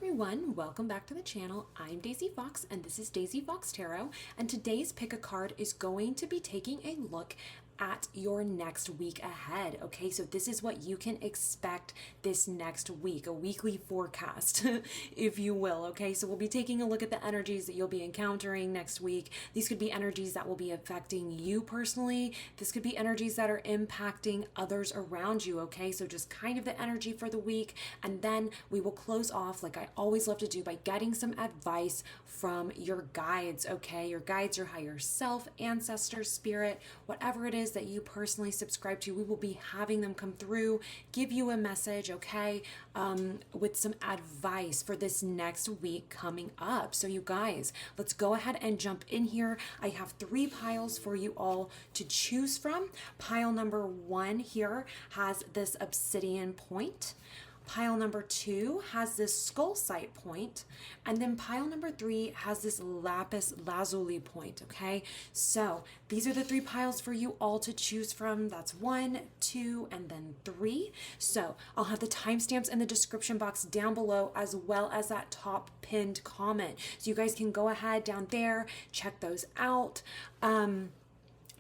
everyone, welcome back to the channel. I'm Daisy Fox and this is Daisy Fox Tarot, and today's pick a card is going to be taking a look at your next week ahead. Okay, so this is what you can expect this next week, a weekly forecast, if you will. Okay, so we'll be taking a look at the energies that you'll be encountering next week. These could be energies that will be affecting you personally. This could be energies that are impacting others around you. Okay, so just kind of the energy for the week, and then we will close off, like I always love to do, by getting some advice from your guides. Okay, your guides, your higher self, ancestors, spirit, whatever it is that you personally subscribe to. We will be having them come through, give you a message, okay, with some advice for this next week coming up. So you guys, let's go ahead and jump in here. I have 3 piles for you all to choose from. Pile number 1 here has this obsidian point. Pile number 2 has this skull sight point, and then pile number 3 has this lapis lazuli point. Okay, so these are the 3 piles for you all to choose from. That's 1, 2, and then 3. So I'll have the timestamps in the description box down below, as well as that top pinned comment, so you guys can go ahead down there, check those out.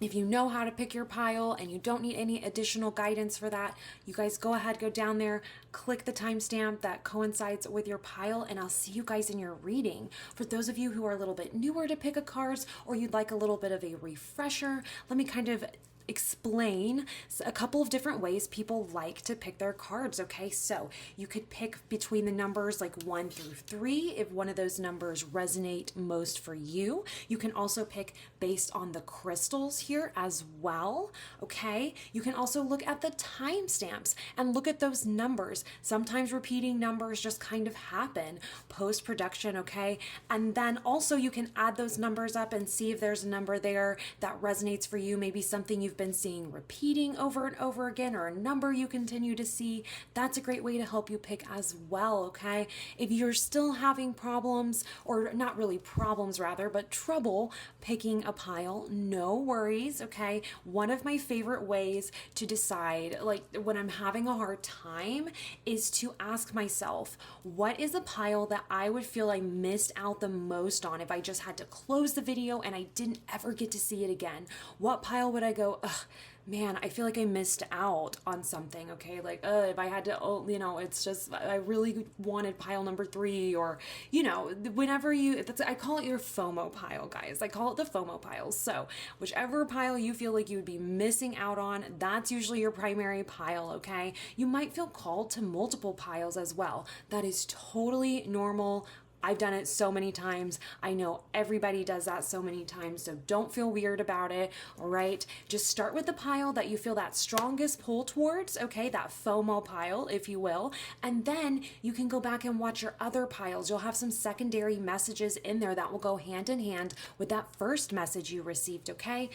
If you know how to pick your pile and you don't need any additional guidance for that, you guys go ahead, go down there, click the timestamp that coincides with your pile, and I'll see you guys in your reading. For those of you who are a little bit newer to pick a cards, or you'd like a little bit of a refresher, let me kind of explain a couple of different ways people like to pick their cards. Okay, so you could pick between the numbers like 1 through 3 if one of those numbers resonate most for you. You can also pick based on the crystals here as well. Okay, you can also look at the timestamps and look at those numbers. Sometimes repeating numbers just kind of happen post-production. Okay, and then also you can add those numbers up and see if there's a number there that resonates for you, maybe something you've been seeing repeating over and over again, or a number you continue to see. That's a great way to help you pick as well. Okay, if you're still having problems, or not really problems rather, but trouble picking a pile, no worries. Okay, one of my favorite ways to decide, like when I'm having a hard time, is to ask myself, what is a pile that I would feel I missed out the most on if I just had to close the video and I didn't ever get to see it again? What pile would I go, ugh, man, I feel like I missed out on something. Okay, like if I had to, it's just, I really wanted pile number 3, or whenever I call it your FOMO pile, guys. I call it the FOMO piles. So whichever pile you feel like you would be missing out on, that's usually your primary pile. Okay, you might feel called to multiple piles as well. That is totally normal. I've done it so many times. I know everybody does that so many times, so don't feel weird about it, all right? Just start with the pile that you feel that strongest pull towards, okay? That FOMO pile, if you will, and then you can go back and watch your other piles. You'll have some secondary messages in there that will go hand in hand with that first message you received, okay?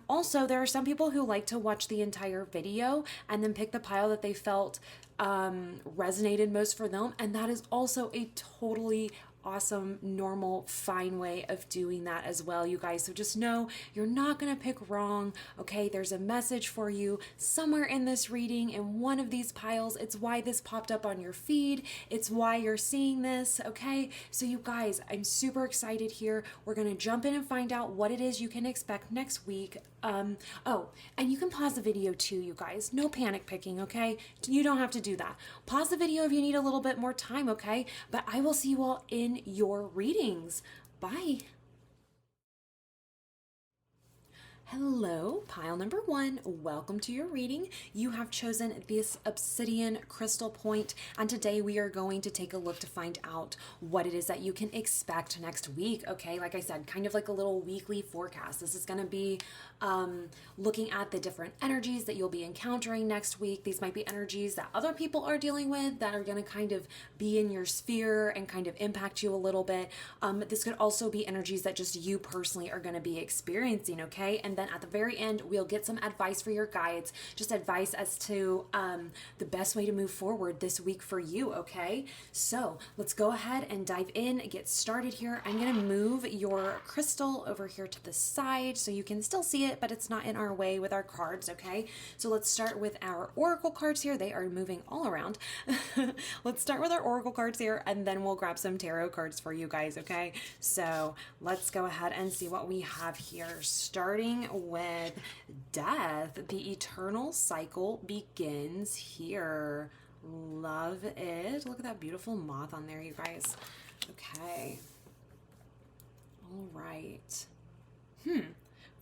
Also, there are some people who like to watch the entire video and then pick the pile that they felt resonated most for them, and that is also a totally awesome, normal, fine way of doing that as well, you guys. So just know you're not going to pick wrong, okay? There's a message for you somewhere in this reading, in one of these piles. It's why this popped up on your feed. It's why you're seeing this, okay? So you guys, I'm super excited here. We're going to jump in and find out what it is you can expect next week. Oh, and you can pause the video too, you guys. No panic picking, okay? You don't have to do that. Pause the video if you need a little bit more time, okay? But I will see you all in your readings. Bye. Hello, pile number 1. Welcome to your reading. You have chosen this obsidian crystal point, and today we are going to take a look to find out what it is that you can expect next week. Okay, like I said, kind of like a little weekly forecast. This is going to be looking at the different energies that you'll be encountering next week. These might be energies that other people are dealing with that are going to kind of be in your sphere and kind of impact you a little bit. This could also be energies that just you personally are going to be experiencing, okay? And then at the very end, we'll get some advice for your guides, just advice as to the best way to move forward this week for you, okay? So let's go ahead and dive in, get started here. I'm gonna move your crystal over here to the side so you can still see it, but it's not in our way with our cards, okay? So let's start with our oracle cards here. They are moving all around. Let's start with our oracle cards here, and then we'll grab some tarot cards for you guys, okay? So let's go ahead and see what we have here. Starting with death, the eternal cycle begins here. Love it. Look at that beautiful moth on there, you guys. Okay. All right.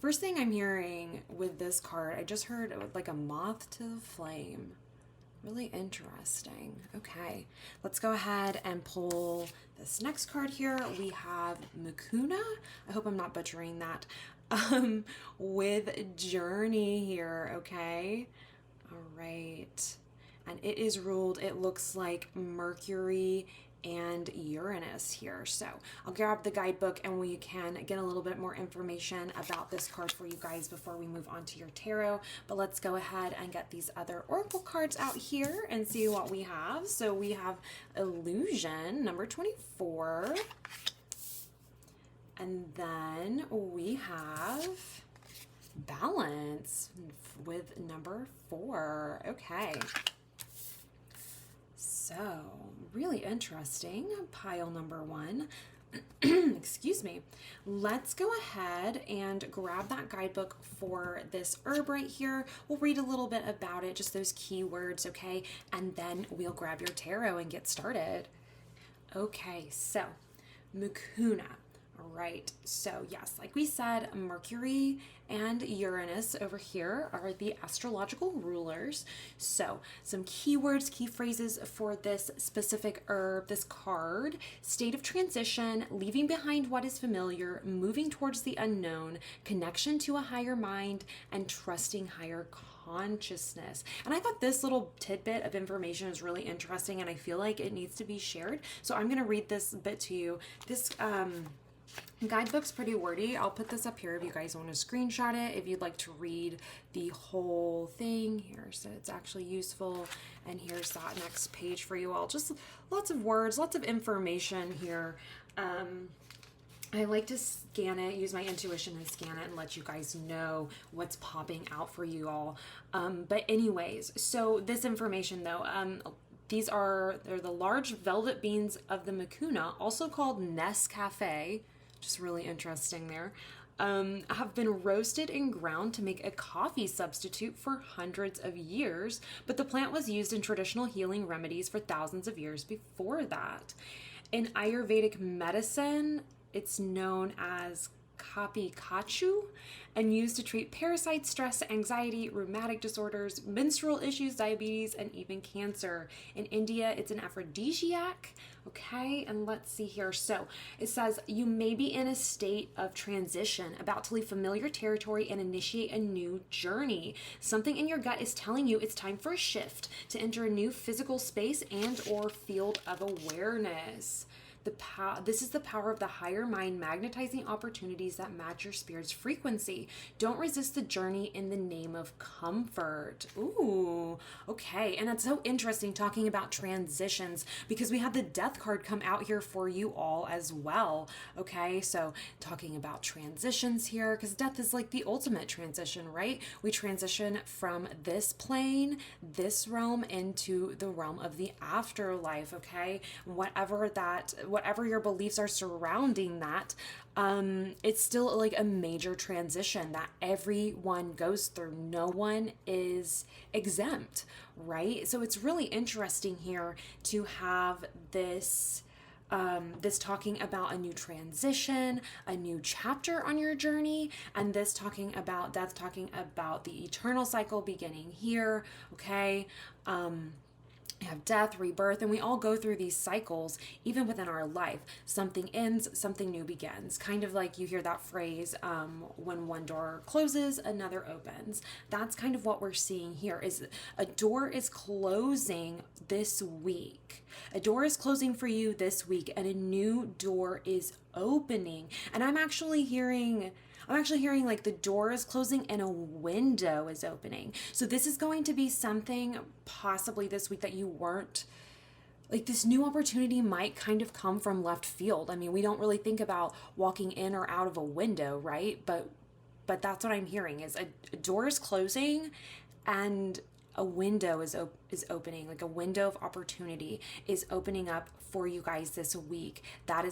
First thing I'm hearing with this card, I just heard like a moth to the flame. Really interesting. Okay, let's go ahead and pull this next card here. We have Mukuna. I hope I'm not butchering that. With Journey here, okay? All right. And it is ruled, it looks like Mercury and Uranus here. So I'll grab the guidebook and we can get a little bit more information about this card for you guys before we move on to your tarot. But let's go ahead and get these other oracle cards out here and see what we have. So we have Illusion, number 24. And then we have Balance with number 4. Okay. So, really interesting. Pile number 1. Excuse me. Let's go ahead and grab that guidebook for this herb right here. We'll read a little bit about it, just those keywords, okay? And then we'll grab your tarot and get started. Okay, so Mukuna. All right, so yes, like we said, Mercury and Uranus over here are the astrological rulers. So some keywords, key phrases for this specific herb, this card: state of transition, leaving behind what is familiar, moving towards the unknown, connection to a higher mind, and trusting higher consciousness. And I thought this little tidbit of information is really interesting and I feel like it needs to be shared. So I'm going to read this bit to you. This guidebook's pretty wordy. I'll put this up here if you guys want to screenshot it, if you'd like to read the whole thing here, so it's actually useful. And here's that next page for you all. Just lots of words, lots of information here. I like to scan it, use my intuition and scan it and let you guys know what's popping out for you all. But anyways, so this information though, they're the large velvet beans of the Mukuna, also called Nescafe, just really interesting there, have been roasted and ground to make a coffee substitute for hundreds of years, but the plant was used in traditional healing remedies for thousands of years before that. In Ayurvedic medicine, it's known as Kapikachu and used to treat parasites, stress, anxiety, rheumatic disorders, menstrual issues, diabetes, and even cancer. In India, it's an aphrodisiac. Okay, and let's see here. So it says you may be in a state of transition, about to leave familiar territory and initiate a new journey. Something in your gut is telling you it's time for a shift, to enter a new physical space and or field of awareness. This is the power of the higher mind magnetizing opportunities that match your spirit's frequency. Don't resist the journey in the name of comfort. Ooh, okay. And that's so interesting talking about transitions because we have the death card come out here for you all as well. Okay, so talking about transitions here because death is like the ultimate transition, right? We transition from this plane, this realm into the realm of the afterlife, okay? Whatever your beliefs are surrounding that, it's still like a major transition that everyone goes through. No one is exempt, right? So it's really interesting here to have this talking about a new transition, a new chapter on your journey, and this talking about the eternal cycle beginning here, okay? We have death, rebirth, and we all go through these cycles even within our life. Something ends, something new begins. Kind of like you hear that phrase, when one door closes, another opens. That's kind of what we're seeing here, is a door is closing this week. A door is closing for you this week and a new door is opening. And I'm actually hearing I'm actually hearing like the door is closing and a window is opening. So this is going to be something possibly this week that you weren't, like, this new opportunity might kind of come from left field. I mean, we don't really think about walking in or out of a window, right? But that's what I'm hearing is a door is closing and a window is opening, like a window of opportunity is opening up for you guys this week. That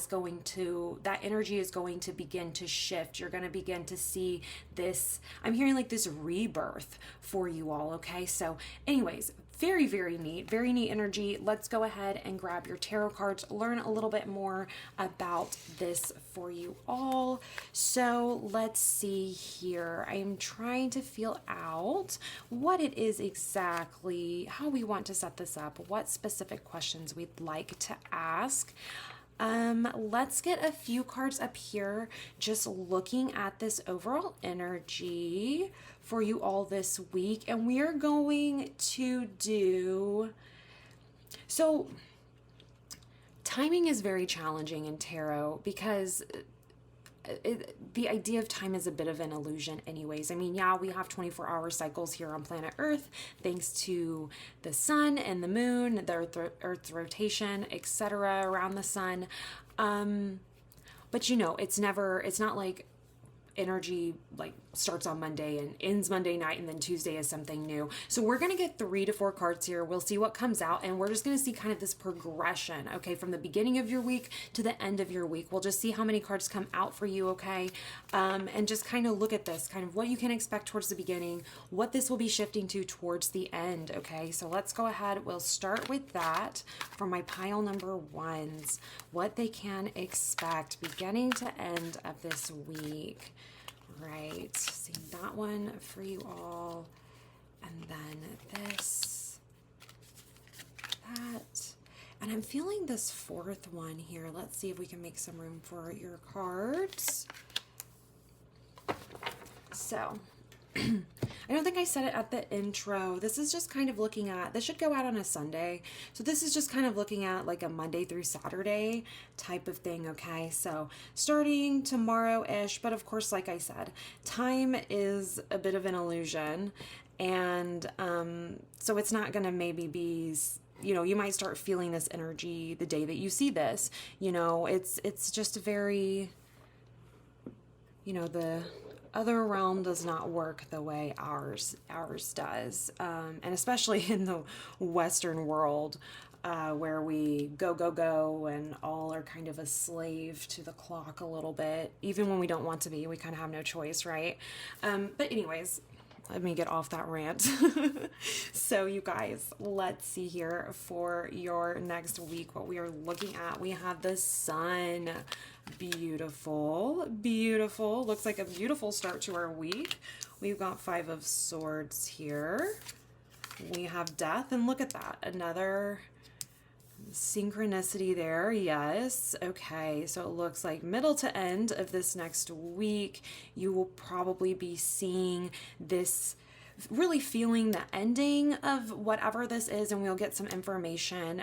energy is going to begin to shift. You're going to begin to see this, I'm hearing like this rebirth for you all, okay? So anyways, very, very neat energy. Let's go ahead and grab your tarot cards, learn a little bit more about this for you all. So let's see here. I am trying to feel out what it is exactly, how we want to set this up, what specific questions we'd like to ask. Let's get a few cards up here, just looking at this overall energy for you all this week. And we are going to do, so timing is very challenging in tarot because the idea of time is a bit of an illusion anyways. I mean, yeah, we have 24-hour cycles here on planet Earth, thanks to the sun and the moon, the Earth's rotation, etc. around the sun. But you know, it's not like energy like starts on Monday and ends Monday night and then Tuesday is something new. So we're going to get 3 to 4 cards here. We'll see what comes out and we're just going to see kind of this progression, okay, from the beginning of your week to the end of your week. We'll just see how many cards come out for you, okay, and just kind of look at this, kind of what you can expect towards the beginning, what this will be shifting to towards the end, okay? So let's go ahead. We'll start with that for my pile number 1s, what they can expect beginning to end of this week. Right, see that one for you all, and then this, that, and I'm feeling this 4th one here. Let's see if we can make some room for your cards. So, I don't think I said it at the intro. This is just kind of looking at, this should go out on a Sunday. So this is just kind of looking at like a Monday through Saturday type of thing, okay? So starting tomorrow-ish, but of course, like I said, time is a bit of an illusion. And so it's not gonna maybe be, you know, you might start feeling this energy the day that you see this. You know, it's just very, you know, the other realm does not work the way ours does, and especially in the Western world, where we go and all are kind of a slave to the clock a little bit, even when we don't want to be. We kind of have no choice, right? But anyways, let me get off that rant. So you guys, let's see here for your next week what we are looking at. We have the sun. Beautiful. Looks like a beautiful start to our week. We've got 5 of Swords here. We have Death, and look at that, another synchronicity there. Yes. Okay, so it looks like middle to end of this next week, you will probably be seeing this, really feeling the ending of whatever this is, and we'll get some information.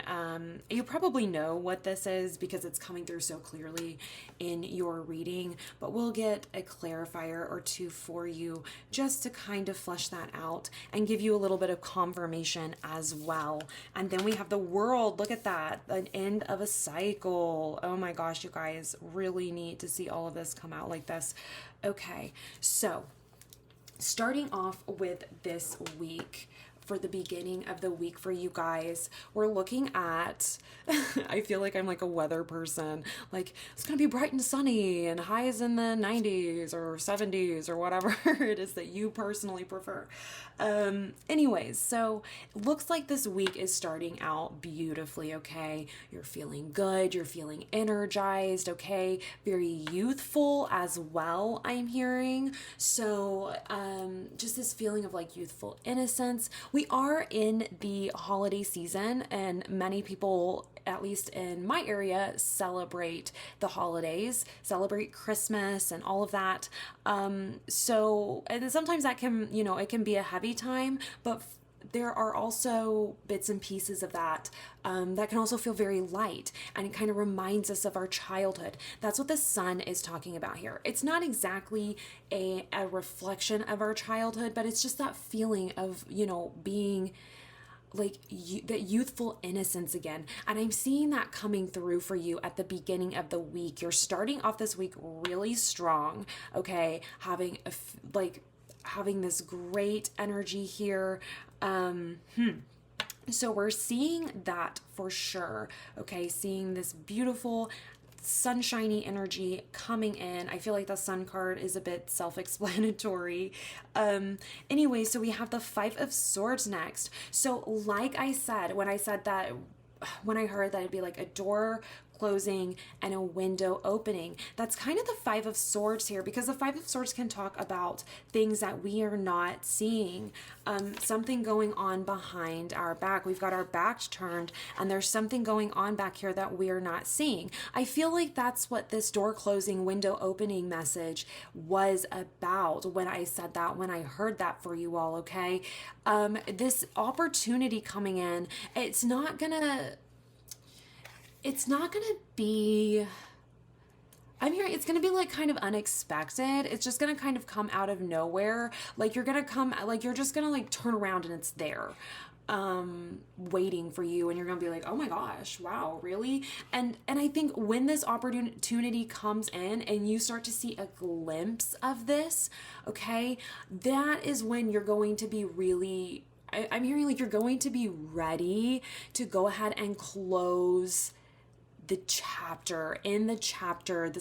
You probably know what this is because it's coming through so clearly in your reading, but we'll get a clarifier or 2 for you just to kind of flesh that out and give you a little bit of confirmation as well. And then we have the World. Look at that, an end of a cycle. Oh my gosh, you guys, really neat to see all of this come out like this. Okay, so starting off with this week, for the beginning of the week for you guys, we're looking at, I feel like I'm like a weather person, like it's gonna be bright and sunny and highs in the 90s or 70s or whatever it is that you personally prefer. Anyways, so it looks like this week is starting out beautifully, okay? You're feeling good, you're feeling energized, okay? Very youthful as well, I'm hearing. So just this feeling of like youthful innocence. We are in the holiday season, and many people, at least in my area, celebrate the holidays, celebrate Christmas and all of that. So, and sometimes that can, you know, it can be a heavy time, but there are also bits and pieces of that that can also feel very light, and it kind of reminds us of our childhood. That's what the sun is talking about here. It's not exactly a reflection of our childhood, but it's just that feeling of, being like that youthful innocence again. And I'm seeing that coming through for you at the beginning of the week. You're starting off this week really strong, okay? Having this great energy here. So we're seeing that for sure, okay? Seeing this beautiful sunshiny energy coming in. I feel like the sun card is a bit self-explanatory. Anyway, so we have the Five of Swords next. So like I said, when I heard that it'd be like a door closing and a window opening, that's kind of the Five of Swords here, because the Five of Swords can talk about things that we are not seeing, something going on behind our back. We've got our back turned and there's something going on back here that we're not seeing. I feel like that's what this door closing, window opening message was about when I said that, when I heard that for you all, okay? This opportunity coming in, it's not gonna be, I'm hearing it's going to be like kind of unexpected. It's just going to kind of come out of nowhere. Like you're just going to like turn around and it's there, waiting for you. And you're going to be like, oh my gosh, wow, really? And I think when this opportunity comes in and you start to see a glimpse of this, okay, that is when you're going to be really, I'm hearing like you're going to be ready to go ahead and close this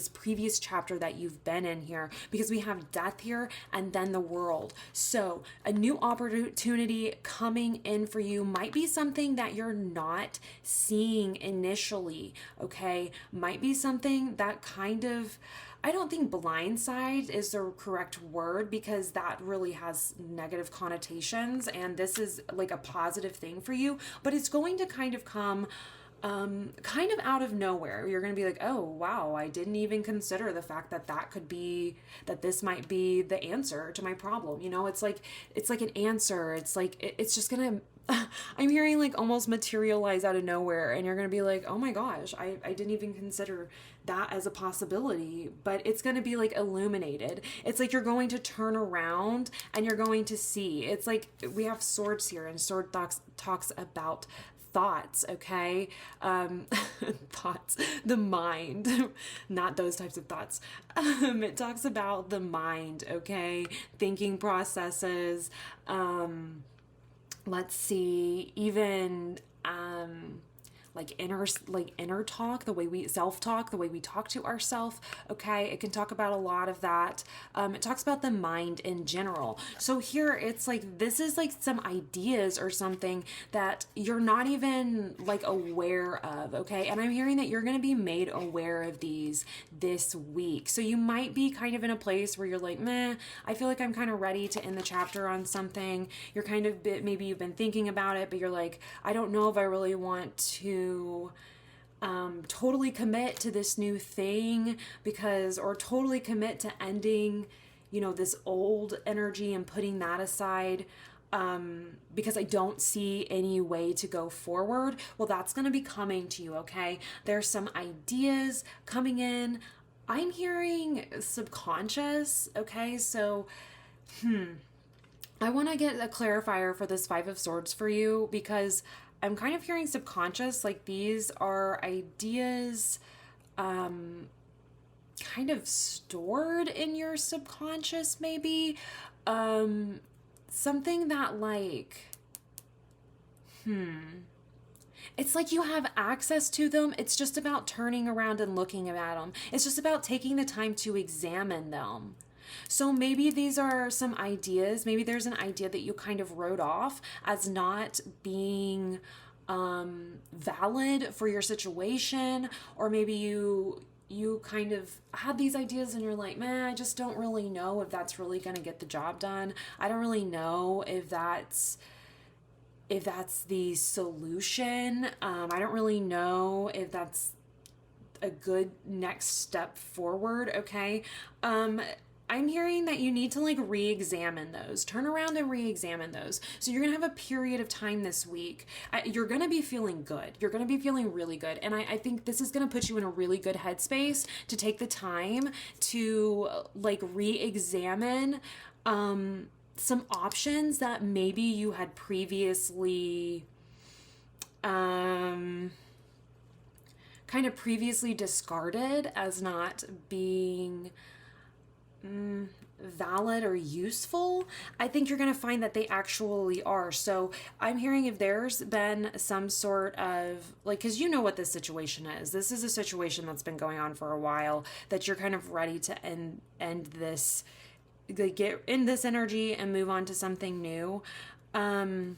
previous chapter that you've been in here, because we have death here and then the world. So a new opportunity coming in for you might be something that you're not seeing initially, okay? Might be something that kind of, I don't think blindside is the correct word, because that really has negative connotations, and this is like a positive thing for you, but it's going to kind of come kind of out of nowhere. You're going to be like, oh, wow, I didn't even consider the fact that this might be the answer to my problem. It's like an answer. It's like, it's just going to, I'm hearing like almost materialize out of nowhere. And you're going to be like, oh my gosh, I didn't even consider that as a possibility, but it's going to be like illuminated. It's like you're going to turn around and you're going to see. It's like we have swords here, and sword talks about thoughts, okay? Thoughts, the mind, not those types of thoughts. It talks about the mind, okay? Thinking processes. Let's see, even like inner talk, the way we self-talk, the way we talk to ourselves, okay? It can talk about a lot of that. It talks about the mind in general. So here it's like, this is like some ideas or something that you're not even like aware of, okay? And I'm hearing that you're going to be made aware of these this week. So you might be kind of in a place where you're like, meh, I feel like I'm kind of ready to end the chapter on something. You're kind of maybe you've been thinking about it, but you're like, I don't know if I really want to totally commit to this new thing, or totally commit to ending, this old energy and putting that aside, because I don't see any way to go forward. Well, that's going to be coming to you, okay? There's some ideas coming in. I'm hearing subconscious, okay? So, I want to get a clarifier for this Five of Swords for you, because I'm kind of hearing subconscious, like these are ideas kind of stored in your subconscious, maybe. Something that like, it's like you have access to them. It's just about turning around and looking at them. It's just about taking the time to examine them. So maybe these are some ideas. Maybe there's an idea that you kind of wrote off as not being valid for your situation, or maybe you kind of had these ideas and you're like, man, I just don't really know if that's really going to get the job done. I don't really know if that's the solution. I don't really know if that's a good next step forward, okay? I'm hearing that you need to like re-examine those, turn around and re-examine those. So you're gonna have a period of time this week. You're gonna be feeling good. You're gonna be feeling really good. And I think this is gonna put you in a really good headspace to take the time to like re-examine some options that maybe you had previously kind of previously discarded as not being valid or useful. I think you're going to find that they actually are. So I'm hearing if there's been some sort of like, because you know what this situation is. This is a situation that's been going on for a while, that you're kind of ready to end this, get in this energy and move on to something new. I'm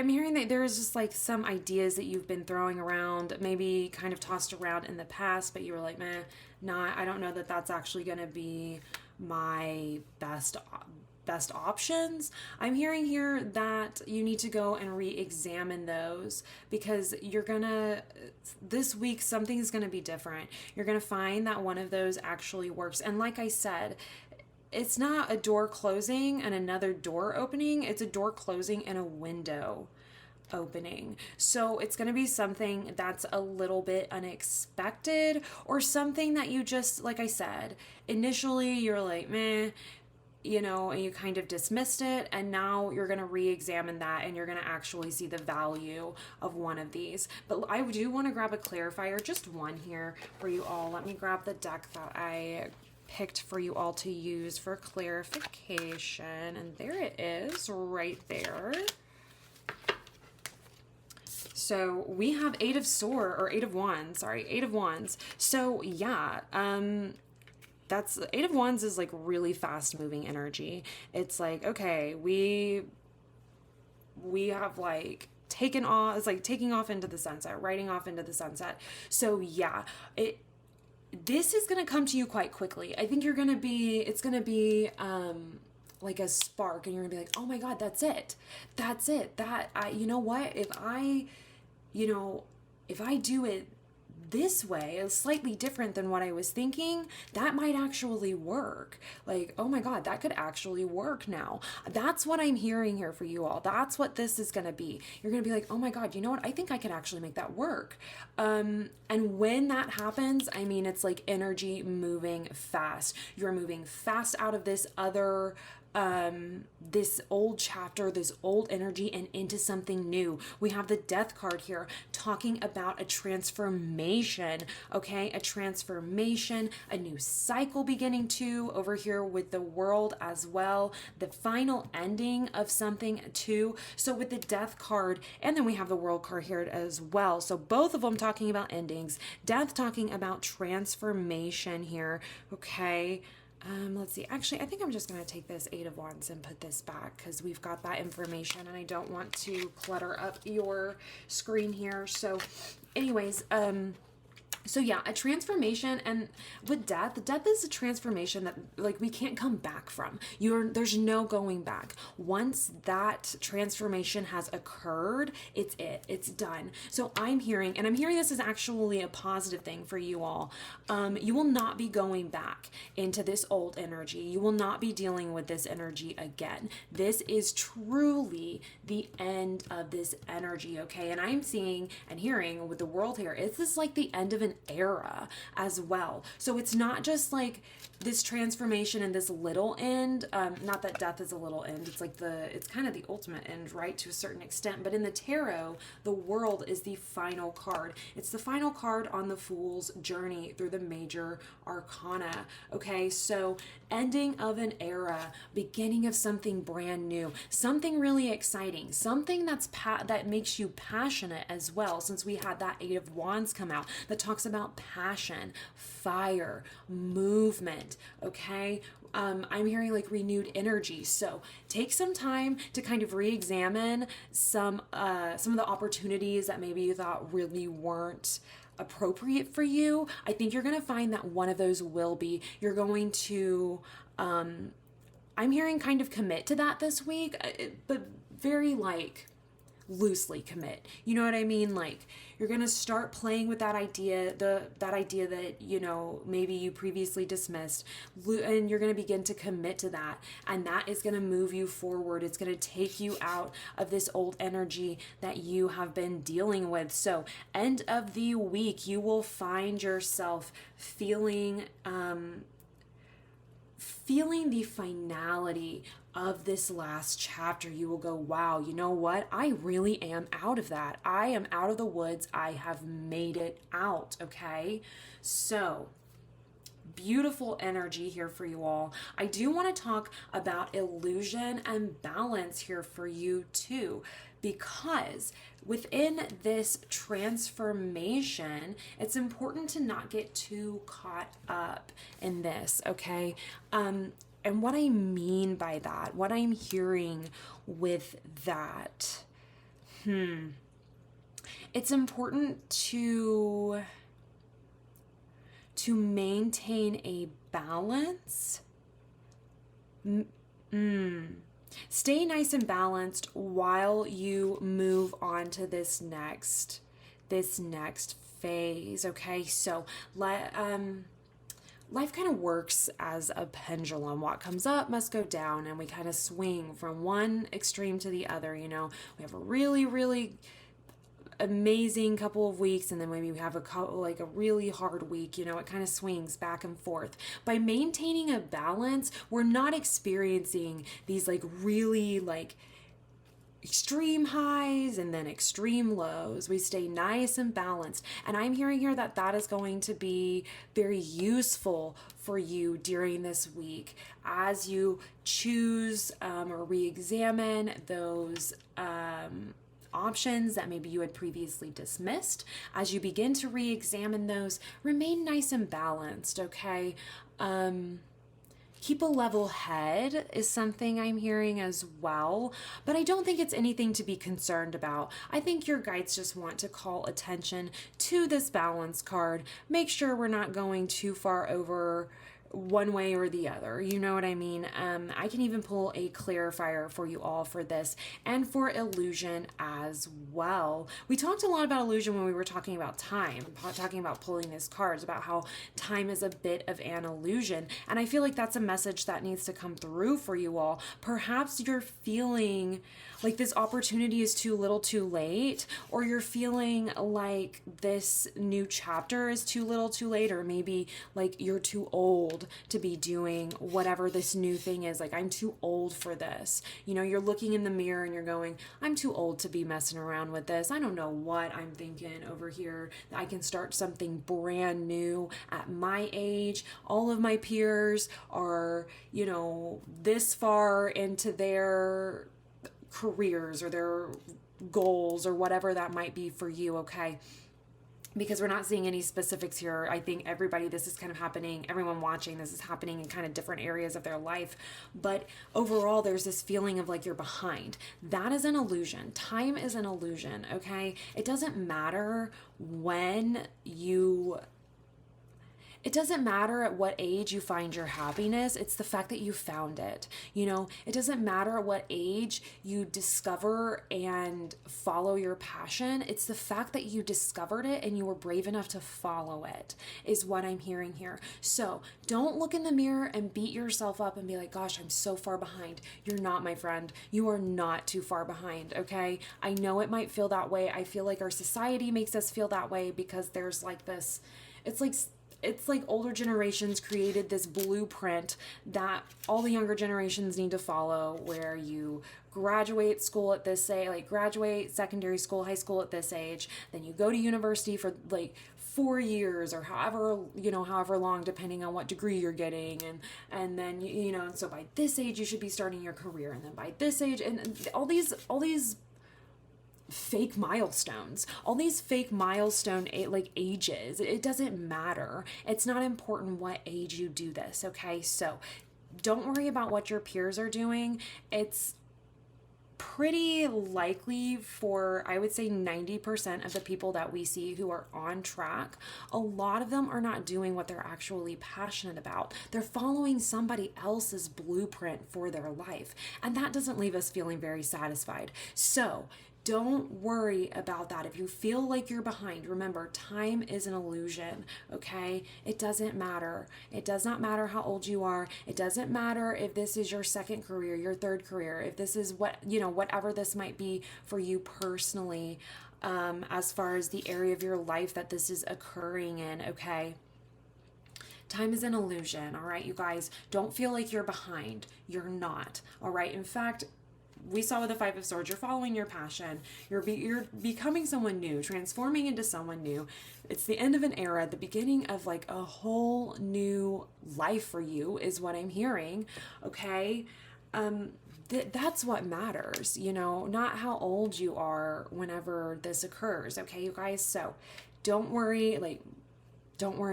hearing that there's just like some ideas that you've been throwing around, maybe kind of tossed around in the past, but you were like, meh, nah, I don't know that that's actually going to be my best options. I'm hearing here that you need to go and re-examine those, because this week, something's going to be different. You're going to find that one of those actually works. And like I said, it's not a door closing and another door opening. It's a door closing and a window opening. So it's going to be something that's a little bit unexpected, or something that you just, like I said, initially you're like, meh, and you kind of dismissed it, and now you're going to re-examine that, and you're going to actually see the value of one of these. But I do want to grab a clarifier, just one here for you all. Let me grab the deck that I picked for you all to use for clarification, and there it is right there. So we have Eight of Wands. So yeah, that's Eight of Wands is like really fast moving energy. It's like, okay, we have like taken off, it's like taking off into the sunset, riding off into the sunset. So yeah, this is going to come to you quite quickly. I think it's going to be like a spark, and you're going to be like, oh my God, that's it. You know what? If I do it this way, is slightly different than what I was thinking, that might actually work. Like, oh my God, that could actually work now. That's what I'm hearing here for you all. That's what this is going to be. You're going to be like, oh my God, you know what? I think I could actually make that work. And when that happens, I mean, it's like energy moving fast. You're moving fast out of this other this old chapter, this old energy, and into something new. We have the Death card here talking about a transformation, okay? A transformation, a new cycle beginning too, over here with the World as well. The final ending of something too. So with the Death card, and then we have the World card here as well. So both of them talking about endings. Death talking about transformation here, okay? Let's see. Actually, I think I'm just going to take this Eight of Wands and put this back, because we've got that information and I don't want to clutter up your screen here. So anyways, so yeah, a transformation. And with death is a transformation that like we can't come back from. There's no going back. Once that transformation has occurred, it's done. So I'm hearing this is actually a positive thing for you all. You will not be going back into this old energy. You will not be dealing with this energy again. This is truly the end of this energy, okay? And I'm seeing and hearing with the World here, it's this like the end of an era as well. So it's not just like this transformation and this little end. Not that death is a little end. It's like it's kind of the ultimate end, right? To a certain extent. But in the tarot, the World is the final card. It's the final card on the Fool's journey through the major arcana. Okay, so ending of an era, beginning of something brand new, something really exciting, something that makes you passionate as well. Since we had that Eight of Wands come out, that talks about passion, fire, movement. Okay, I'm hearing like renewed energy. So take some time to kind of re-examine some of the opportunities that maybe you thought really weren't appropriate for you. I think you're going to find that one of those will be. You're going to, I'm hearing kind of commit to that this week, but very like loosely commit. You know what I mean? Like, you're going to start playing with that idea, that idea that, you know, maybe you previously dismissed, and you're going to begin to commit to that. And that is going to move you forward. It's going to take you out of this old energy that you have been dealing with. So, end of the week, you will find yourself feeling the finality of this last chapter. You will go, wow, you know what? I really am out of that. I am out of the woods. I have made it out. Okay. So, beautiful energy here for you all. I do want to talk about illusion and balance here for you too, because within this transformation, it's important to not get too caught up in this, okay? And what I mean by that, what I'm hearing with that, it's important to maintain a balance. Stay nice and balanced while you move on to this next phase, okay? So life kind of works as a pendulum. What comes up must go down, and we kind of swing from one extreme to the other, you know. We have a really, really amazing couple of weeks, and then maybe we have a really hard week, you know. It kind of swings back and forth. By maintaining a balance, we're not experiencing these really extreme highs and then extreme lows. We stay nice and balanced. And I'm hearing here that that is going to be very useful for you during this week as you choose or re-examine those options that maybe you had previously dismissed. As you begin to re-examine those, remain nice and balanced, okay? Keep a level head is something I'm hearing as well, but I don't think it's anything to be concerned about. I think your guides just want to call attention to this balance card. Make sure we're not going too far over one way or the other. You know what I mean? I can even pull a clarifier for you all for this and for illusion as well. We talked a lot about illusion when we were talking about time, talking about pulling these cards, about how time is a bit of an illusion. And I feel like that's a message that needs to come through for you all. Perhaps you're feeling like this opportunity is too little too late, or you're feeling like this new chapter is too little too late, or maybe like you're too old to be doing whatever this new thing is. Like, I'm too old for this. You know, you're looking in the mirror and you're going, I'm too old to be messing around with this. I don't know what I'm thinking over here. I can start something brand new at my age. All of my peers are, you know, this far into their careers or their goals or whatever that might be for you, okay? Because we're not seeing any specifics here. I think this is kind of happening, everyone watching, this is happening in kind of different areas of their life. But overall, there's this feeling of like you're behind. That is an illusion. Time is an illusion, okay? It doesn't matter it doesn't matter at what age you find your happiness. It's the fact that you found it. You know, it doesn't matter at what age you discover and follow your passion. It's the fact that you discovered it and you were brave enough to follow it is what I'm hearing here. So don't look in the mirror and beat yourself up and be like, gosh, I'm so far behind. You're not, my friend. You are not too far behind, okay? I know it might feel that way. I feel like our society makes us feel that way because there's like this, it's like older generations created this blueprint that all the younger generations need to follow, where you graduate school at this age, like graduate secondary school, high school at this age, then you go to university for like 4 years or however long, depending on what degree you're getting. And then, you know, so by this age, you should be starting your career. And then by this age, and all these fake milestones, all these fake milestone like ages. It doesn't matter. It's not important what age you do this, okay? So don't worry about what your peers are doing. It's pretty likely for, I would say, 90% of the people that we see who are on track, a lot of them are not doing what they're actually passionate about. They're following somebody else's blueprint for their life, and that doesn't leave us feeling very satisfied. So Don't worry about that. If you feel like you're behind, remember, time is an illusion, okay? It doesn't matter. It does not matter how old you are. It doesn't matter if this is your second career, your third career, if this is whatever this might be for you personally, as far as the area of your life that this is occurring in, okay? Time is an illusion, all right, you guys? Don't feel like you're behind. You're not, all right? In fact, we saw with the Five of Swords, you're following your passion. You're becoming someone new, transforming into someone new. It's the end of an era, the beginning of like a whole new life for you is what I'm hearing, okay? That's what matters, not how old you are whenever this occurs, okay, you guys? So don't worry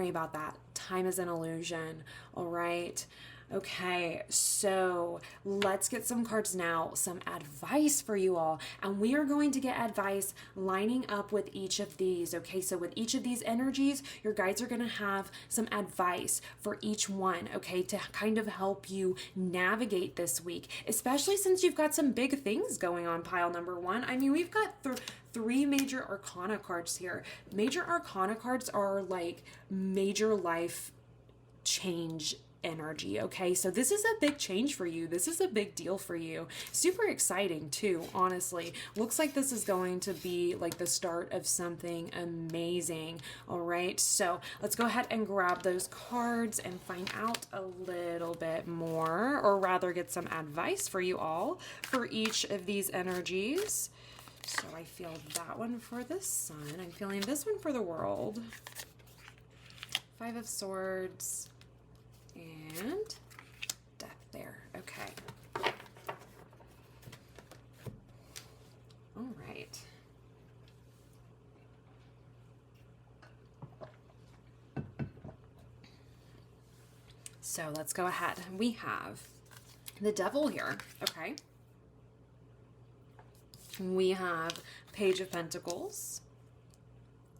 about that. Time is an illusion, all right? Okay, so let's get some cards now, some advice for you all. And we are going to get advice lining up with each of these, okay? So with each of these energies, your guides are going to have some advice for each one, okay? To kind of help you navigate this week, especially since you've got some big things going on, pile number one. I mean, we've got three major arcana cards here. Major arcana cards are like major life change energy, okay? So this is a big change for you. This is a big deal for you. Super exciting too, honestly. Looks like this is going to be like the start of something amazing, all right? So let's go ahead and grab those cards and find out a little bit more, or rather get some advice for you all for each of these energies. So I feel that one for the Sun. I'm feeling this one for the World. Five of Swords. And Death there. Okay. All right. So let's go ahead. We have the Devil here. Okay. We have Page of Pentacles.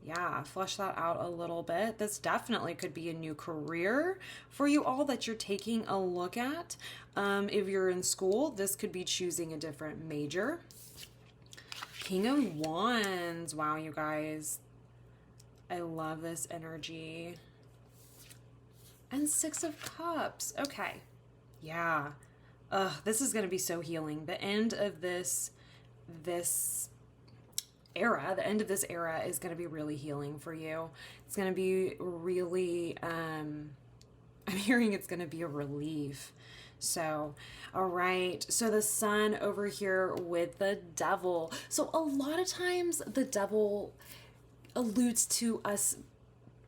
Yeah, flesh that out a little bit. This definitely could be a new career for you all that you're taking a look at. If you're in school, this could be choosing a different major. King of Wands. Wow, you guys. I love this energy. And Six of Cups. Okay. Yeah. This is going to be so healing. The end of this era, the end of this era is going to be really healing for you. It's going to be really, I'm hearing it's going to be a relief. So, all right. So the Sun over here with the Devil. So a lot of times the Devil alludes to us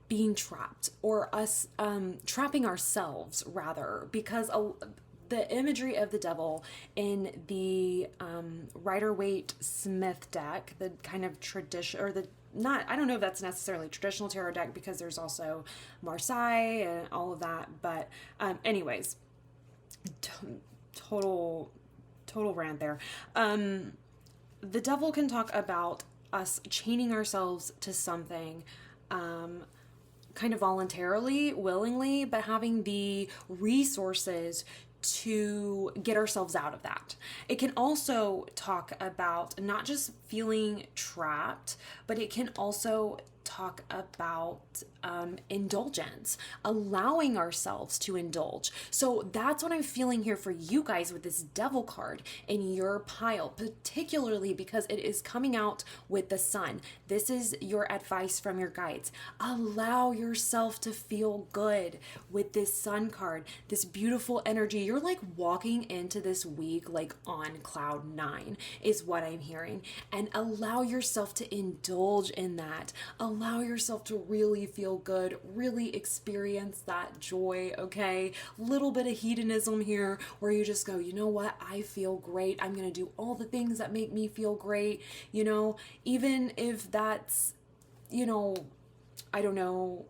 being trapped, or us trapping ourselves rather, because the imagery of the Devil in the Rider-Waite-Smith deck, the kind of tradition, or I don't know if that's necessarily traditional tarot deck, because there's also Marseille and all of that, but anyways, total rant there. The Devil can talk about us chaining ourselves to something, kind of voluntarily, willingly, but having the resources to get ourselves out of that. It can also talk about not just feeling trapped, but it can also talk about indulgence, allowing ourselves to indulge. So that's what I'm feeling here for you guys with this Devil card in your pile, particularly because it is coming out with the Sun. This is your advice from your guides. Allow yourself to feel good with this Sun card, this beautiful energy. You're like walking into this week like on cloud 9 is what I'm hearing, and allow yourself to indulge in that. Allow yourself to really feel good, really experience that joy, okay? Little bit of hedonism here where you just go, you know what? I feel great. I'm going to do all the things that make me feel great, even if that's, I don't know,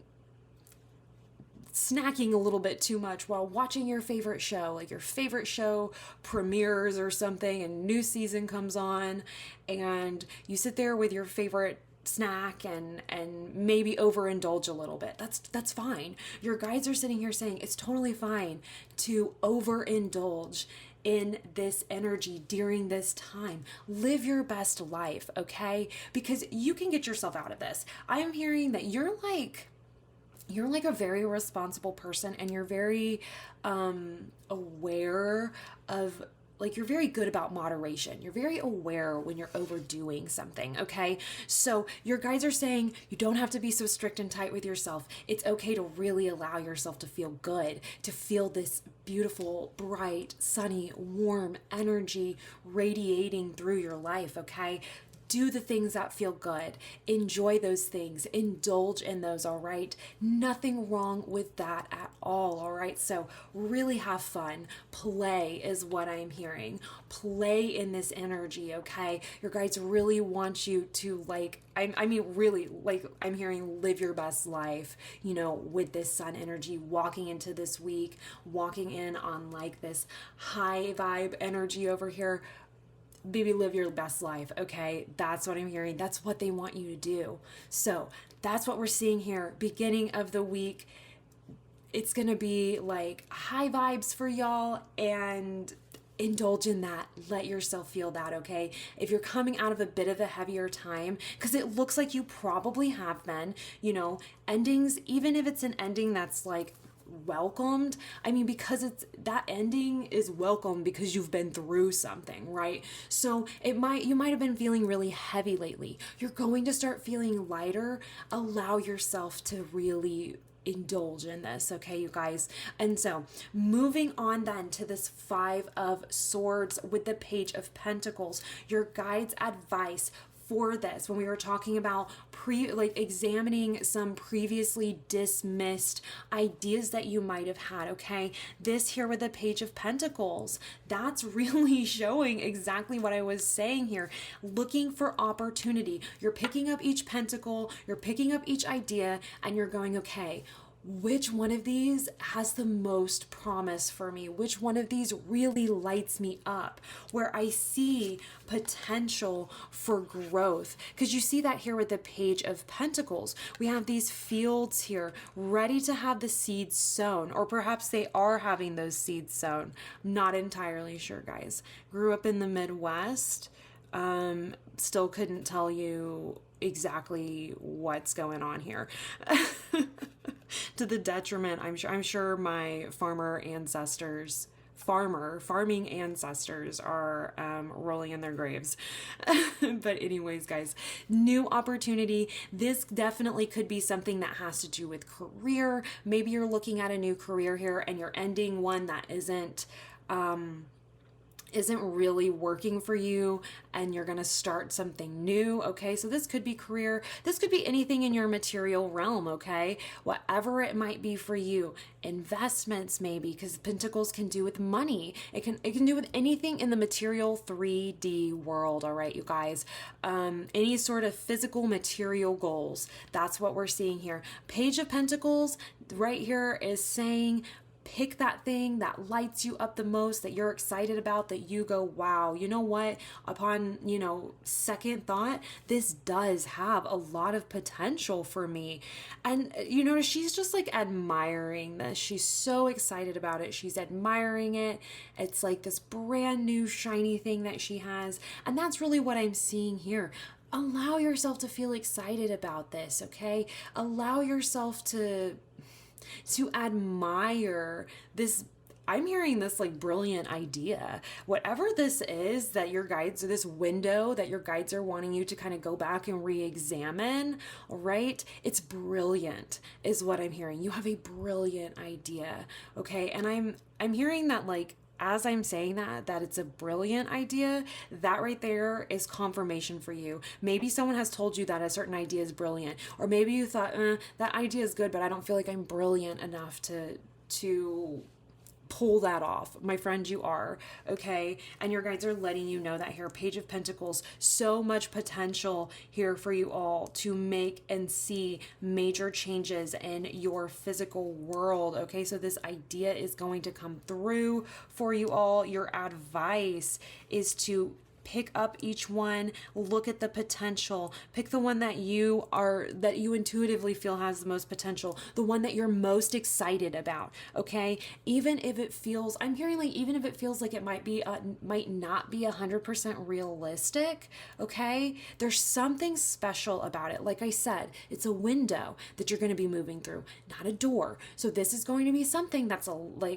snacking a little bit too much while watching your favorite show, like your favorite show premieres or something and new season comes on and you sit there with your favorite snack and maybe overindulge a little bit. That's fine. Your guides are sitting here saying it's totally fine to overindulge in this energy during this time. Live your best life, okay? Because you can get yourself out of this. I am hearing that you're like a very responsible person, and you're very aware of, like, you're very good about moderation. You're very aware when you're overdoing something, okay? So your guides are saying you don't have to be so strict and tight with yourself. It's okay to really allow yourself to feel good, to feel this beautiful, bright, sunny, warm energy radiating through your life, okay? Do the things that feel good. Enjoy those things. Indulge in those, all right? Nothing wrong with that at all right? So really have fun. Play is what I'm hearing. Play in this energy, okay? Your guides really want you to, like, I mean, really, like, I'm hearing live your best life, you know, with this sun energy, walking into this week, walking in on, like, this high vibe energy over here. Baby, live your best life, okay? That's what I'm hearing. That's what they want you to do. So that's what we're seeing here. Beginning of the week, it's going to be like high vibes for y'all, and indulge in that. Let yourself feel that, okay? If you're coming out of a bit of a heavier time, because it looks like you probably have been, you know, endings, even if it's an ending that's like welcomed, I mean, because it's that ending is welcome because you've been through something, right? So you might have been feeling really heavy lately. You're going to start feeling lighter. Allow yourself to really indulge in this, okay, you guys? And so moving on then to this 5 of Swords with the Page of Pentacles, your guides' advice for this, when we were talking about examining some previously dismissed ideas that you might have had, okay? This here with the Page of Pentacles, that's really showing exactly what I was saying here. Looking for opportunity. You're picking up each pentacle, you're picking up each idea, and you're going, okay, which one of these has the most promise for me? Which one of these really lights me up, where I see potential for growth? Because you see that here with the Page of Pentacles. We have these fields here ready to have the seeds sown, or perhaps they are having those seeds sown. Not entirely sure, guys. Grew up in the Midwest. Still couldn't tell you exactly what's going on here. To the detriment, I'm sure my farming ancestors are rolling in their graves. But anyways, guys, new opportunity. This definitely could be something that has to do with career. Maybe you're looking at a new career here and you're ending one that isn't really working for you, and you're going to start something new, okay? So this could be career. This could be anything in your material realm, okay? Whatever it might be for you. Investments maybe, because Pentacles can do with money. It can do with anything in the material 3D world, all right, you guys? Any sort of physical material goals. That's what we're seeing here. Page of Pentacles right here is saying, pick that thing that lights you up the most, that you're excited about, that you go, wow, you know what? Upon, second thought, this does have a lot of potential for me. And, she's just like admiring this. She's so excited about it. She's admiring it. It's like this brand new shiny thing that she has. And that's really what I'm seeing here. Allow yourself to feel excited about this, okay? Allow yourself to admire this. I'm hearing this like brilliant idea. Whatever this is that your guides, or this window that your guides are wanting you to kind of go back and re-examine, right? It's brilliant is what I'm hearing. You have a brilliant idea, okay? And I'm hearing that, like, as I'm saying that it's a brilliant idea, that right there is confirmation for you. Maybe someone has told you that a certain idea is brilliant, or maybe you thought, that idea is good, but I don't feel like I'm brilliant enough to pull that off. My friend, you are, okay? And your guides are letting you know that here. Page of Pentacles, so much potential here for you all to make and see major changes in your physical world, okay? So this idea is going to come through for you all. Your advice is to pick up each one, look at the potential, pick the one that you intuitively feel has the most potential, the one that you're most excited about. Okay. Even if it feels, I'm hearing like, even if it feels like it might not be 100% realistic. Okay. There's something special about it. Like I said, it's a window that you're going to be moving through, not a door. So this is going to be something that's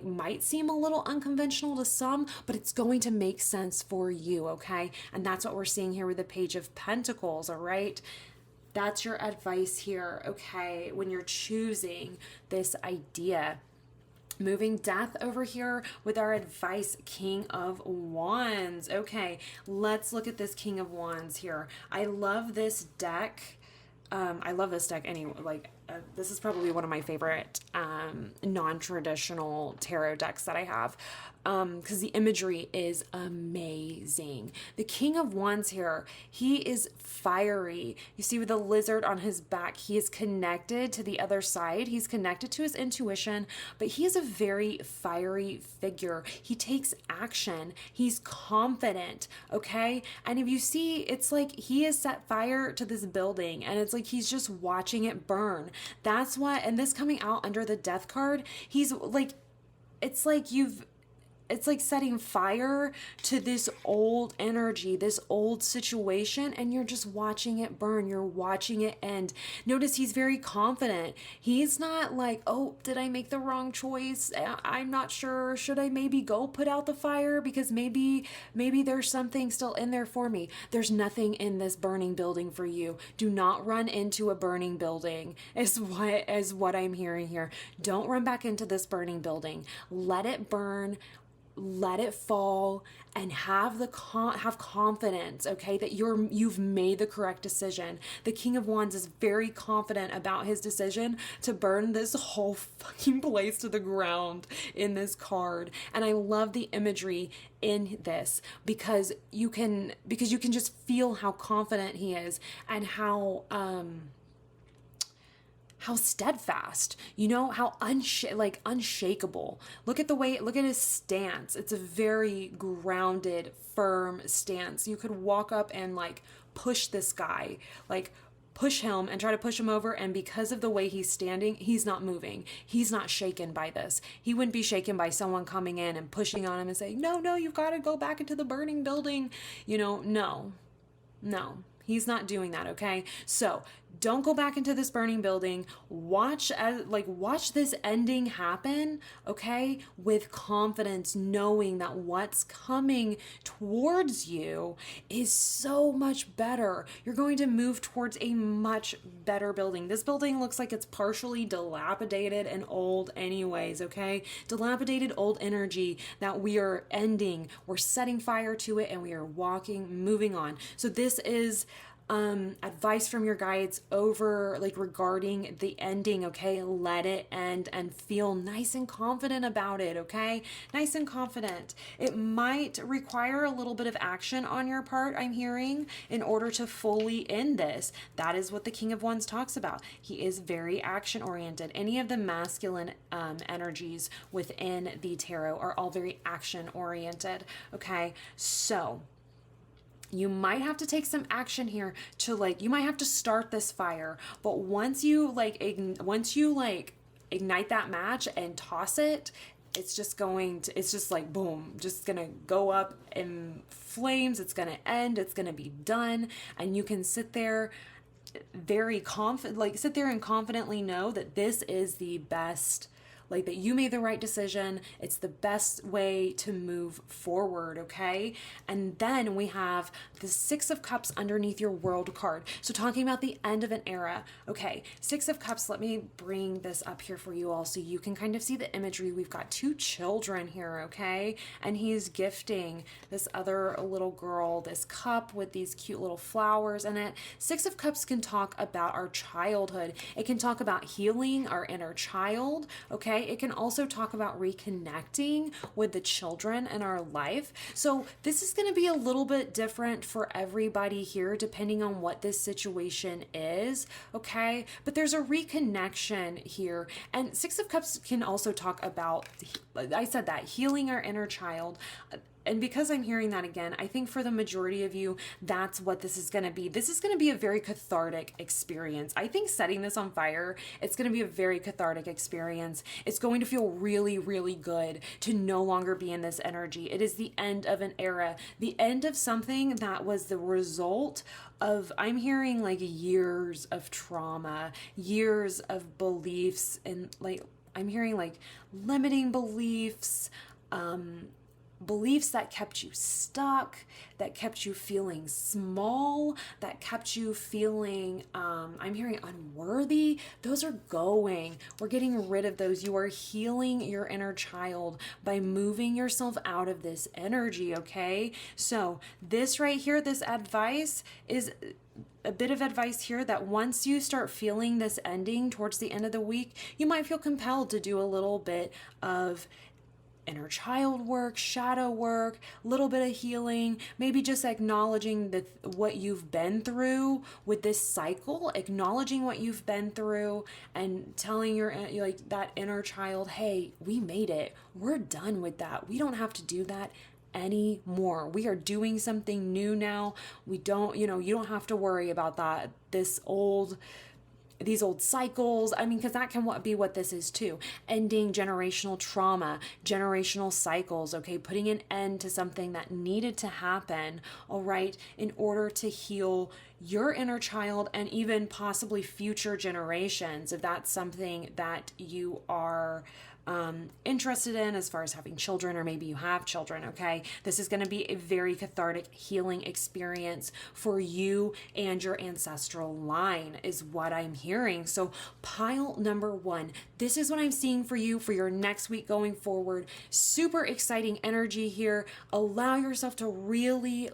might seem a little unconventional to some, but it's going to make sense for you. Okay. And that's what we're seeing here with the Page of Pentacles, all right? That's your advice here, okay, when you're choosing this idea. Moving death over here with our advice, King of Wands. Okay, let's look at this King of Wands here. I love this deck. I love this deck anyway. This is probably one of my favorite non-traditional tarot decks that I have, because the imagery is amazing. The King of Wands here, he is fiery. You see with the lizard on his back, he is connected to the other side. He's connected to his intuition, but he is a very fiery figure. He takes action. He's confident, okay? And if you see, it's like he has set fire to this building, and it's like he's just watching it burn. That's what, and this coming out under the death card, he's like, it's like setting fire to this old energy, this old situation, and you're just watching it burn. You're watching it end. Notice he's very confident. He's not like, oh, did I make the wrong choice? I'm not sure. Should I maybe go put out the fire? Because maybe there's something still in there for me. There's nothing in this burning building for you. Do not run into a burning building is what I'm hearing here. Don't run back into this burning building. Let it burn. Let it fall, and have confidence, okay, that you've made the correct decision. The King of Wands is very confident about his decision to burn this whole fucking place to the ground in this card. And I love the imagery in this because you can just feel how confident he is and how steadfast, how unshakable. Look at his stance. It's a very grounded, firm stance. You could walk up and push this guy, push him and try to push him over. And because of the way he's standing, he's not moving. He's not shaken by this. He wouldn't be shaken by someone coming in and pushing on him and saying, no, you've got to go back into the burning building. No, he's not doing that. Okay. So don't go back into this burning building. Watch this ending happen, okay, with confidence, knowing that what's coming towards you is so much better. You're going to move towards a much better building. This building looks like it's partially dilapidated and old anyways, okay? Dilapidated old energy that we are ending. We're setting fire to it and we are moving on. So this is advice from your guides over regarding the ending, okay? Let it end and feel nice and confident about it, okay? Nice and confident. It might require a little bit of action on your part, I'm hearing, in order to fully end this. That is what the King of Wands talks about. He is very action oriented. Any of the masculine energies within the tarot are all very action oriented, okay? So you might have to take some action here to you might have to start this fire, but once you ignite that match and toss it, it's just boom, just gonna go up in flames. It's gonna end. It's gonna be done. And you can sit there very confident, sit there and confidently know that this is the best, that you made the right decision. It's the best way to move forward, okay? And then we have the Six of Cups underneath your World card. So talking about the end of an era, okay? Six of Cups, let me bring this up here for you all so you can kind of see the imagery. We've got two children here, okay? And he's gifting this other little girl this cup with these cute little flowers in it. Six of Cups can talk about our childhood. It can talk about healing our inner child, okay? It can also talk about reconnecting with the children in our life. So this is going to be a little bit different for everybody here, depending on what this situation is, okay? But there's a reconnection here. And Six of Cups can also talk about, I said that, healing our inner child. and because I'm hearing that again, I think for the majority of you, that's what this is going to be. This is going to be a very cathartic experience. I think setting this on fire, it's going to be a very cathartic experience. It's going to feel really, really good to no longer be in this energy. It is the end of an era, the end of something that was the result of, I'm hearing like years of trauma, years of beliefs, and like, I'm hearing like limiting beliefs, beliefs that kept you stuck, that kept you feeling small, that kept you feeling, I'm hearing unworthy. Those are going. We're getting rid of those. You are healing your inner child by moving yourself out of this energy, okay? So this right here, this advice is a bit of advice here that once you start feeling this ending towards the end of the week, you might feel compelled to do a little bit of inner child work, shadow work, a little bit of healing, maybe just acknowledging what you've been through with this cycle, acknowledging what you've been through and telling your like that inner child, hey, we made it. We're done with that. We don't have to do that anymore. We are doing something new now. We don't, you don't have to worry about that. These old cycles. I mean, because that can be what this is too. Ending generational trauma, generational cycles, okay? Putting an end to something that needed to happen, all right, in order to heal your inner child and even possibly future generations, if that's something that you are interested in as far as having children, or maybe you have children, okay? This is going to be a very cathartic healing experience for you and your ancestral line is what I'm hearing. So pile number 1, this is what I'm seeing for you for your next week going forward. Super exciting energy here. Allow yourself to really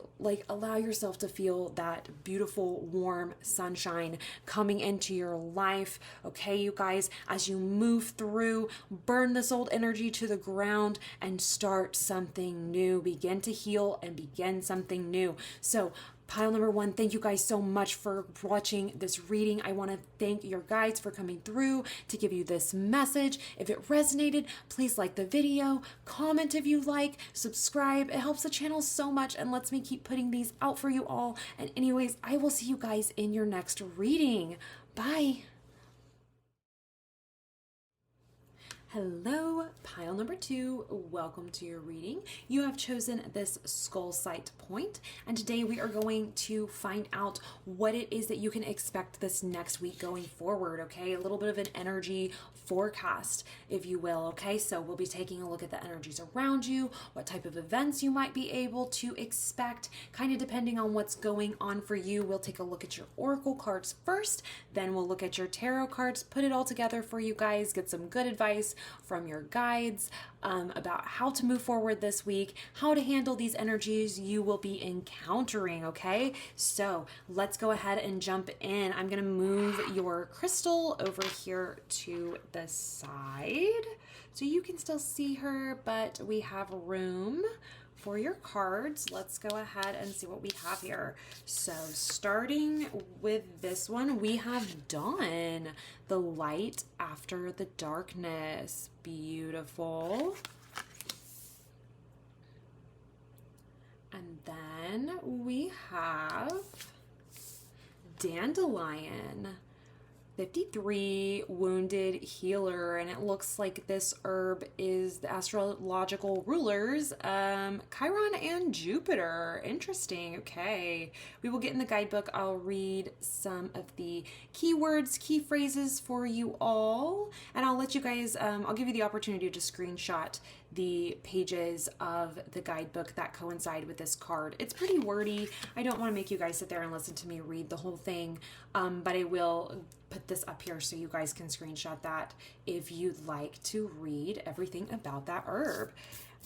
allow yourself to feel that beautiful, warm sunshine coming into your life. Okay, you guys, as you move through, burn this old energy to the ground and start something new. Begin to heal and begin something new. So pile number 1, thank you guys so much for watching this reading. I want to thank your guides for coming through to give you this message. If it resonated, please like the video, comment if you like, subscribe. It helps the channel so much and lets me keep putting these out for you all. And anyways, I will see you guys in your next reading. Bye. Hello, pile number 2. Welcome to your reading. You have chosen this skull sight point, and today we are going to find out what it is that you can expect this next week going forward, okay? A little bit of an energy forecast, if you will, okay? So we'll be taking a look at the energies around you, what type of events you might be able to expect, kind of depending on what's going on for you. We'll take a look at your oracle cards first, then we'll look at your tarot cards, put it all together for you guys, get some good advice from your guides about how to move forward this week, how to handle these energies you will be encountering, okay? So let's go ahead and jump in. I'm going to move your crystal over here to the side so you can still see her, but we have room for your cards. Let's go ahead and see what we have here. So starting with this one, we have Dawn, the light after the darkness. Beautiful. And then we have Dandelion, 53, wounded healer, and it looks like this herb is the astrological rulers, Chiron and Jupiter. Interesting. Okay, we will get in the guidebook. I'll read some of the keywords, key phrases for you all, and I'll let you guys, I'll give you the opportunity to screenshot the pages of the guidebook that coincide with this card. It's pretty wordy. I don't want to make you guys sit there and listen to me read the whole thing, but I will put this up here so you guys can screenshot that if you'd like to read everything about that herb.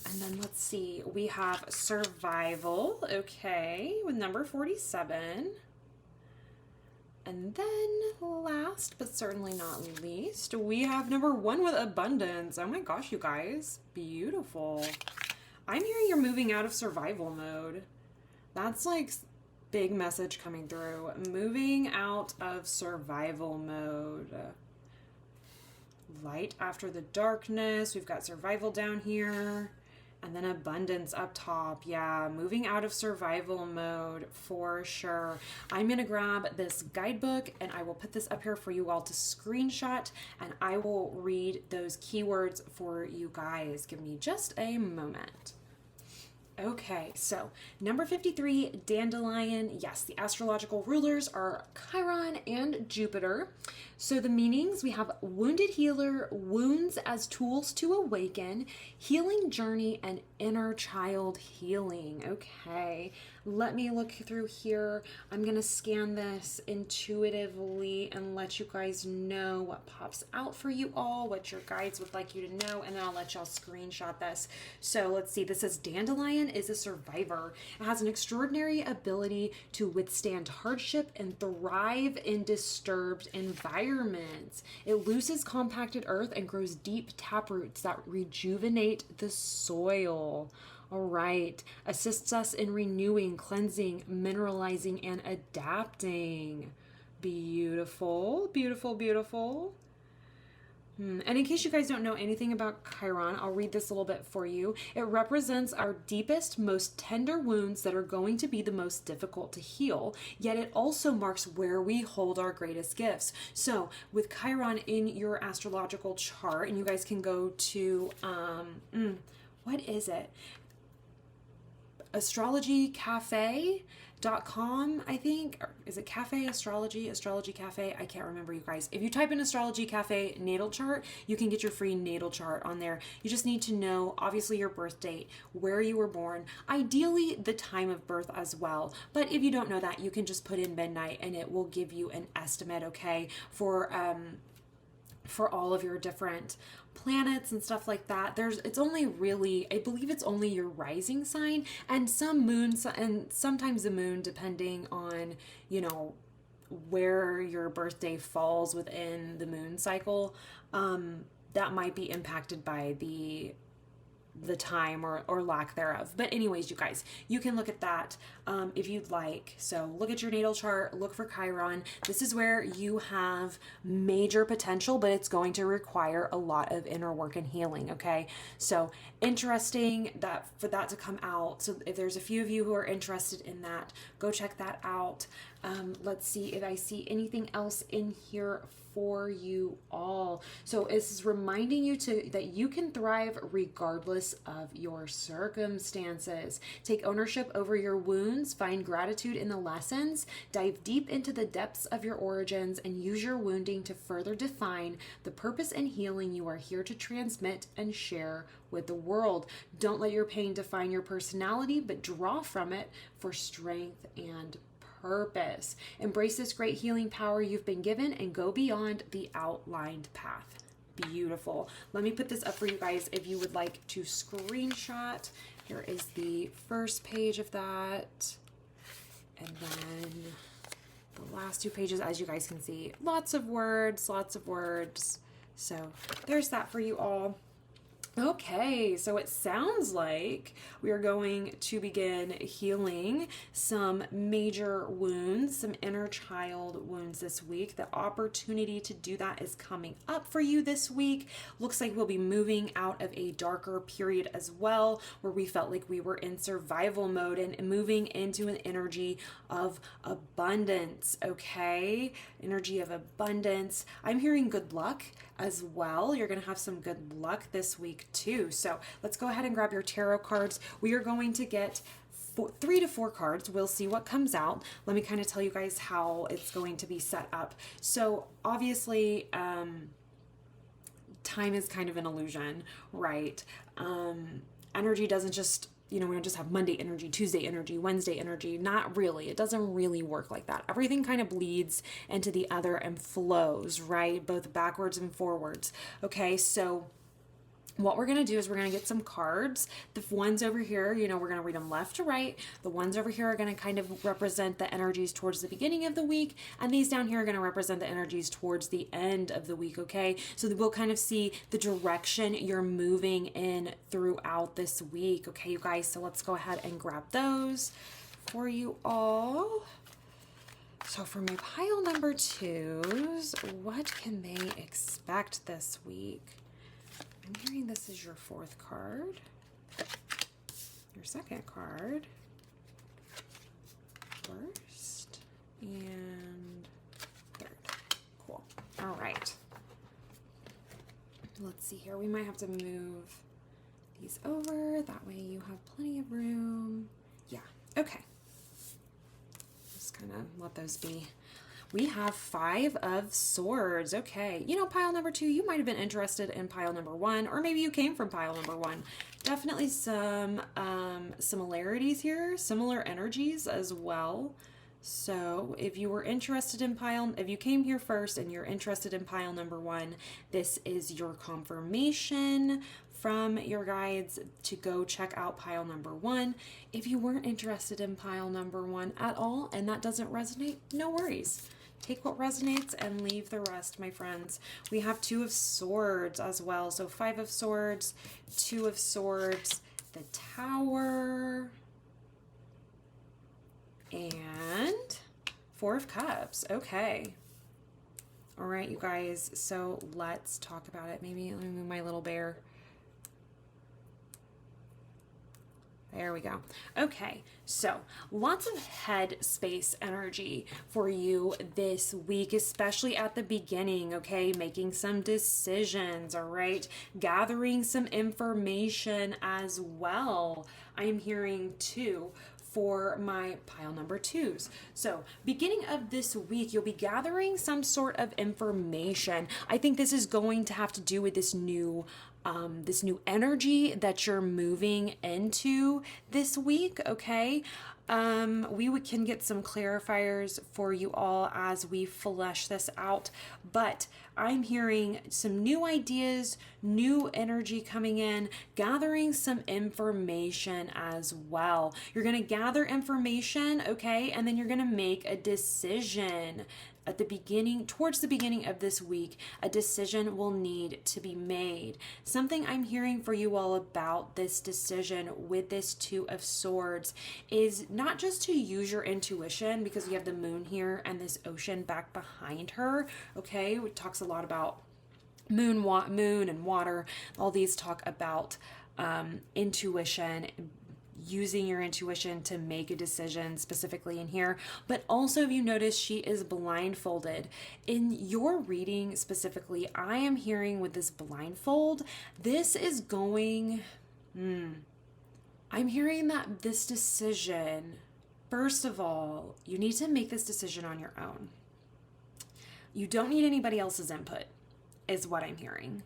And then let's see, we have survival, okay, with number 47. And then last but certainly not least, we have number 1 with abundance. Oh my gosh, you guys, beautiful. I'm hearing you're moving out of survival mode. That's like big message coming through. Moving out of survival mode. Light after the darkness. We've got survival down here. And then abundance up top. Yeah, moving out of survival mode for sure. I'm going to grab this guidebook and I will put this up here for you all to screenshot, and I will read those keywords for you guys. Give me just a moment. Okay, so number 53, dandelion. Yes, the astrological rulers are Chiron and Jupiter. So the meanings, we have wounded healer, wounds as tools to awaken, healing journey, and inner child healing. Okay, let me look through here. I'm going to scan this intuitively and let you guys know what pops out for you all, what your guides would like you to know, and then I'll let y'all screenshot this. So let's see, this says dandelion is a survivor. It has an extraordinary ability to withstand hardship and thrive in disturbed environments. It looses compacted earth and grows deep taproots that rejuvenate the soil. All right. Assists us in renewing, cleansing, mineralizing, and adapting. Beautiful, beautiful, beautiful. And in case you guys don't know anything about Chiron, I'll read this a little bit for you. It represents our deepest, most tender wounds that are going to be the most difficult to heal, yet it also marks where we hold our greatest gifts. So with Chiron in your astrological chart, and you guys can go to, what is it? astrologycafe.com, I think. Or is it cafe astrology cafe? I can't remember, you guys. If you type in astrology cafe natal chart, you can get your free natal chart on there. You just need to know obviously your birth date, where you were born, ideally the time of birth as well. But if you don't know that, you can just put in midnight and it will give you an estimate, okay, for all of your different planets and stuff like that. It's only really, I believe it's only your rising sign and some moons, and sometimes the moon, depending on, where your birthday falls within the moon cycle, that might be impacted by the time or lack thereof. But anyways, you guys, you can look at that if you'd like. So look at your natal chart, look for Chiron. This is where you have major potential, but it's going to require a lot of inner work and healing. Okay, so interesting that for that to come out. So if there's a few of you who are interested in that, go check that out. Let's see if I see anything else in here for you all. So it's reminding you that you can thrive regardless of your circumstances. Take ownership over your wounds, find gratitude in the lessons, dive deep into the depths of your origins, and use your wounding to further define the purpose and healing you are here to transmit and share with the world. Don't let your pain define your personality, but draw from it for strength and purpose. Embrace this great healing power you've been given and go beyond the outlined path. Beautiful. Let me put this up for you guys if you would like to screenshot. Here is the first page of that. And then the last two pages, as you guys can see, lots of words, lots of words. So there's that for you all. Okay, so it sounds like we are going to begin healing some major wounds, some inner child wounds this week. The opportunity to do that is coming up for you this week. Looks like we'll be moving out of a darker period as well, where we felt like we were in survival mode and moving into an energy of abundance, okay? Energy of abundance. I'm hearing good luck as well. You're going to have some good luck this week too. So let's go ahead and grab your tarot cards. We are going to get 3 to 4 cards. We'll see what comes out. Let me kind of tell you guys how it's going to be set up. So obviously, time is kind of an illusion, right? Energy doesn't just, we don't just have Monday energy, Tuesday energy, Wednesday energy. Not really. It doesn't really work like that. Everything kind of bleeds into the other and flows, right? Both backwards and forwards. Okay, so what we're going to do is we're going to get some cards. The ones over here, we're going to read them left to right. The ones over here are going to kind of represent the energies towards the beginning of the week. And these down here are going to represent the energies towards the end of the week, okay? So that we'll kind of see the direction you're moving in throughout this week, okay, you guys? So let's go ahead and grab those for you all. So for my pile number 2s, what can they expect this week? I'm hearing this is your 4th card. your second card first and third. Cool. All right. Let's see here. We might have to move these over. That way you have plenty of room. Yeah. Okay. Just kind of let those be. We have 5 of Swords. Okay. You know, pile number 2, you might have been interested in pile number 1, or maybe you came from pile number 1. Definitely some similarities here, similar energies as well. So if you were interested in if you came here first and you're interested in pile number 1, this is your confirmation from your guides to go check out pile number 1. If you weren't interested in pile number 1 at all and that doesn't resonate, no worries. Take what resonates and leave the rest, my friends. We have 2 of Swords as well. So 5 of Swords, 2 of Swords, the Tower, and 4 of Cups. Okay. All right, you guys. So let's talk about it. Maybe let me move my little bear. There we go. Okay, so lots of head space energy for you this week, especially at the beginning, okay? Making some decisions, all right? Gathering some information as well. I'm hearing too for my pile number 2s. So beginning of this week, you'll be gathering some sort of information. I think this is going to have to do with this new energy that you're moving into this week, okay? We can get some clarifiers for you all as we flesh this out, but I'm hearing some new ideas, new energy coming in, gathering some information as well. You're going to gather information, okay? And then you're going to make a decision. At the beginning, towards the beginning of this week, a decision will need to be made. Something I'm hearing for you all about this decision with this 2 of Swords is not just to use your intuition, because we have the moon here and this ocean back behind her, okay? It talks a lot about moon and water. All these talk about intuition, using your intuition to make a decision specifically in here. But also, if you notice, she is blindfolded. In your reading specifically, I am hearing with this blindfold, this is going, I'm hearing that this decision, first of all, you need to make this decision on your own. You don't need anybody else's input, is what I'm hearing.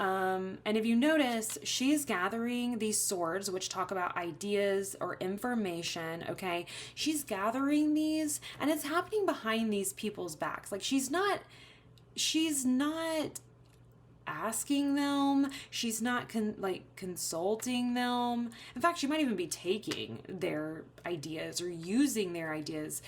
And if you notice, she's gathering these swords, which talk about ideas or information, okay? She's gathering these, and it's happening behind these people's backs. Like, she's not asking them. She's not consulting them. In fact, she might even be taking their ideas or using their ideas,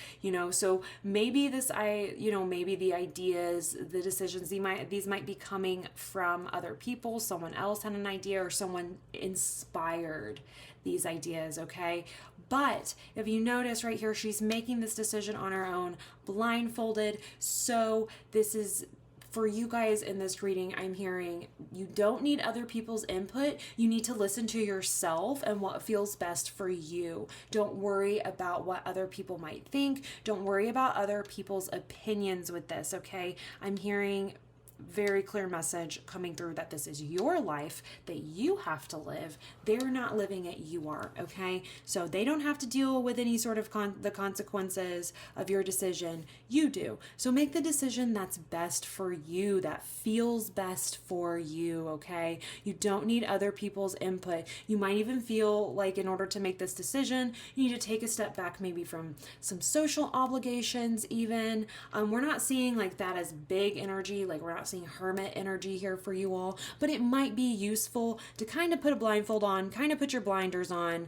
so maybe maybe the ideas, the decisions, these might be coming from other people. Someone else had an idea or someone inspired these ideas, okay? But if you notice right here, she's making this decision on her own, blindfolded. So this is, for you guys in this reading, I'm hearing you don't need other people's input. You need to listen to yourself and what feels best for you. Don't worry about what other people might think. Don't worry about other people's opinions with this, okay? I'm hearing very clear message coming through that this is your life that you have to live. They're not living it, you are, okay? So they don't have to deal with any sort of the consequences of your decision. You do. So make the decision that's best for you, that feels best for you, okay? You don't need other people's input. You might even feel like in order to make this decision, you need to take a step back, maybe from some social obligations even. We're not seeing like that as big energy, like we're not seeing hermit energy here for you all, but it might be useful to kind of put a blindfold on, kind of put your blinders on,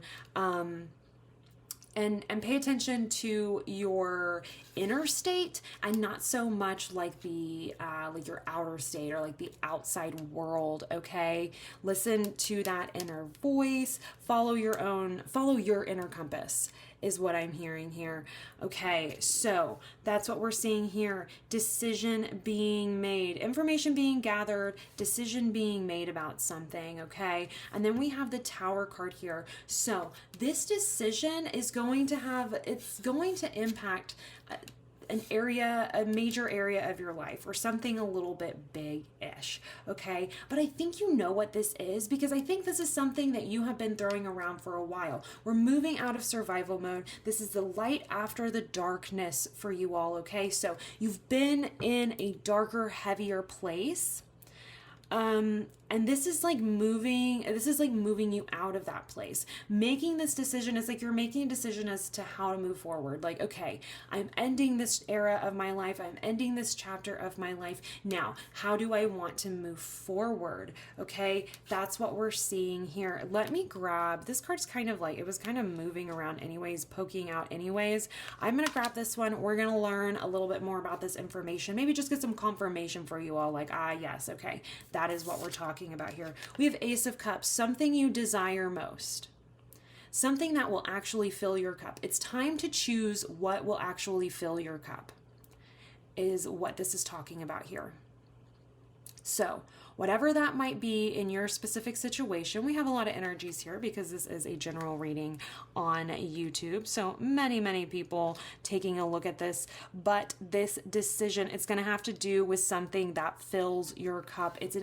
and pay attention to your inner state and not so much like the like your outer state or like the outside world, okay? Listen to that inner voice, follow your inner compass is what I'm hearing here. Okay, so that's what we're seeing here. Decision being made, information being gathered, decision being made about something, okay? And then we have the Tower card here. So this decision is going to it's going to impact a major area of your life, or something a little bit big-ish, okay? But I think you know what this is, because I think this is something that you have been throwing around for a while. We're moving out of survival mode. This is the light after the darkness for you all, okay? So you've been in a darker, heavier place. And this is like moving you out of that place. Making this decision is like you're making a decision as to how to move forward. Like, okay, I'm ending this era of my life. I'm ending this chapter of my life. Now, how do I want to move forward? Okay, that's what we're seeing here. Let me grab, this card's kind of like, it was kind of moving around anyways, poking out anyways. I'm going to grab this one. We're going to learn a little bit more about this information. Maybe just get some confirmation for you all, like, yes, okay, that is what we're talking about here. We have Ace of Cups, something you desire most, something that will actually fill your cup. It's time to choose what will actually fill your cup, is what this is talking about here. So whatever that might be in your specific situation, we have a lot of energies here because this is a general reading on YouTube. So many people taking a look at this, but this decision, it's going to have to do with something that fills your cup. It's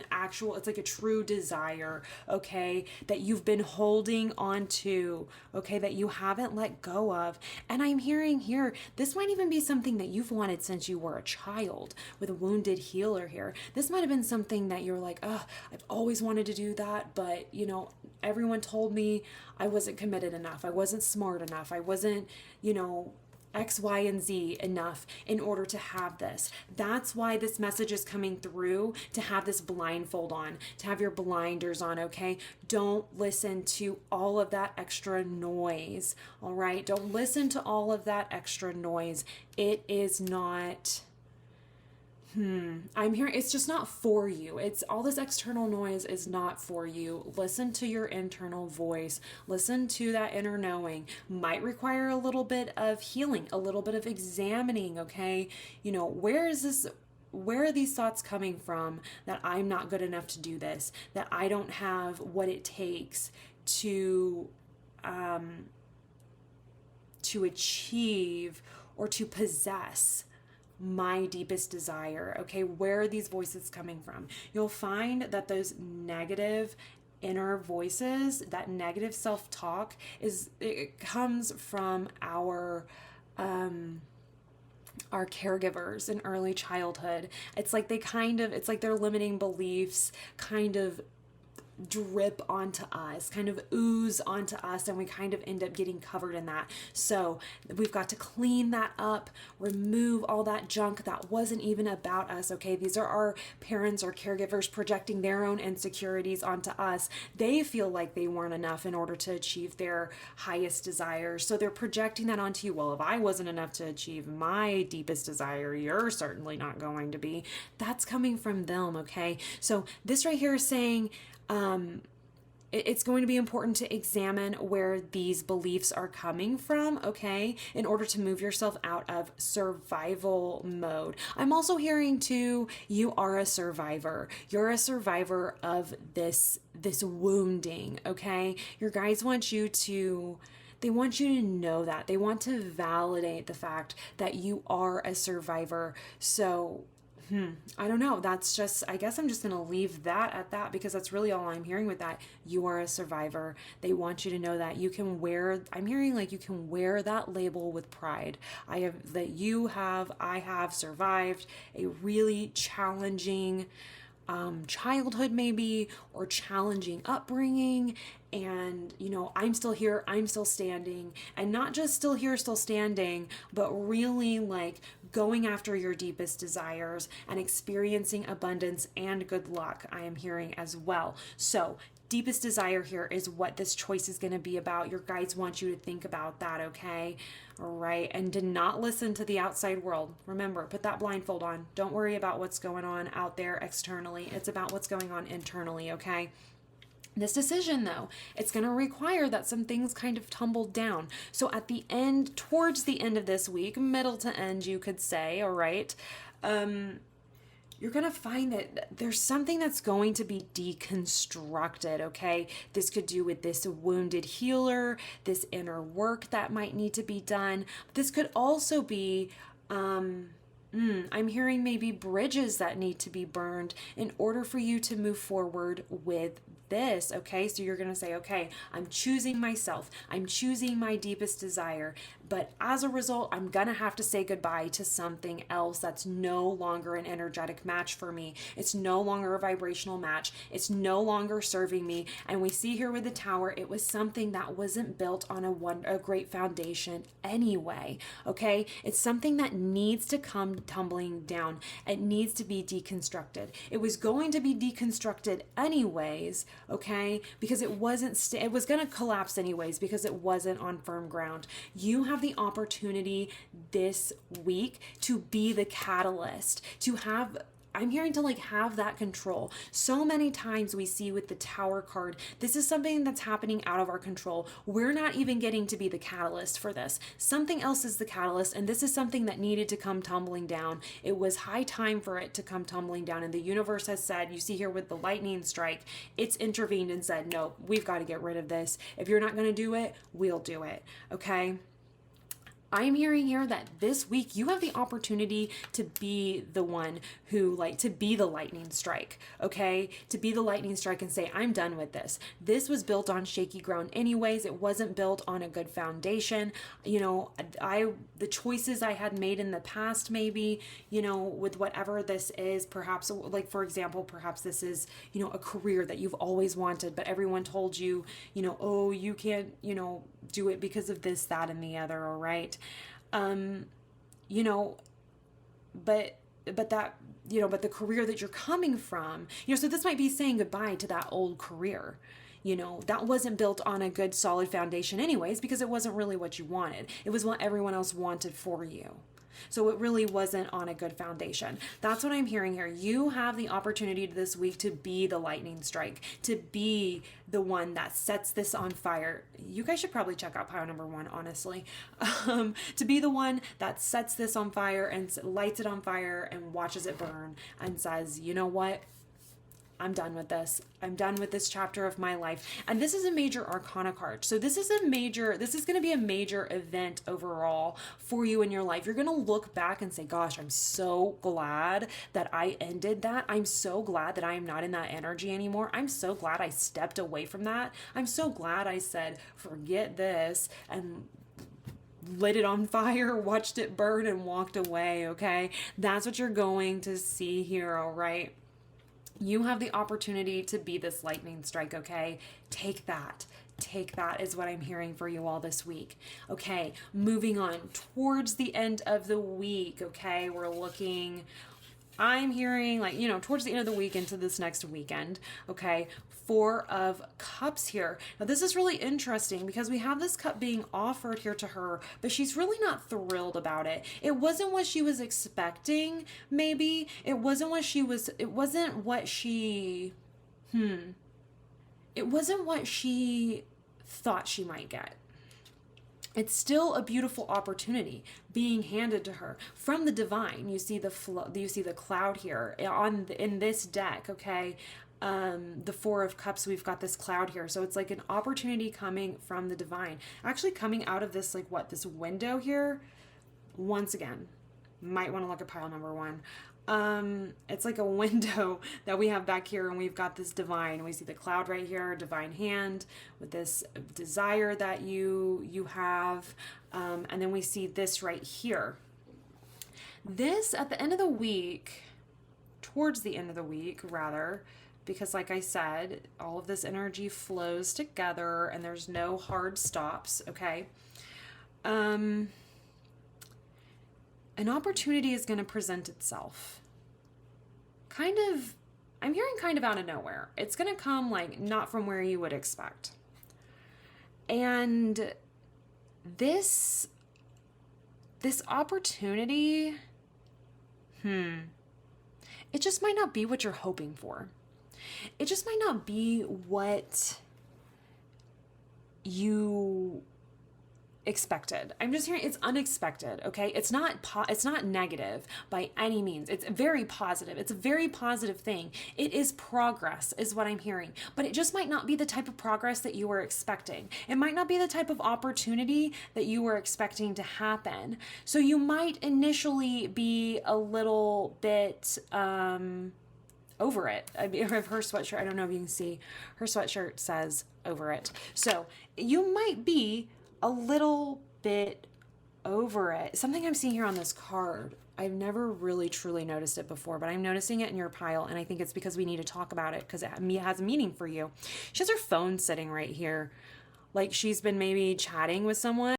like a true desire, okay, that you've been holding on to, okay, that you haven't let go of. And I'm hearing here, this might even be something that you've wanted since you were a child, with a wounded healer here. This might have been something that you're like, I've always wanted to do that, but everyone told me I wasn't committed enough. I wasn't smart enough. I wasn't, X, Y, and Z enough in order to have this. That's why this message is coming through, to have this blindfold on, to have your blinders on, okay? Don't listen to all of that extra noise, all right? Don't listen to all of that extra noise. It is not... I'm hearing it's just not for you. It's all this external noise is not for you. Listen to your internal voice. Listen to that inner knowing. Might require a little bit of healing, a little bit of examining, okay? Where are these thoughts coming from, that I'm not good enough to do this, that I don't have what it takes to achieve or to possess my deepest desire, okay? Where are these voices coming from? You'll find that those negative inner voices, that negative self-talk, it comes from our caregivers in early childhood. It's like their limiting beliefs kind of drip onto us, kind of ooze onto us, and we kind of end up getting covered in that. So we've got to clean that up, remove all that junk that wasn't even about us, okay? These are our parents or caregivers projecting their own insecurities onto us. They feel like they weren't enough in order to achieve their highest desires, so they're projecting that onto you. Well, if I wasn't enough to achieve my deepest desire, you're certainly not going to be. That's coming from them, okay? So this right here is saying, it's going to be important to examine where these beliefs are coming from, okay, in order to move yourself out of survival mode. I'm also hearing too, you are a survivor. You're a survivor of this wounding, okay? Your guides want you to know that. They want to validate the fact that you are a survivor. So I don't know. That's just, I guess I'm just going to leave that at that, because that's really all I'm hearing with that. You are a survivor. They want you to know that you can I'm hearing like you can wear that label with pride. I have survived a really challenging childhood maybe, or challenging upbringing, and I'm still here, I'm still standing, and not just still here, still standing, but really like going after your deepest desires and experiencing abundance and good luck, I am hearing as well. So deepest desire here is what this choice is going to be about. Your guides want you to think about that, okay? All right, and to not listen to the outside world. Remember, put that blindfold on. Don't worry about what's going on out there externally. It's about what's going on internally, okay? This decision, though, it's going to require that some things kind of tumble down. So at the end, towards the end of this week, middle to end, you could say, all right, you're going to find that there's something that's going to be deconstructed, okay? This could do with this wounded healer, this inner work that might need to be done. This could also be, I'm hearing maybe bridges that need to be burned in order for you to move forward with this, okay? So you're going to say, okay, I'm choosing myself. I'm choosing my deepest desire. But as a result, I'm going to have to say goodbye to something else that's no longer an energetic match for me. It's no longer a vibrational match. It's no longer serving me. And we see here with the Tower, it was something that wasn't built on a great foundation anyway, okay? It's something that needs to come tumbling down. It needs to be deconstructed. It was going to be deconstructed anyways, okay? Because it wasn't, it was going to collapse anyways because it wasn't on firm ground. You have the opportunity this week to be the catalyst, to have, I'm hearing to like have that control. So many times we see with the Tower card, this is something that's happening out of our control. We're not even getting to be the catalyst for this. Something else is the catalyst, and this is something that needed to come tumbling down. It was high time for it to come tumbling down, and the universe has said, you see here with the lightning strike, it's intervened and said, no, we've got to get rid of this. If you're not going to do it, we'll do it, okay? I'm hearing here that this week you have the opportunity to be the one who, like, to be the lightning strike, okay? To be the lightning strike and say, I'm done with this. This was built on shaky ground anyways. It wasn't built on a good foundation. You know, the choices I had made in the past, maybe, you know, with whatever this is, perhaps, like, for example, perhaps this is, you know, a career that you've always wanted, but everyone told you, you know, oh, you can't, you know, do it because of this, that, and the other, all right? You know, but that, you know, but the career that you're coming from, you know, so this might be saying goodbye to that old career. You know, that wasn't built on a good solid foundation anyways, because it wasn't really what you wanted. It was what everyone else wanted for you. So it really wasn't on a good foundation. That's what I'm hearing here. You have the opportunity this week to be the lightning strike, to be the one that sets this on fire. You guys should probably check out pile number 1, honestly. To be the one that sets this on fire and lights it on fire and watches it burn and says, you know what? I'm done with this. I'm done with this chapter of my life. And this is a major arcana card. So this is going to be a major event overall for you in your life. You're going to look back and say, gosh, I'm so glad that I ended that. I'm so glad that I am not in that energy anymore. I'm so glad I stepped away from that. I'm so glad I said, forget this, and lit it on fire, watched it burn, and walked away, okay? That's what you're going to see here, all right? You have the opportunity to be this lightning strike, okay? Take that. Take that is what I'm hearing for you all this week. Okay, moving on towards the end of the week, okay? I'm hearing, like, you know, towards the end of the week into this next weekend, okay? 4 of Cups here. Now, this is really interesting because we have this cup being offered here to her, but she's really not thrilled about it. It wasn't what she was expecting, maybe. It wasn't what she thought she might get. It's still a beautiful opportunity being handed to her from the divine. You see the cloud here in this deck, okay? The 4 of Cups, we've got this cloud here. So it's like an opportunity coming from the divine. Actually coming out of this, like, this window here. Once again, might want to look at pile number 1. It's like a window that we have back here, and we've got this divine. We see the cloud right here, divine hand with this desire that you have. And then we see this right here. This at the end of the week, towards the end of the week, rather, because like I said, all of this energy flows together and there's no hard stops, okay? An opportunity is going to present itself. I'm hearing kind of out of nowhere. It's going to come, like, not from where you would expect. And this opportunity, it just might not be what you're hoping for. it just might not be what you expected. I'm just hearing it's unexpected, okay? It's not negative by any means. It's very positive. It's a very positive thing. It is progress is what I'm hearing. But it just might not be the type of progress that you were expecting. It might not be the type of opportunity that you were expecting to happen. So you might initially be a little bit over it. I mean, her sweatshirt, I don't know if you can see, her sweatshirt says over it. So you might be a little bit over it. Something I'm seeing here on this card, I've never really truly noticed it before, but I'm noticing it in your pile, and I think it's because we need to talk about it because it has a meaning for you. She has her phone sitting right here, like she's been maybe chatting with someone.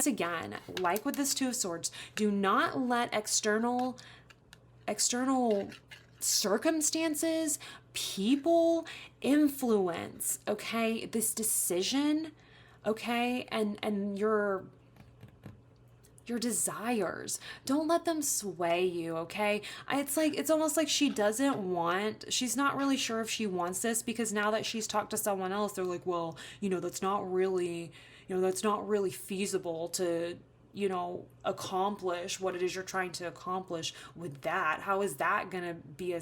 Again, like with this Two of Swords, do not let external circumstances, people influence, okay, this decision, okay, and your desires. Don't let them sway you, okay? It's almost like she's not really sure if she wants this, because now that she's talked to someone else, they're like, well, that's not really feasible to, accomplish what it is you're trying to accomplish with that. How is that going to be a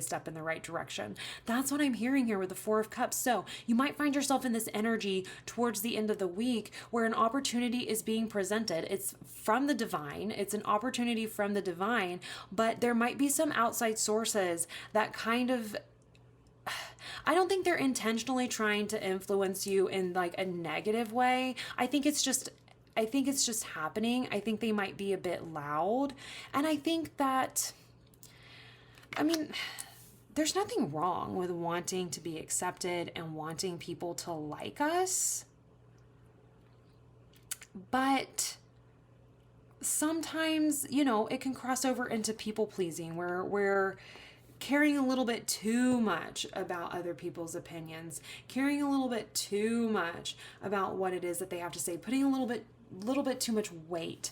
step in the right direction? That's what I'm hearing here with the Four of Cups. So you might find yourself in this energy towards the end of the week where an opportunity is being presented. It's from the divine. It's an opportunity from the divine, but there might be some outside sources that kind of, I don't think they're intentionally trying to influence you in like a negative way. I think it's just happening. I think they might be a bit loud. And I think that, there's nothing wrong with wanting to be accepted and wanting people to like us. But sometimes, it can cross over into people pleasing where we're caring a little bit too much about other people's opinions, caring a little bit too much about what it is that they have to say, putting a little bit too much weight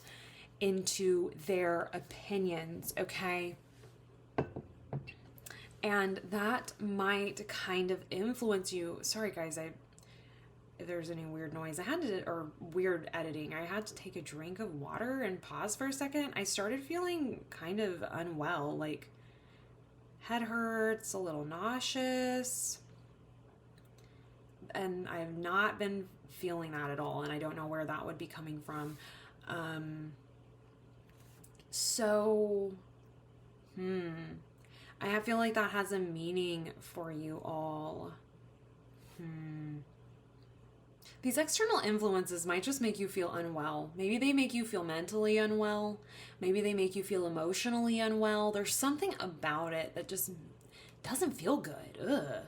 into their opinions, okay? And that might kind of influence you. Sorry guys, if there's any weird noise, or weird editing, I had to take a drink of water and pause for a second. I started feeling kind of unwell, like head hurts, a little nauseous, and I have not been feeling that at all, and I don't know where that would be coming from. I feel like that has a meaning for you all. These external influences might just make you feel unwell. Maybe they make you feel mentally unwell. Maybe they make you feel emotionally unwell. There's something about it that just doesn't feel good. Ugh.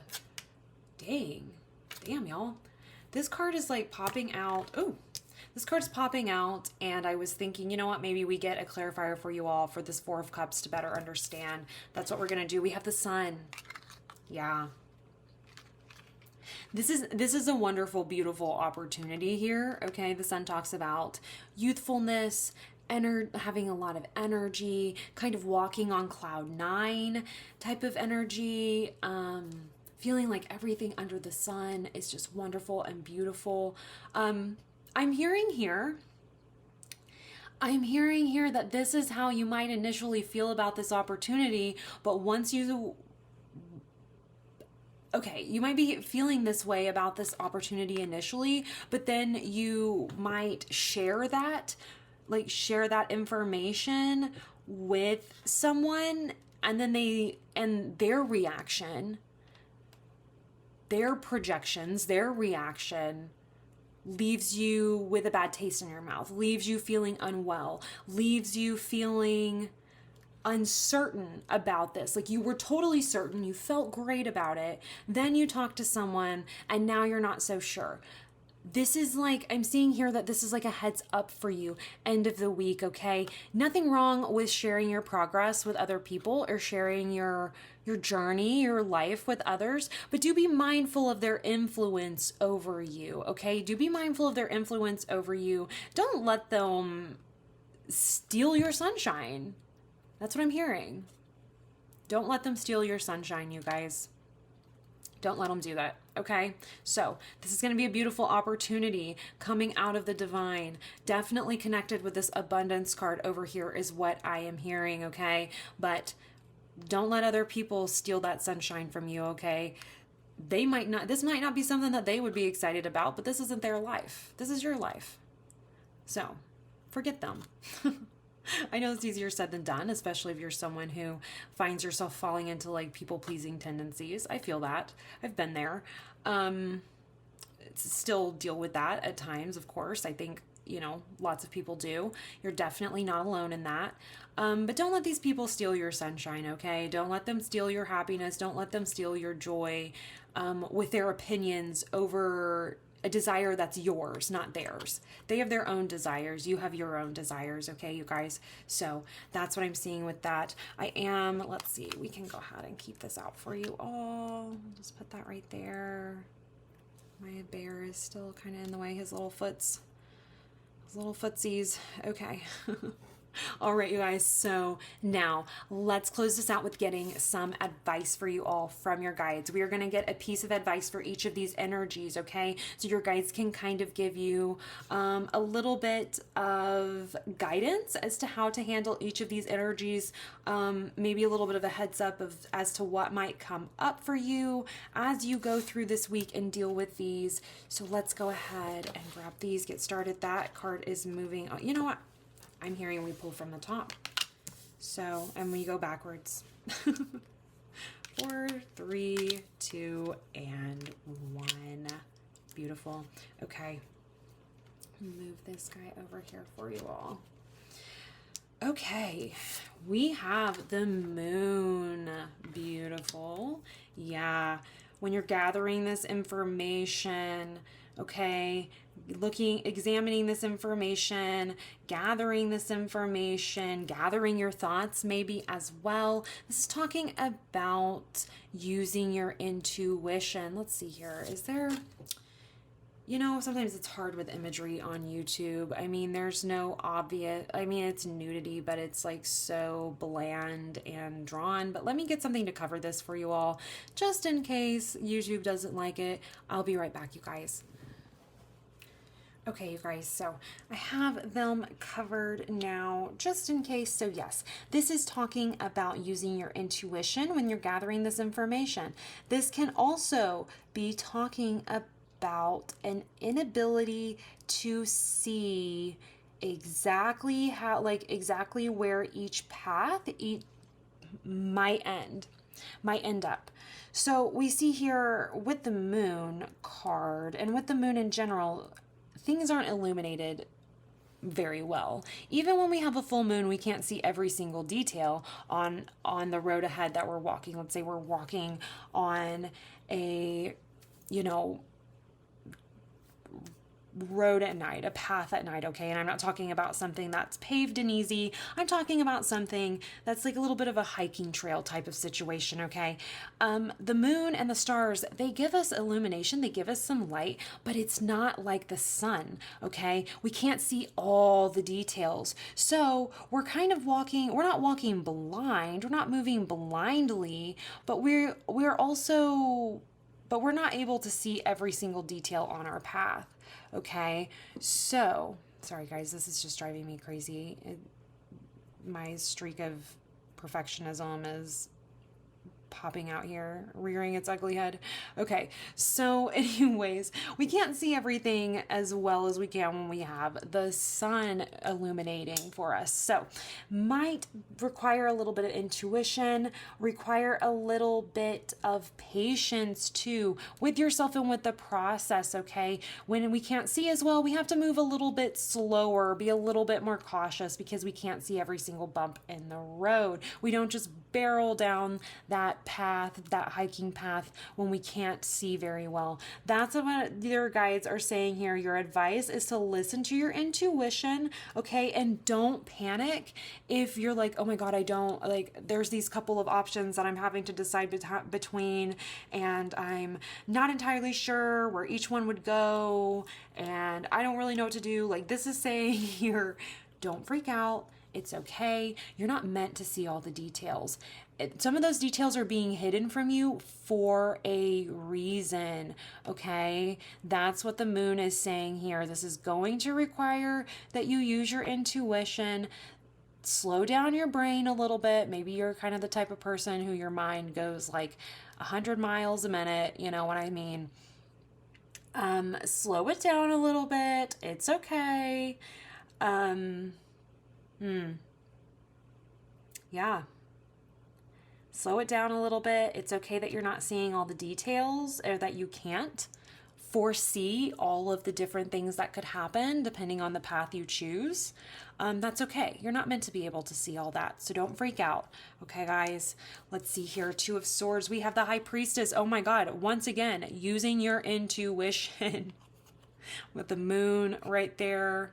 Damn, y'all. This card is like popping out. Oh, this card's popping out, and I was thinking, you know what, maybe we get a clarifier for you all for this Four of Cups to better understand. That's what we're going to do. We have the Sun. Yeah. This is a wonderful, beautiful opportunity here, okay? The Sun talks about youthfulness, having a lot of energy, kind of walking on cloud 9 type of energy, feeling like everything under the sun is just wonderful and beautiful. I'm hearing here that this is how you might initially feel about this opportunity, but once you might be feeling this way about this opportunity initially, but then you might share that information with someone, and then their reaction, their projections, their reaction leaves you with a bad taste in your mouth, leaves you feeling unwell, leaves you feeling uncertain about this. Like you were totally certain, you felt great about it. Then you talk to someone and now you're not so sure. This is like, I'm seeing here that this is like a heads up for you, end of the week, okay? Nothing wrong with sharing your progress with other people or sharing your journey, your life with others, but do be mindful of their influence over you, okay? Do be mindful of their influence over you. Don't let them steal your sunshine. That's what I'm hearing. Don't let them steal your sunshine, you guys. Don't let them do that, okay? So this is going to be a beautiful opportunity coming out of the divine. Definitely connected with this abundance card over here is what I am hearing, okay? But don't let other people steal that sunshine from you, okay? This might not be something that they would be excited about, but this isn't their life. This is your life. So forget them. I know it's easier said than done, especially if you're someone who finds yourself falling into like people-pleasing tendencies. I feel that. I've been there. Still deal with that at times, of course. I think, lots of people do. You're definitely not alone in that. But don't let these people steal your sunshine, okay? Don't let them steal your happiness. Don't let them steal your joy with their opinions over a desire that's yours, not theirs. They have their own desires. You have your own desires, okay, you guys? So that's what I'm seeing with that. Let's see, we can go ahead and keep this out for you all. Just put that right there. My bear is still kind of in the way, his little footsies. Okay. All right, you guys. So now let's close this out with getting some advice for you all from your guides. We are going to get a piece of advice for each of these energies, okay? So your guides can kind of give you a little bit of guidance as to how to handle each of these energies, maybe a little bit of a heads up as to what might come up for you as you go through this week and deal with these. So let's go ahead and grab these, get started. That card is moving. Oh, you know what? I'm hearing we pull from the top. So, and we go backwards. 4, 3, 2, and 1. Beautiful. Okay. Move this guy over here for you all. Okay. We have the moon. Beautiful. Yeah. When you're gathering this information, okay, examining this information, gathering this information, gathering your thoughts maybe as well. This is talking about using your intuition. Let's see here. Is there, sometimes it's hard with imagery on YouTube. I mean, there's no obvious, it's nudity, but it's like so bland and drawn. But let me get something to cover this for you all, just in case YouTube doesn't like it. I'll be right back, you guys. Okay, you guys, so I have them covered now just in case. So yes, this is talking about using your intuition when you're gathering this information. This can also be talking about an inability to see exactly where each path might end up. So we see here with the moon card and with the moon in general, things aren't illuminated very well. Even when we have a full moon, we can't see every single detail on the road ahead that we're walking. Let's say we're walking on a, road at night, a path at night, okay? And I'm not talking about something that's paved and easy. I'm talking about something that's like a little bit of a hiking trail type of situation, okay? The moon and the stars, they give us illumination, they give us some light, but it's not like the sun, okay? We can't see all the details. So we're kind of we're not walking blind, we're not moving blindly, but we're not able to see every single detail on our path. Okay, so, sorry guys, this is just driving me crazy. My streak of perfectionism is popping out here, rearing its ugly head. Okay, so anyways, we can't see everything as well as we can when we have the sun illuminating for us. So might require a little bit of intuition, require a little bit of patience too with yourself and with the process, okay? When we can't see as well, we have to move a little bit slower, be a little bit more cautious because we can't see every single bump in the road. We don't just barrel down that path, that hiking path, when we can't see very well. That's what your guides are saying here. Your advice is to listen to your intuition, okay? And don't panic if you're like, oh my God, I don't, like, there's these couple of options that I'm having to decide between, and I'm not entirely sure where each one would go, and I don't really know what to do. Like, this is saying here, don't freak out. It's okay. You're not meant to see all the details. Some of those details are being hidden from you for a reason, okay? That's what the moon is saying here. This is going to require that you use your intuition, slow down your brain a little bit. Maybe you're kind of the type of person who your mind goes like 100 miles a minute, you know what I mean? Slow it down a little bit. It's okay. Yeah. Slow it down a little bit. It's okay that you're not seeing all the details, or that you can't foresee all of the different things that could happen depending on the path you choose. That's okay. You're not meant to be able to see all that, so don't freak out. Okay, guys, let's see here. Two of Swords. We have the High Priestess. Oh my God. Once again, using your intuition with the moon right there.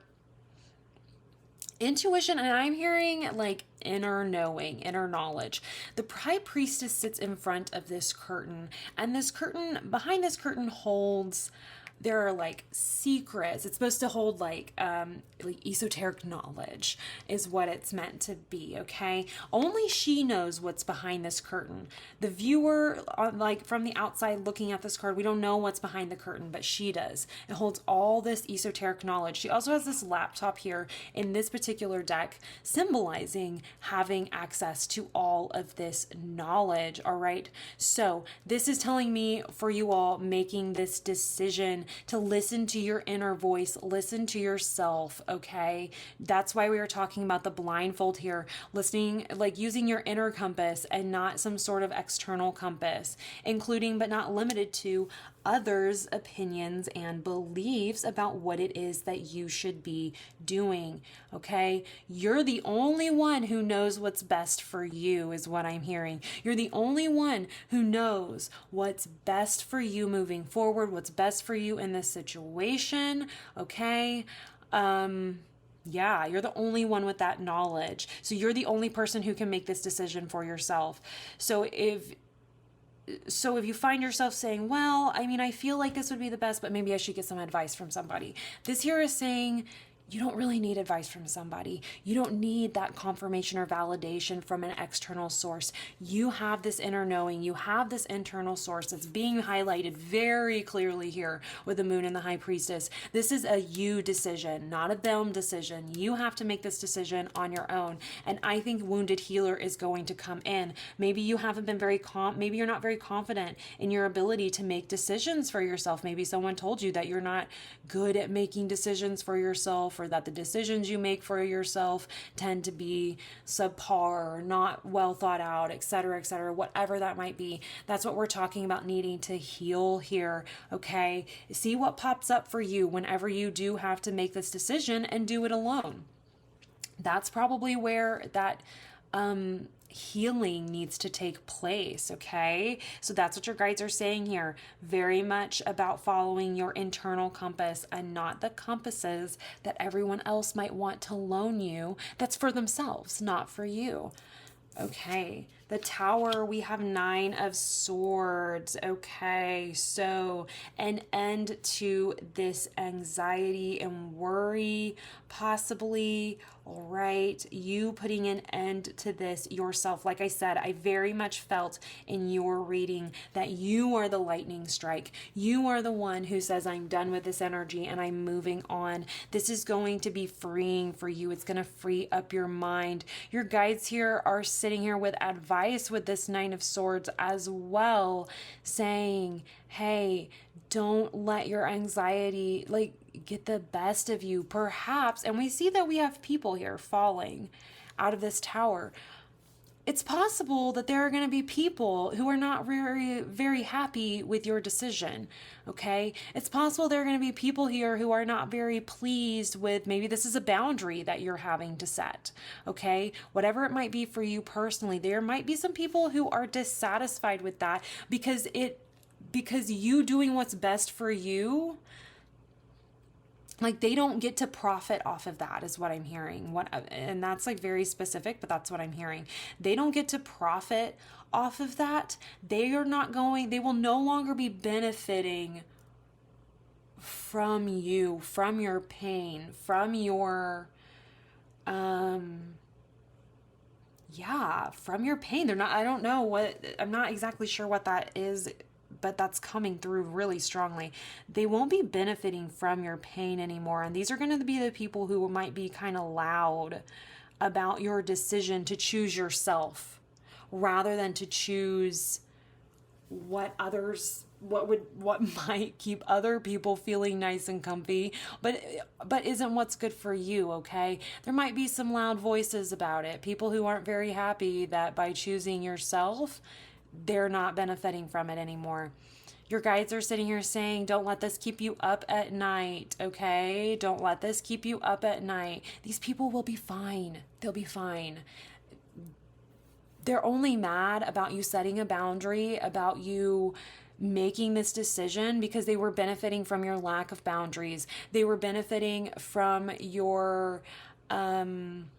Intuition, and I'm hearing like inner knowing, inner knowledge. The High Priestess sits in front of this curtain, and this curtain, behind this curtain holds, there are like secrets. It's supposed to hold like esoteric knowledge is what it's meant to be, okay? Only she knows what's behind this curtain. The viewer, like from the outside looking at this card, we don't know what's behind the curtain, but she does. It holds all this esoteric knowledge. She also has this laptop here in this particular deck symbolizing having access to all of this knowledge, all right? So this is telling me for you all making this decision to listen to your inner voice, listen to yourself, okay? That's why we were talking about the blindfold here, listening, like using your inner compass and not some sort of external compass, including but not limited to others' opinions and beliefs about what it is that you should be doing, okay? You're the only one who knows what's best for you, is what I'm hearing. You're the only one who knows what's best for you moving forward, what's best for you in this situation, okay? Yeah, you're the only one with that knowledge. So you're the only person who can make this decision for yourself. So if you find yourself saying, well, I mean, I feel like this would be the best, but maybe I should get some advice from somebody. This here is saying, you don't really need advice from somebody. You don't need that confirmation or validation from an external source. You have this inner knowing. You have this internal source that's being highlighted very clearly here with the moon and the High Priestess. This is a you decision, not a them decision. You have to make this decision on your own. And I think Wounded Healer is going to come in. Maybe you haven't been maybe you're not very confident in your ability to make decisions for yourself. Maybe someone told you that you're not good at making decisions for yourself, or that the decisions you make for yourself tend to be subpar, not well thought out, etc., whatever that might be. That's what we're talking about, needing to heal here, okay? See what pops up for you whenever you do have to make this decision, and do it alone. That's probably where that healing needs to take place, okay? So that's what your guides are saying here. Very much about following your internal compass and not the compasses that everyone else might want to loan you. That's for themselves, not for you. Okay, the Tower, we have 9 of Swords. Okay, so an end to this anxiety and worry, possibly. All right, you putting an end to this yourself. Like I said, I very much felt in your reading that you are the lightning strike. You are the one who says, I'm done with this energy and I'm moving on. This is going to be freeing for you. It's going to free up your mind. Your guides here are sitting here with advice advice with this Nine of Swords as well, saying, hey, don't let your anxiety like get the best of you, perhaps. And we see that we have people here falling out of this tower. It's possible that there are going to be people who are not very, very happy with your decision, okay? It's possible there are going to be people here who are not very pleased with, maybe this is a boundary that you're having to set, okay? Whatever it might be for you personally, there might be some people who are dissatisfied with that because you doing what's best for you, like they don't get to profit off of that is what I'm hearing. And that's like very specific, but that's what I'm hearing. They don't get to profit off of that. They will no longer be benefiting from you, from your pain, from your, from your pain. I'm not exactly sure what that is, but that's coming through really strongly. They won't be benefiting from your pain anymore. And these are going to be the people who might be kind of loud about your decision to choose yourself rather than to choose what might keep other people feeling nice and comfy, but isn't what's good for you, okay? There might be some loud voices about it. People who aren't very happy that by choosing yourself, they're not benefiting from it anymore. Your guides are sitting here saying, don't let this keep you up at night, okay? Don't let this keep you up at night. These people will be fine. They'll be fine. They're only mad about you setting a boundary, about you making this decision because they were benefiting from your lack of boundaries. They were benefiting from your, from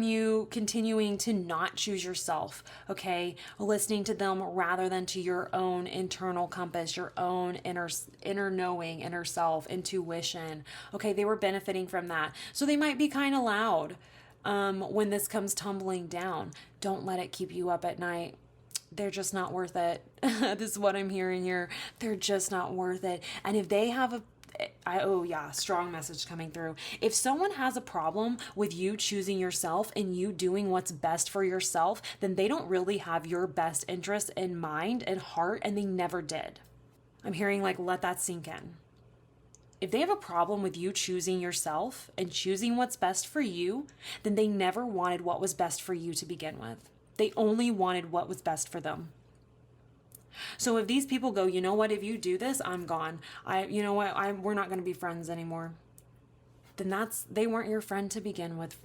you continuing to not choose yourself, okay? Listening to them rather than to your own internal compass, your own inner knowing, inner self, intuition, okay? They were benefiting from that. So they might be kind of loud when this comes tumbling down. Don't let it keep you up at night. They're just not worth it. This is what I'm hearing here. They're just not worth it. And if they have strong message coming through. If someone has a problem with you choosing yourself and you doing what's best for yourself, then they don't really have your best interest in mind and heart, and they never did. I'm hearing let that sink in. If they have a problem with you choosing yourself and choosing what's best for you, then they never wanted what was best for you to begin with. They only wanted what was best for them. So if these people go, you know what, if you do this, I'm gone. We're not going to be friends anymore. Then they weren't your friend to begin with.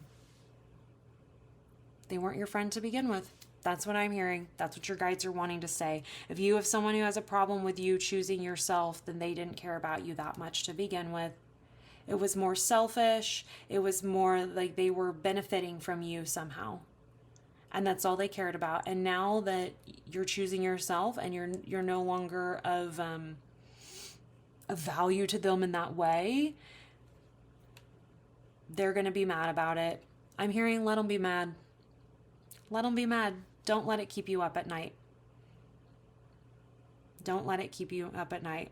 They weren't your friend to begin with. That's what I'm hearing. That's what your guides are wanting to say. If you have someone who has a problem with you choosing yourself, then they didn't care about you that much to begin with. It was more selfish. It was more like they were benefiting from you somehow. And that's all they cared about. And now that you're choosing yourself and you're no longer of value to them in that way, they're going to be mad about it. I'm hearing let them be mad. Let them be mad. Don't let it keep you up at night. Don't let it keep you up at night.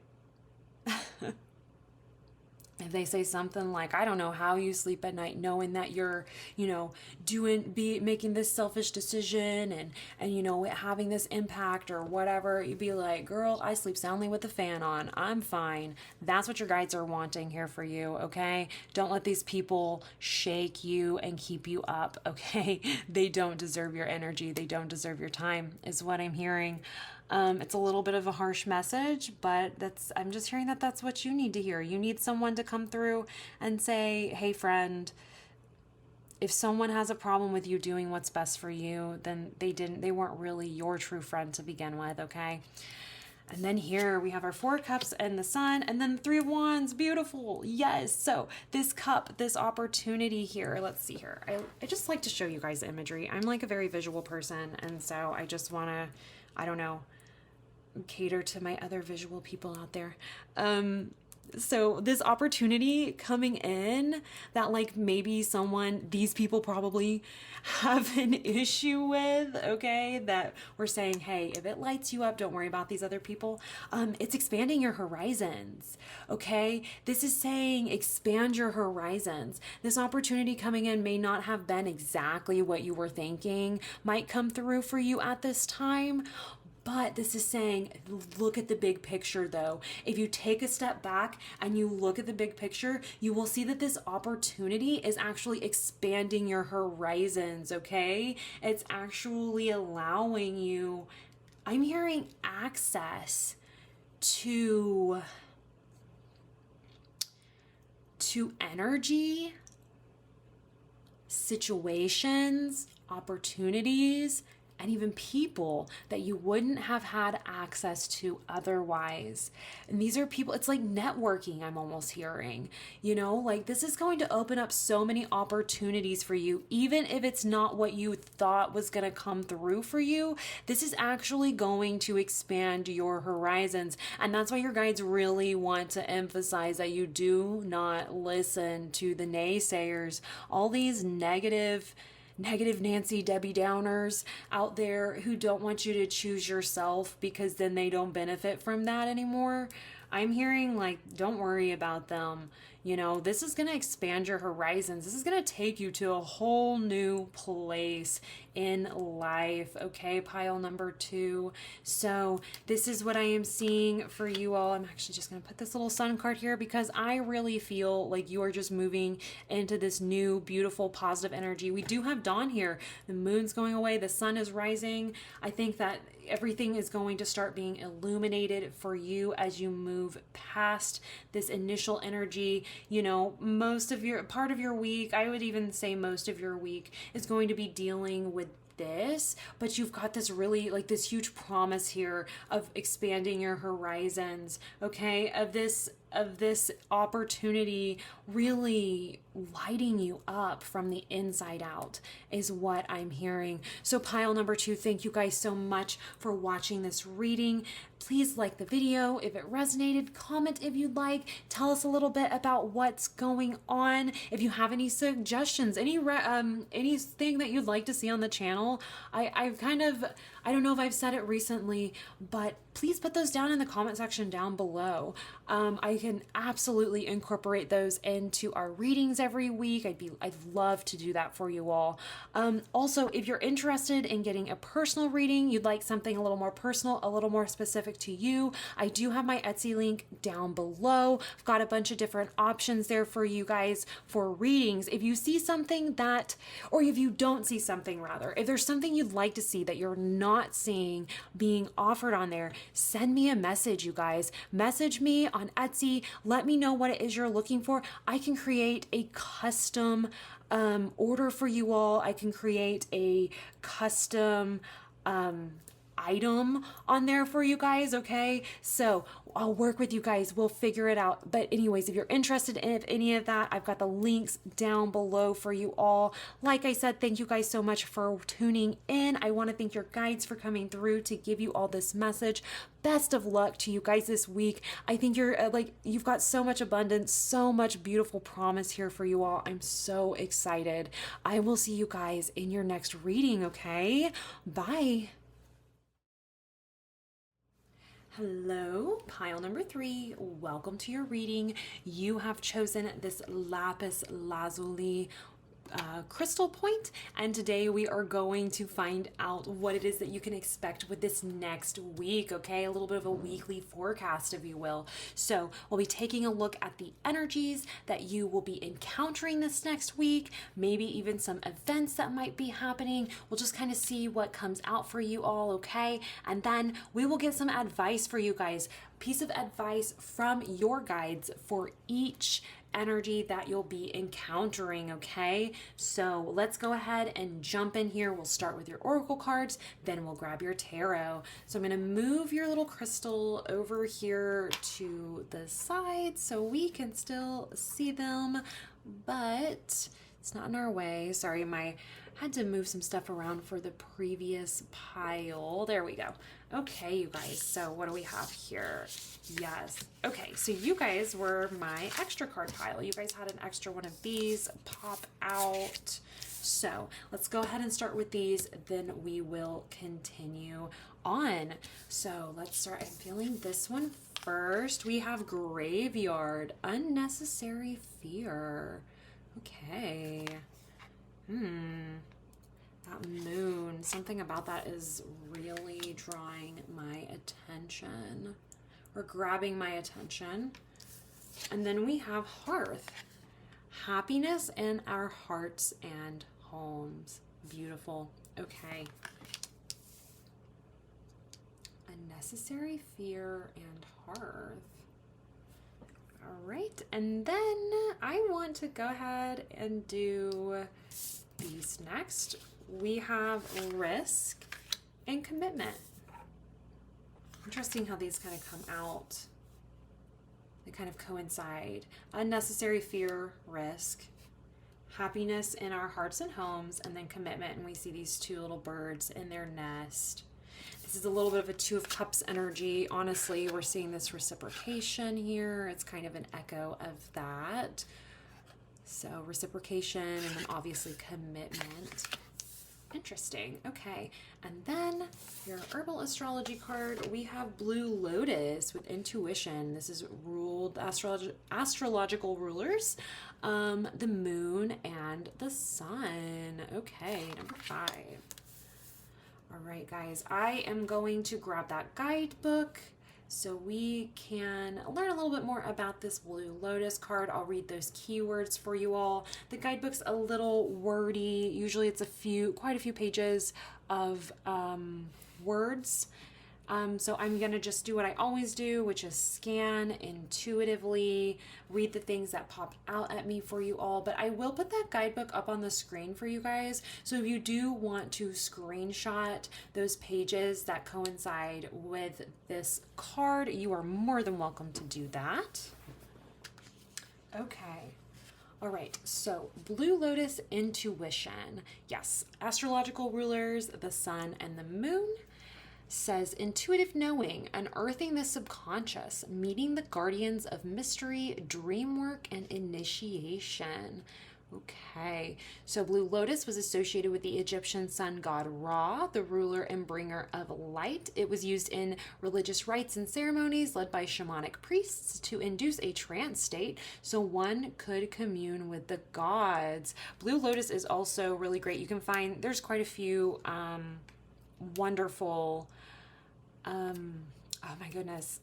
If they say something like, I don't know how you sleep at night knowing that you're, making this selfish decision and having this impact or whatever, you'd be like, girl, I sleep soundly with the fan on. I'm fine. That's what your guides are wanting here for you, okay? Don't let these people shake you and keep you up, okay? They don't deserve your energy. They don't deserve your time, is what I'm hearing. It's a little bit of a harsh message, but I'm just hearing that that's what you need to hear. You need someone to come through and say, hey friend, if someone has a problem with you doing what's best for you, then they weren't really your true friend to begin with, okay? And then here we have our Four of Cups and the Sun, and then the Three of Wands. Beautiful. Yes. So this cup, this opportunity here, let's see here. I just like to show you guys imagery. I'm like a very visual person, and so I just want to, cater to my other visual people out there. So this opportunity coming in that like maybe these people probably have an issue with, okay, that we're saying, hey, if it lights you up, don't worry about these other people. It's expanding your horizons, okay? This is saying expand your horizons. This opportunity coming in may not have been exactly what you were thinking might come through for you at this time. But this is saying, look at the big picture though. If you take a step back and you look at the big picture, you will see that this opportunity is actually expanding your horizons, okay? It's actually allowing you, I'm hearing access to energy, situations, opportunities, and even people that you wouldn't have had access to otherwise. And these are people, it's like networking, I'm almost hearing, like this is going to open up so many opportunities for you, even if it's not what you thought was going to come through for you. This is actually going to expand your horizons. And that's why your guides really want to emphasize that you do not listen to the naysayers, all these negative Nancy Debbie Downers out there who don't want you to choose yourself because then they don't benefit from that anymore. I'm hearing like, don't worry about them. This is going to expand your horizons. This is going to take you to a whole new place in life. Okay, pile number 2. So this is what I am seeing for you all. I'm actually just going to put this little sun card here because I really feel like you are just moving into this new, beautiful, positive energy. We do have dawn here. The moon's going away. The sun is rising. I think that everything is going to start being illuminated for you as you move past this initial energy. Part of your week, I would even say most of your week is going to be dealing with this, but you've got this really like this huge promise here of expanding your horizons, okay, of this opportunity really lighting you up from the inside out is what I'm hearing. So pile number 2, thank you guys so much for watching this reading. Please like the video if it resonated, comment if you'd like, tell us a little bit about what's going on. If you have any suggestions, anything that you'd like to see on the channel, I don't know if I've said it recently, but please put those down in the comment section down below. I can absolutely incorporate those into our readings every week. I'd love to do that for you all. Also, if you're interested in getting a personal reading, you'd like something a little more personal, a little more specific to you, I do have my Etsy link down below. I've got a bunch of different options there for you guys for readings. If you see something or if you don't see something rather, if there's something you'd like to see that you're not seeing being offered on there, send me a message, you guys. Message me on Etsy. Let me know what it is you're looking for. I can create a custom order for you all. I can create a custom item on there for you guys, okay? So I'll work with you guys. We'll figure it out. But anyways, if you're interested in any of that, I've got the links down below for you all. Like I said, thank you guys so much for tuning in. I want to thank your guides for coming through to give you all this message. Best of luck to you guys this week. I think you've got so much abundance, so much beautiful promise here for you all. I'm so excited. I will see you guys in your next reading, okay? Bye. Hello, pile number 3. Welcome to your reading. You have chosen this lapis lazuli crystal point, and today we are going to find out what it is that you can expect with this next week, okay? A little bit of a weekly forecast, if you will. So we'll be taking a look at the energies that you will be encountering this next week, maybe even some events that might be happening. We'll just kind of see what comes out for you all, okay? And then we will get some advice for you guys, piece of advice from your guides for each energy that you'll be encountering, okay? So let's go ahead and jump in here. We'll start with your oracle cards, then we'll grab your tarot. So I'm going to move your little crystal over here to the side so we can still see them, but it's not in our way. Sorry, my Had to move some stuff around for the previous pile. There we go. Okay, you guys, so what do we have here? Yes. Okay, so you guys were my extra card pile. You guys had an extra one of these pop out. So let's go ahead and start with these, then we will continue on. So let's start. I'm feeling this one first. We have Graveyard, Unnecessary Fear. Okay. That moon, something about that is really drawing my attention or grabbing my attention. And then we have Hearth, happiness in our hearts and homes. Beautiful. Okay. Unnecessary Fear and Hearth. All right. And then I want to go ahead and do these next. We have Risk and Commitment. Interesting how these kind of come out. They kind of coincide. Unnecessary Fear, Risk, happiness in our hearts and homes, and then commitment. And we see these two little birds in their nest. This is a little bit of a Two of Cups energy. Honestly, we're seeing this reciprocation here. It's kind of an echo of that. So reciprocation and then obviously commitment. Interesting. Okay. And then your herbal astrology card, we have Blue Lotus with intuition. This is ruled astrological rulers, the moon and the sun. Okay, number 5. All right, guys, I am going to grab that guidebook so we can learn a little bit more about this Blue Lotus card. I'll read those keywords for you all. The guidebook's a little wordy. Usually it's quite a few pages of words. So I'm going to just do what I always do, which is scan intuitively, read the things that pop out at me for you all. But I will put that guidebook up on the screen for you guys. So if you do want to screenshot those pages that coincide with this card, you are more than welcome to do that. Okay. All right, so Blue Lotus intuition. Yes, astrological rulers, the sun and the moon. Says intuitive knowing, unearthing the subconscious, meeting the guardians of mystery, dream work, and initiation. Okay, so Blue Lotus was associated with the Egyptian sun god Ra, the ruler and bringer of light. It was used in religious rites and ceremonies led by shamanic priests to induce a trance state so one could commune with the gods. Blue Lotus is also really great. You can find, there's quite a few wonderful oh my goodness,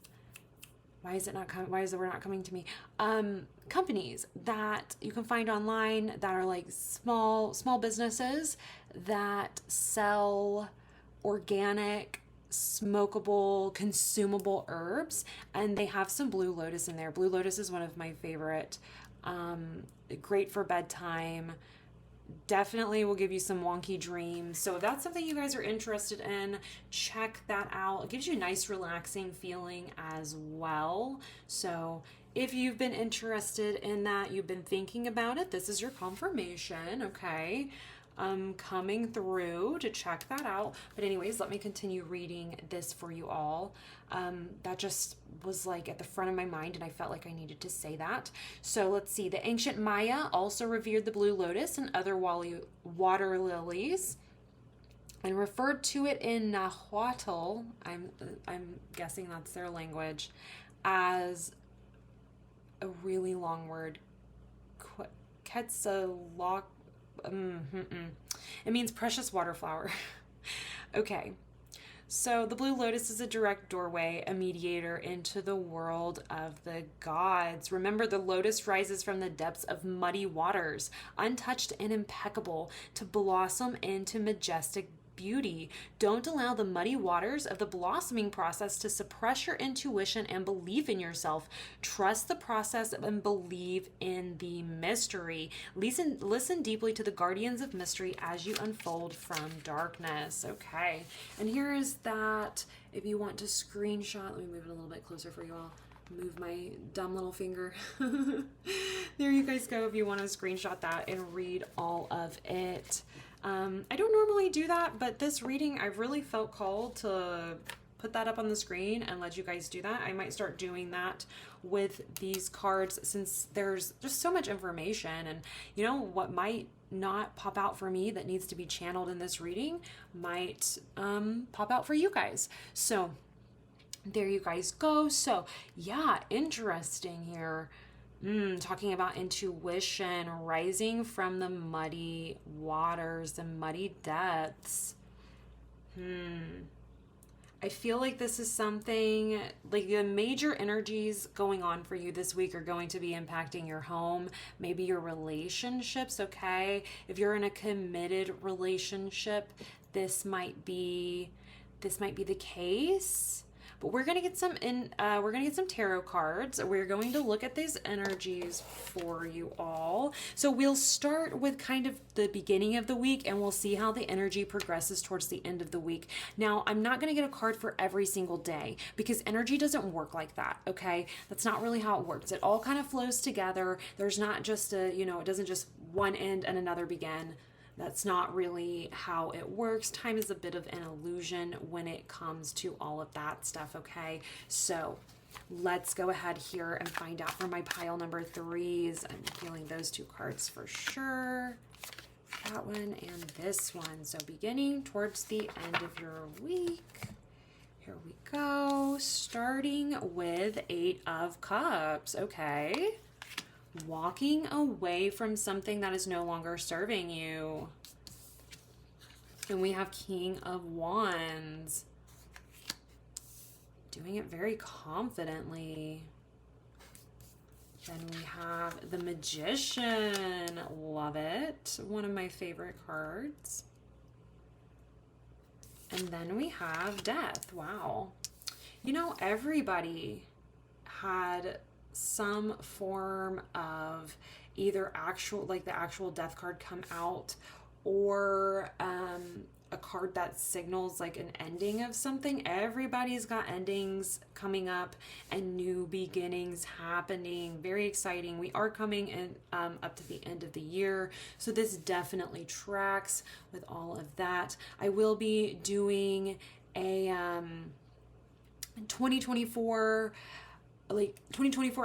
why is the word not coming to me, companies that you can find online that are like small businesses that sell organic, smokable, consumable herbs, and they have some Blue Lotus in there. Blue Lotus is one of my favorite, great for bedtime. Definitely will give you some wonky dreams. So if that's something you guys are interested in, check that out. It gives you a nice relaxing feeling as well. So if you've been interested in that, you've been thinking about it, this is your confirmation, okay? Coming through to check that out. But anyways, let me continue reading this for you all. That just was like at the front of my mind and I felt like I needed to say that. So let's see. The ancient Maya also revered the Blue Lotus and other water lilies and referred to it in Nahuatl, I'm guessing that's their language, as a really long word, Quetzalcoatl. It means precious water flower. Okay. So the Blue Lotus is a direct doorway, a mediator into the world of the gods. Remember, the lotus rises from the depths of muddy waters, untouched and impeccable, to blossom into majestic beauty. Don't allow the muddy waters of the blossoming process to suppress your intuition and belief in yourself. Trust the process and believe in the mystery. Listen deeply to the guardians of mystery as you unfold from darkness. Okay, and here is that. If you want to screenshot, let me move it a little bit closer for you all. Move my dumb little finger. There you guys go if you want to screenshot that and read all of it. I don't normally do that, but this reading, I've really felt called to put that up on the screen and let you guys do that. I might start doing that with these cards since there's just so much information, and you know what might not pop out for me that needs to be channeled in this reading might pop out for you guys. So there you guys go. So yeah, interesting here. Talking about intuition, rising from the muddy waters, the muddy depths. I feel like this is something, like the major energies going on for you this week are going to be impacting your home, maybe your relationships, okay? If you're in a committed relationship, this might be the case. But we're gonna get some tarot cards. We're going to look at these energies for you all. So we'll start with kind of the beginning of the week, and we'll see how the energy progresses towards the end of the week. Now, I'm not gonna get a card for every single day because energy doesn't work like that, okay? That's not really how it works. It all kind of flows together. There's not just it doesn't just one end and another begin. That's not really how it works. Time is a bit of an illusion when it comes to all of that stuff, okay? So let's go ahead here and find out for my pile number 3s. I'm feeling those 2 cards for sure. That one and this one. So beginning towards the end of your week. Here we go. Starting with 8 of Cups, okay? Walking away from something that is no longer serving you. And we have King of Wands. Doing it very confidently. Then we have the Magician. Love it. One of my favorite cards. And then we have Death. Wow. You know, everybody had some form of either the actual death card come out, or a card that signals like an ending of something. Everybody's got endings coming up and new beginnings happening. Very exciting. We are coming in up to the end of the year, so this definitely tracks with all of that. I will be doing a 2024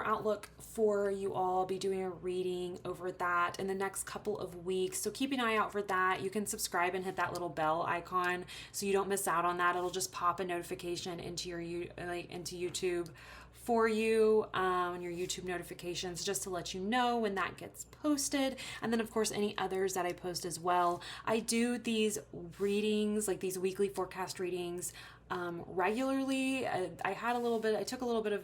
outlook for you all. Be doing a reading over that in the next couple of weeks, so keep an eye out for that. You can subscribe and hit that little bell icon so you don't miss out on that. It'll just pop a notification into your into YouTube for you on your YouTube notifications, just to let you know when that gets posted. And then of course any others that I post as well. I do these readings, like these weekly forecast readings, regularly. I took a little bit of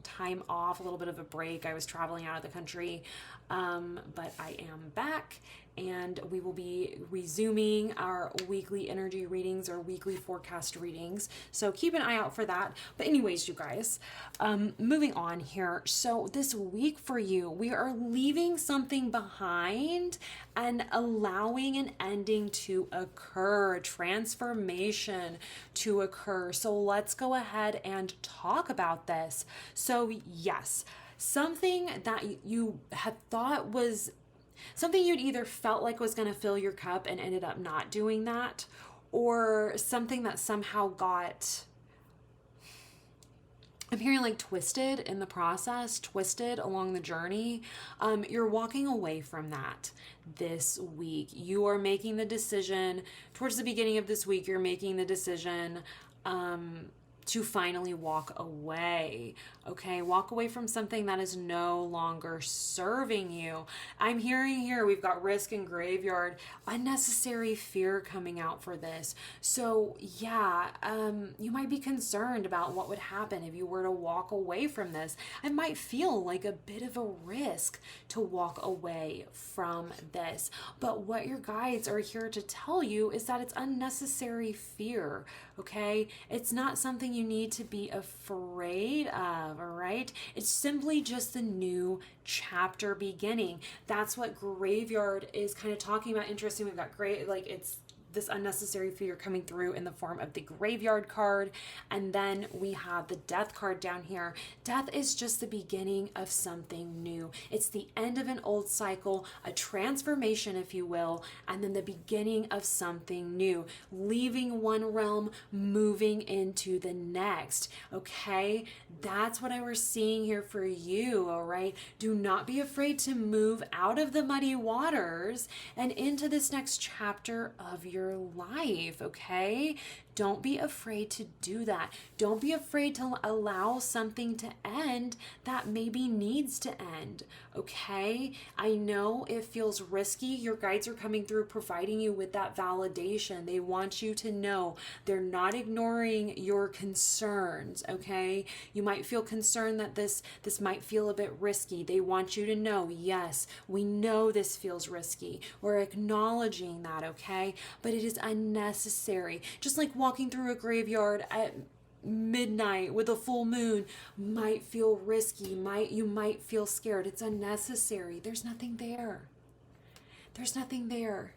time off, a little bit of a break. I was traveling out of the country, but I am back, and we will be resuming our weekly energy readings or weekly forecast readings. So keep an eye out for that. But anyways, you guys, moving on here. So this week for you, we are leaving something behind and allowing an ending to occur, a transformation to occur. So let's go ahead and talk about this. So yes, something that you had thought was something you'd either felt like was going to fill your cup and ended up not doing that, or something that somehow got, I'm hearing like twisted in the process, twisted along the journey. You're walking away from that this week. You are making the decision towards the beginning of this week. You're making the decision to finally walk away. Okay, walk away from something that is no longer serving you. I'm hearing here we've got risk and graveyard, unnecessary fear coming out for this. So yeah, you might be concerned about what would happen if you were to walk away from this. It might feel like a bit of a risk to walk away from this. But what your guides are here to tell you is that it's unnecessary fear. Okay, it's not something you need to be afraid of. All right, it's simply just the new chapter beginning. That's what graveyard is kind of talking about. Interesting. We've got great, like it's this unnecessary fear coming through in the form of the graveyard card. And then we have the death card down here. Death is just the beginning of something new. It's the end of an old cycle, a transformation, if you will, and then the beginning of something new, leaving one realm, moving into the next. Okay, that's what I was seeing here for you. All right, do not be afraid to move out of the muddy waters and into this next chapter of your life. Okay, don't be afraid to do that. Don't be afraid to allow something to end that maybe needs to end. Okay, I know it feels risky. Your guides are coming through providing you with that validation. They want you to know they're not ignoring your concerns. Okay, you might feel concerned that this might feel a bit risky. They want you to know, yes, we know this feels risky. We're acknowledging that, okay? But it is unnecessary. Just like walking through a graveyard at midnight with a full moon might feel risky, you might feel scared. It's unnecessary. There's nothing there. There's nothing there.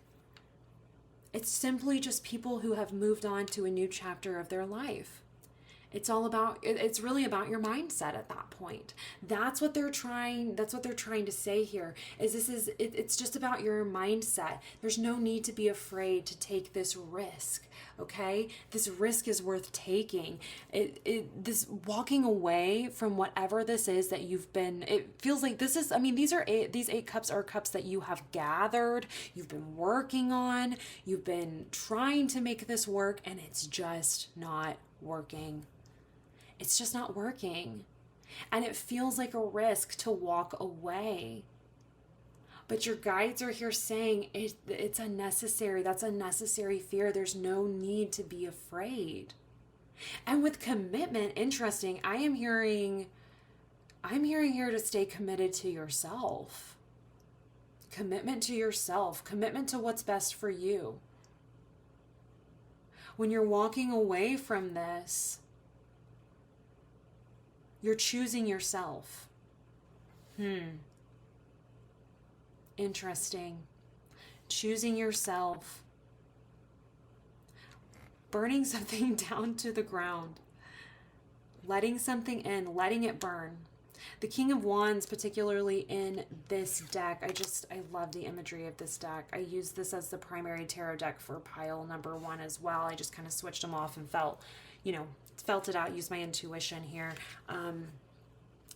It's simply just people who have moved on to a new chapter of their life. It's really about your mindset at that point. That's what they're trying to say here, it's just about your mindset. There's no need to be afraid to take this risk, okay? This risk is worth taking. This walking away from whatever this is that you've been, it feels like these 8 cups are cups that you have gathered, you've been working on, you've been trying to make this work, and it's just not working. It's just not working. And it feels like a risk to walk away. But your guides are here saying it's unnecessary. That's unnecessary fear. There's no need to be afraid. And with commitment, interesting, I'm hearing here to stay committed to yourself. Commitment to yourself. Commitment to what's best for you. When you're walking away from this, you're choosing yourself. Interesting. Choosing yourself. Burning something down to the ground. Letting something in, letting it burn. The King of Wands, particularly in this deck, I love the imagery of this deck. I use this as the primary tarot deck for pile number 1 as well. I just kind of switched them off and felt it out, used my intuition here.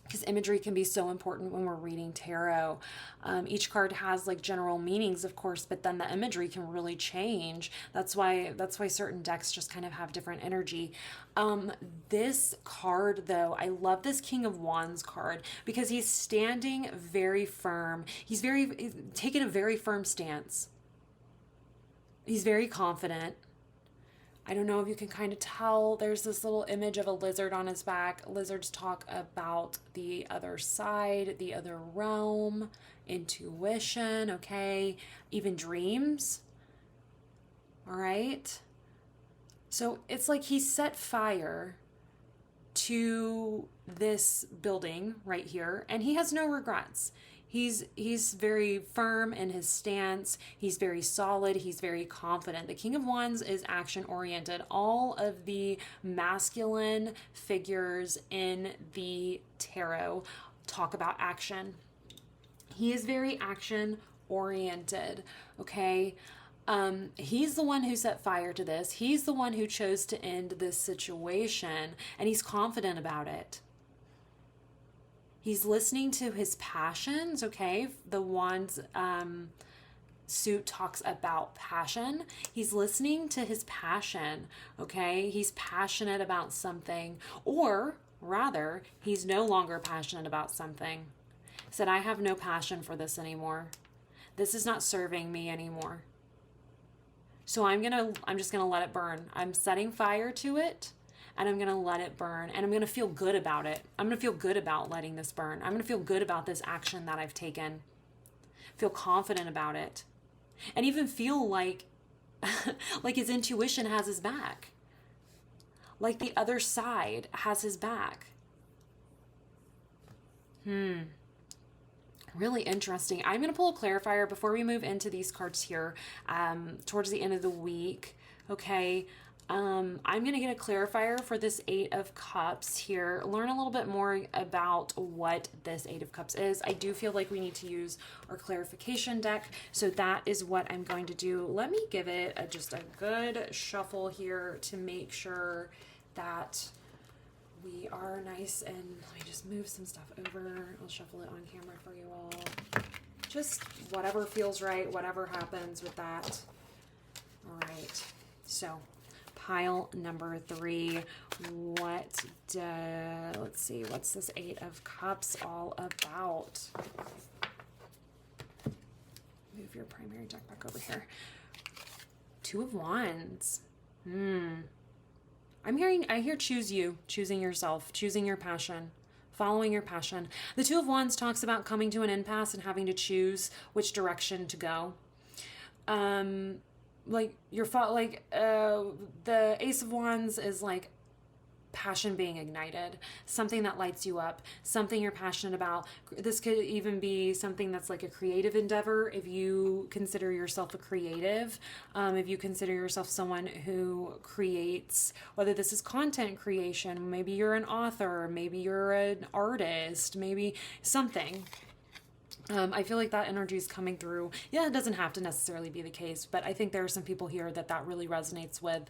Because imagery can be so important when we're reading tarot. Each card has like general meanings, of course, but then the imagery can really change. That's why certain decks just kind of have different energy. This card, though, I love this King of Wands card because he's standing very firm. He's taking a very firm stance. He's very confident. I don't know if you can kind of tell, there's this little image of a lizard on his back. Lizards talk about the other side, the other realm, intuition, okay? Even dreams, all right? So it's like he set fire to this building right here, and he has no regrets. He's very firm in his stance. He's very solid. He's very confident. The King of Wands is action-oriented. All of the masculine figures in the tarot talk about action. He is very action-oriented, okay? He's the one who set fire to this. He's the one who chose to end this situation, and he's confident about it. He's listening to his passions, okay? The Wands suit talks about passion. He's listening to his passion, okay? He's passionate about something, or rather, he's no longer passionate about something. He said, I have no passion for this anymore. This is not serving me anymore. So I'm just gonna let it burn. I'm setting fire to it. And I'm going to let it burn, and I'm going to feel good about it. I'm going to feel good about letting this burn. I'm going to feel good about this action that I've taken. Feel confident about it. And even feel like his intuition has his back. Like the other side has his back. Really interesting. I'm going to pull a clarifier before we move into these cards here towards the end of the week. Okay. I'm going to get a clarifier for this Eight of Cups here. Learn a little bit more about what this Eight of Cups is. I do feel like we need to use our clarification deck. So that is what I'm going to do. Let me give it just a good shuffle here to make sure that we are nice, and let me just move some stuff over. I'll shuffle it on camera for you all. Just whatever feels right, whatever happens with that. All right, so pile number 3. Let's see, what's this Eight of Cups all about? Move your primary deck back over here. Two of Wands. I hear choose you, choosing yourself, choosing your passion, following your passion. The Two of Wands talks about coming to an impasse and having to choose which direction to go. The Ace of Wands is like passion being ignited, something that lights you up, something you're passionate about. This could even be something that's like a creative endeavor. If you consider yourself a creative, if you consider yourself someone who creates, whether this is content creation, maybe you're an author, maybe you're an artist, maybe something. I feel like that energy is coming through. Yeah, it doesn't have to necessarily be the case, but I think there are some people here that really resonates with.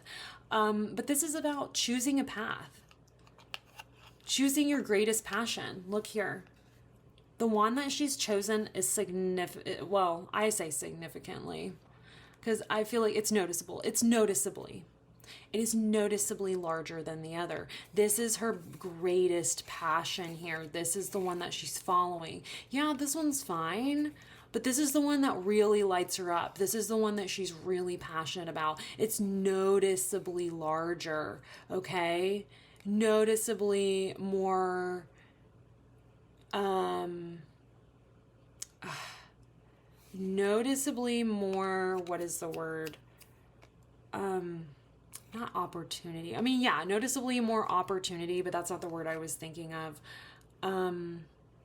But this is about choosing a path, choosing your greatest passion. Look here. The one that she's chosen is significant. Well, I say significantly because I feel like it's noticeable. It is noticeably larger than the other. This is her greatest passion here. This is the one that she's following. Yeah, this one's fine, but this is the one that really lights her up. This is the one that she's really passionate about. It's noticeably larger, okay? Noticeably more, what is the word? Not opportunity. I mean, yeah, noticeably more opportunity, but that's not the word I was thinking of.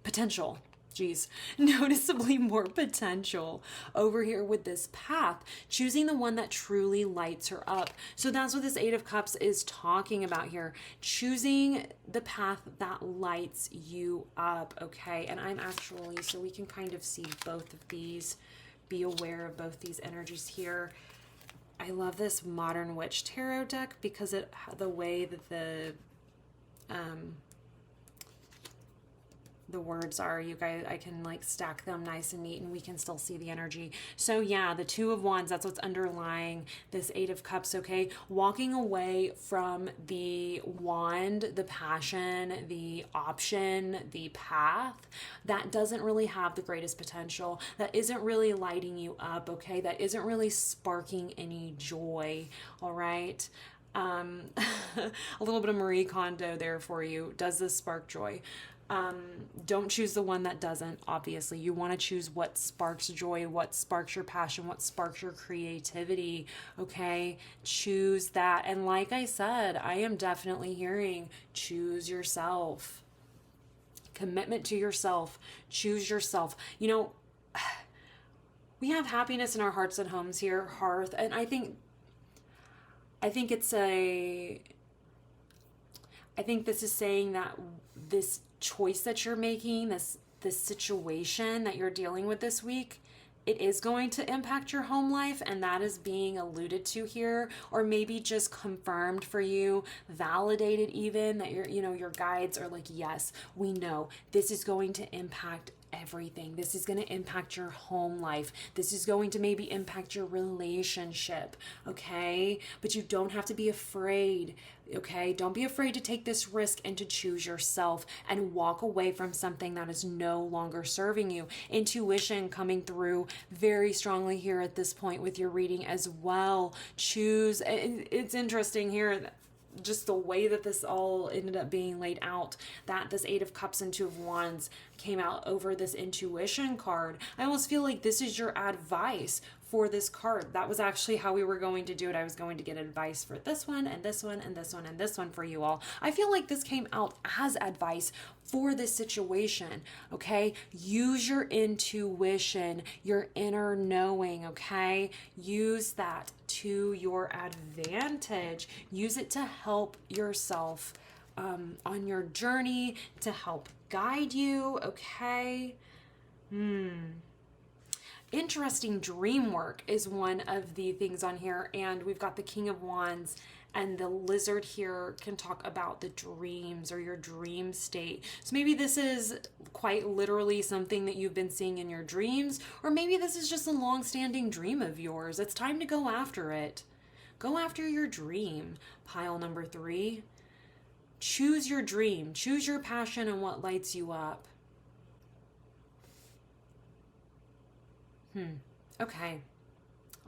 Potential. Geez. Noticeably more potential over here with this path, choosing the one that truly lights her up. So that's what this Eight of Cups is talking about here. Choosing the path that lights you up, okay? And I'm actually, so we can kind of see both of these, be aware of both these energies here. I love this Modern Witch Tarot deck because the way that the words are, you guys, I can like stack them nice and neat and we can still see the energy. So yeah, the Two of Wands, that's what's underlying this Eight of Cups, okay? Walking away from the wand, the passion, the option, the path that doesn't really have the greatest potential, that isn't really lighting you up, okay? That isn't really sparking any joy, all right? A little bit of Marie Kondo there for you. Does this spark joy? Don't choose the one that doesn't, obviously. You want to choose what sparks joy, what sparks your passion, what sparks your creativity, okay? Choose that. And like I said, I am definitely hearing choose yourself. Commitment to yourself. Choose yourself. You know, we have happiness in our hearts and homes here, Hearth, and I think this is saying that this choice that you're making, this situation that you're dealing with this week, it is going to impact your home life, and that is being alluded to here, or maybe just confirmed for you, validated even, that your guides are like, yes, we know this is going to impact everything. This is going to impact your home life. This is going to maybe impact your relationship, okay? But you don't have to be afraid, okay? Don't be afraid to take this risk and to choose yourself and walk away from something that is no longer serving you. Intuition coming through very strongly here at this point with your reading as well. Choose. It's interesting here, just the way that this all ended up being laid out, that this Eight of Cups and Two of Wands came out over this intuition card. I almost feel like this is your advice for this card. That was actually how we were going to do it. I was going to get advice for this one and this one and this one and this one for you all. I feel like this came out as advice for this situation, okay? Use your intuition, your inner knowing, okay? Use that to your advantage. Use it to help yourself on your journey, to help guide you, okay? Interesting dream work is one of the things on here, and we've got the King of Wands, and the lizard here can talk about the dreams or your dream state. So maybe this is quite literally something that you've been seeing in your dreams, or maybe this is just a long-standing dream of yours. It's time to go after it. Go after your dream. Pile number 3. Choose your dream. Choose your passion and what lights you up. Okay.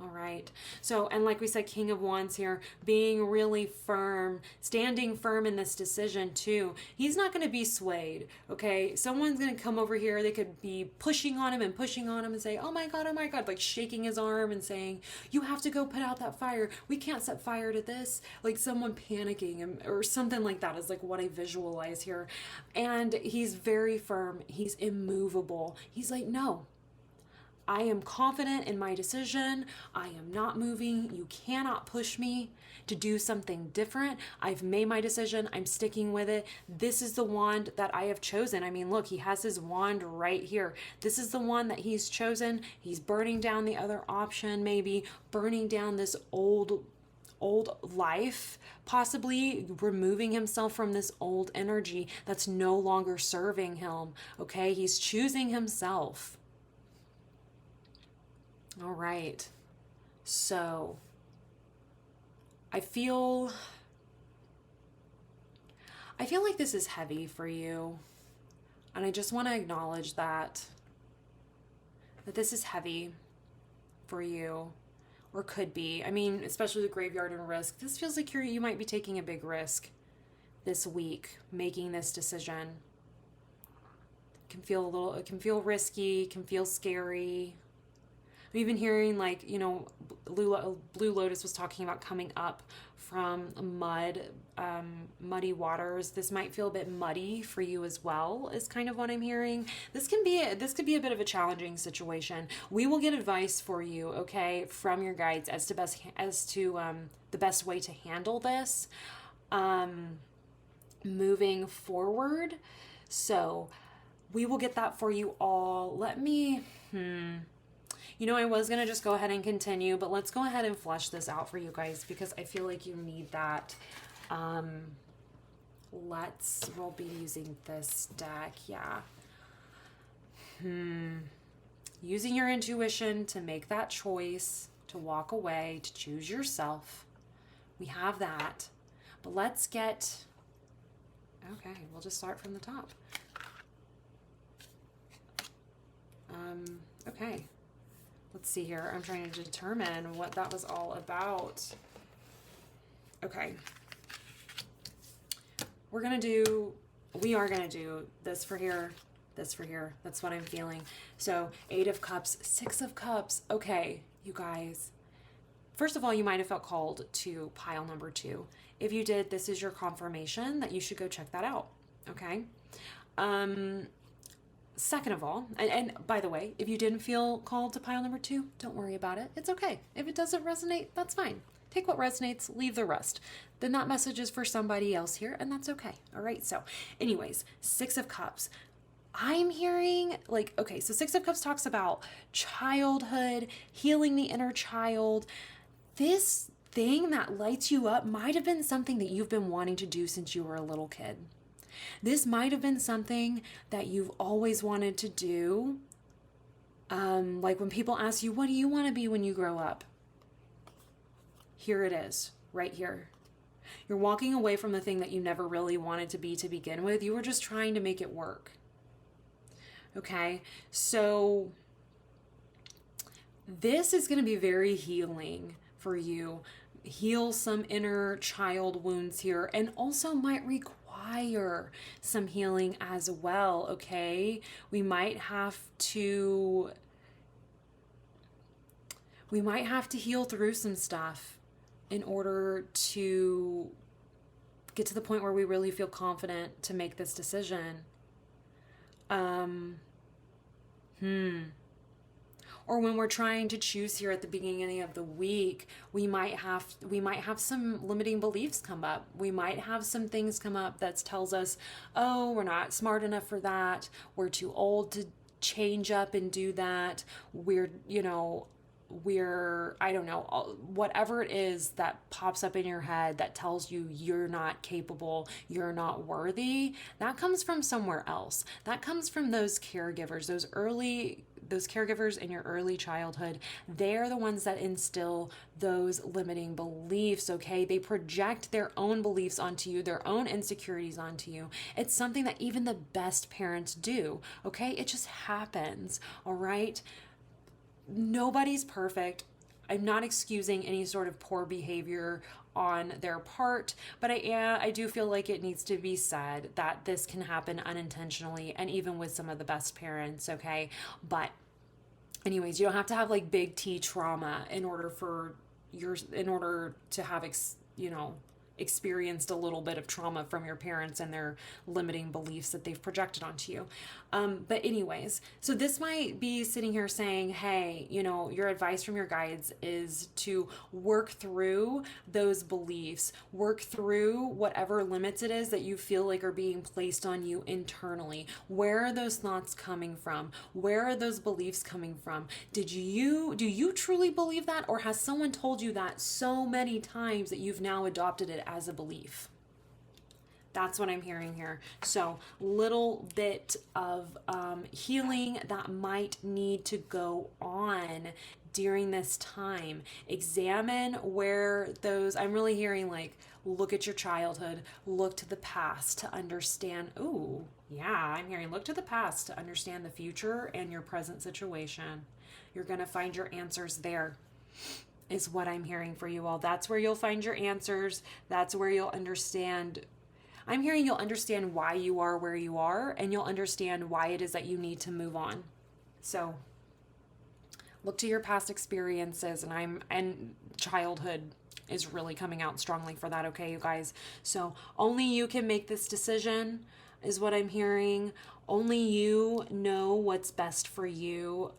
All right. So, and like we said, King of Wands here, being really firm, standing firm in this decision too. He's not going to be swayed, okay? Someone's going to come over here. They could be pushing on him and say, oh my God, like shaking his arm and saying, you have to go put out that fire. We can't set fire to this. Like someone panicking or something like that is like what I visualize here. And he's very firm. He's immovable. He's like, no. I am confident in my decision. I am not moving. You cannot push me to do something different. I've made my decision. I'm sticking with it. This is the wand that I have chosen. I mean, look, he has his wand right here. This is the one that he's chosen. He's burning down the other option, maybe burning down this old life, possibly removing himself from this old energy that's no longer serving him. Okay, he's choosing himself. All right, so I feel like this is heavy for you, and I just want to acknowledge that this is heavy for you, or could be. I mean, especially the graveyard and risk. This feels like you might be taking a big risk this week, making this decision. It can feel risky, can feel scary. We've been hearing, like, you know, Blue Lotus was talking about coming up from muddy waters. This might feel a bit muddy for you as well, is kind of what I'm hearing. This could be a bit of a challenging situation. We will get advice for you, okay, from your guides as to the best way to handle this moving forward. So we will get that for you all. Let me. You know, I was going to just go ahead and continue, but let's go ahead and flesh this out for you guys because I feel like you need that. We'll be using this deck. Yeah. Using your intuition to make that choice, to walk away, to choose yourself. We have that. But let's get... Okay, we'll just start from the top. Okay. Let's see here. I'm trying to determine what that was all about. Okay. We are going to do this for here, this for here. That's what I'm feeling. So 8 of Cups, 6 of Cups. Okay, you guys. First of all, you might have felt called to pile number 2. If you did, this is your confirmation that you should go check that out. Okay. Second of all, and by the way, if you didn't feel called to pile number 2, don't worry about it. It's okay. If it doesn't resonate, that's fine. Take what resonates, leave the rest. Then that message is for somebody else here, and that's okay. All right. So anyways, 6 of Cups. I'm hearing like, okay, so 6 of Cups talks about childhood, healing the inner child. This thing that lights you up might have been something that you've been wanting to do since you were a little kid. This might have been something that you've always wanted to do. Like when people ask you, what do you want to be when you grow up? Here it is, right here. You're walking away from the thing that you never really wanted to be to begin with. You were just trying to make it work. Okay, so this is going to be very healing for you. Heal some inner child wounds here, and also might require some healing as well, okay? We might have to we might have to heal through some stuff in order to get to the point where we really feel confident to make this decision. Or when we're trying to choose here at the beginning of the week, we might have some limiting beliefs come up. We might have some things come up that tells us, oh, we're not smart enough for that. We're too old to change up and do that. I don't know, whatever it is that pops up in your head that tells you you're not capable, you're not worthy, that comes from somewhere else. That comes from those caregivers, those caregivers in your early childhood. They're the ones that instill those limiting beliefs, okay? They project their own beliefs onto you, their own insecurities onto you. It's something that even the best parents do, okay? It just happens, all right? Nobody's perfect. I'm not excusing any sort of poor behavior on their part, but I do feel like it needs to be said that this can happen unintentionally, and even with some of the best parents, okay? But anyways, you don't have to have like big T trauma in order to have experienced a little bit of trauma from your parents and their limiting beliefs that they've projected onto you. But anyways, so this might be sitting here saying, hey, your advice from your guides is to work through those beliefs, work through whatever limits it is that you feel like are being placed on you internally. Where are those thoughts coming from? Where are those beliefs coming from? Do you truly believe that, or has someone told you that so many times that you've now adopted it as a belief? That's what I'm hearing here. So little bit of healing that might need to go on during this time. Examine where those, I'm really hearing like, look at your childhood, look to the past to understand. Ooh, yeah, I'm hearing look to the past to understand the future and your present situation. You're going to find your answers there, is what I'm hearing for you all. That's where you'll find your answers. That's where you'll understand. I'm hearing you'll understand why you are where you are, and you'll understand why it is that you need to move on. So look to your past experiences, and childhood is really coming out strongly for that, okay, you guys? So only you can make this decision, is what I'm hearing. Only you know what's best for you.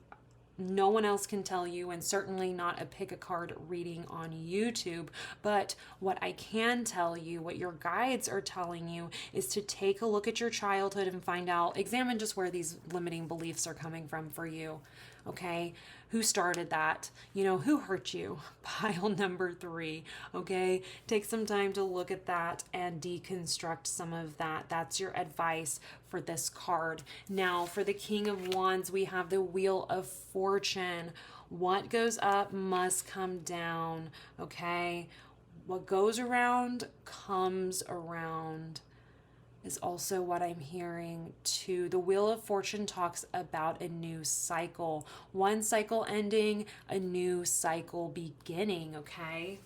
No one else can tell you, and certainly not a pick a card reading on YouTube. But what I can tell you, what your guides are telling you, is to take a look at your childhood and examine just where these limiting beliefs are coming from for you. Okay, who started that? Who hurt you? Pile number 3. Okay, take some time to look at that and deconstruct some of that. That's your advice for this card. Now, for the King of Wands, we have the Wheel of Fortune. What goes up must come down. Okay, what goes around comes around, is also what I'm hearing too. The Wheel of Fortune talks about a new cycle. One cycle ending, a new cycle beginning, okay?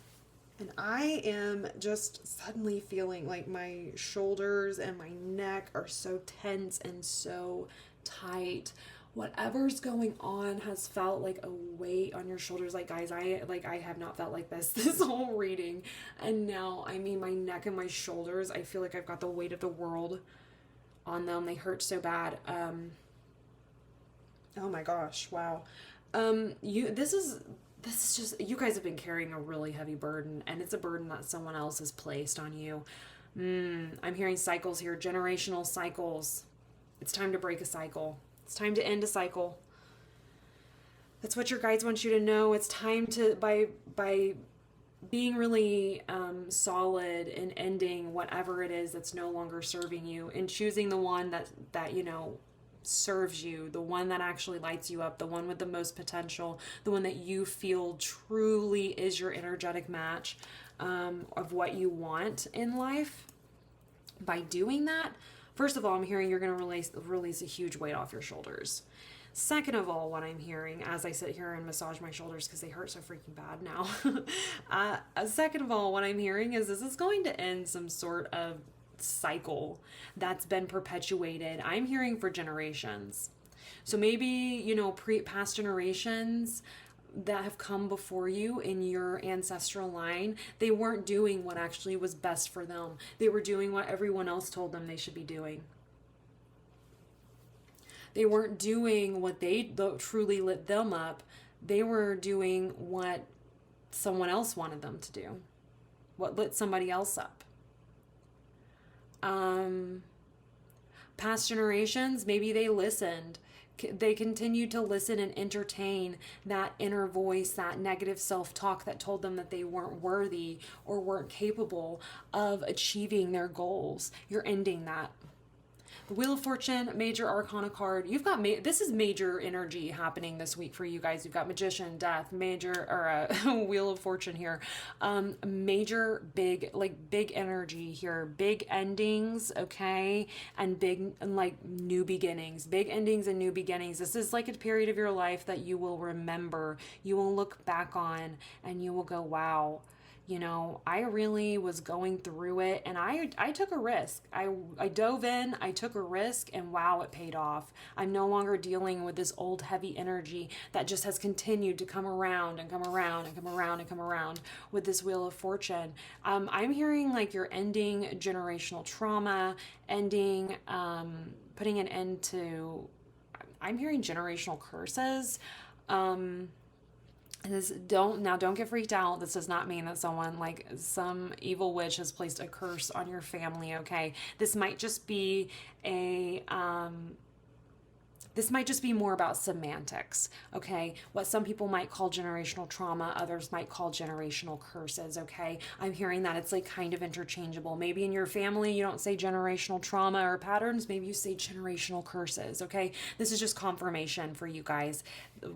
And I am just suddenly feeling like my shoulders and my neck are so tense and so tight. Whatever's going on has felt like a weight on your shoulders. Like, guys, I have not felt like this whole reading. And now, my neck and my shoulders, I feel like I've got the weight of the world on them. They hurt so bad. Oh my gosh, wow. This is just, you guys have been carrying a really heavy burden, and it's a burden that someone else has placed on you. I'm hearing cycles here, generational cycles. It's time to break a cycle. It's time to end a cycle. That's what your guides want you to know. It's time to, by being really solid in ending whatever it is that's no longer serving you, and choosing the one that serves you, the one that actually lights you up, the one with the most potential, the one that you feel truly is your energetic match of what you want in life. By doing that, first of all, I'm hearing you're going to release a huge weight off your shoulders. Second of all, what I'm hearing as I sit here and massage my shoulders because they hurt so freaking bad now. Second of all, what I'm hearing is this is going to end some sort of cycle that's been perpetuated. I'm hearing for generations. So maybe, past generations that have come before you in your ancestral line, they weren't doing what actually was best for them. They were doing what everyone else told them they should be doing. They weren't doing what truly lit them up. They were doing what someone else wanted them to do, what lit somebody else up. Past generations, maybe they listened. They continued to listen and entertain that inner voice, that negative self-talk that told them that they weren't worthy or weren't capable of achieving their goals. You're ending that. The Wheel of Fortune, major arcana card. You've got, this is major energy happening this week for you guys. You've got Magician, Death, Wheel of Fortune here. Major, big energy here. Big endings, okay? And new beginnings. Big endings and new beginnings. This is like a period of your life that you will remember. You will look back on and you will go, wow. I really was going through it, and I took a risk. I dove in, I took a risk, and wow, it paid off. I'm no longer dealing with this old heavy energy that just has continued to come around and come around and come around and come around with this Wheel of Fortune. I'm hearing like you're ending generational trauma, putting an end to, I'm hearing generational curses. Don't get freaked out. This does not mean that some evil witch has placed a curse on your family, okay? This might just be more about semantics, okay? What some people might call generational trauma, others might call generational curses, okay? I'm hearing that it's like kind of interchangeable. Maybe in your family you don't say generational trauma or patterns, maybe you say generational curses, okay? This is just confirmation for you guys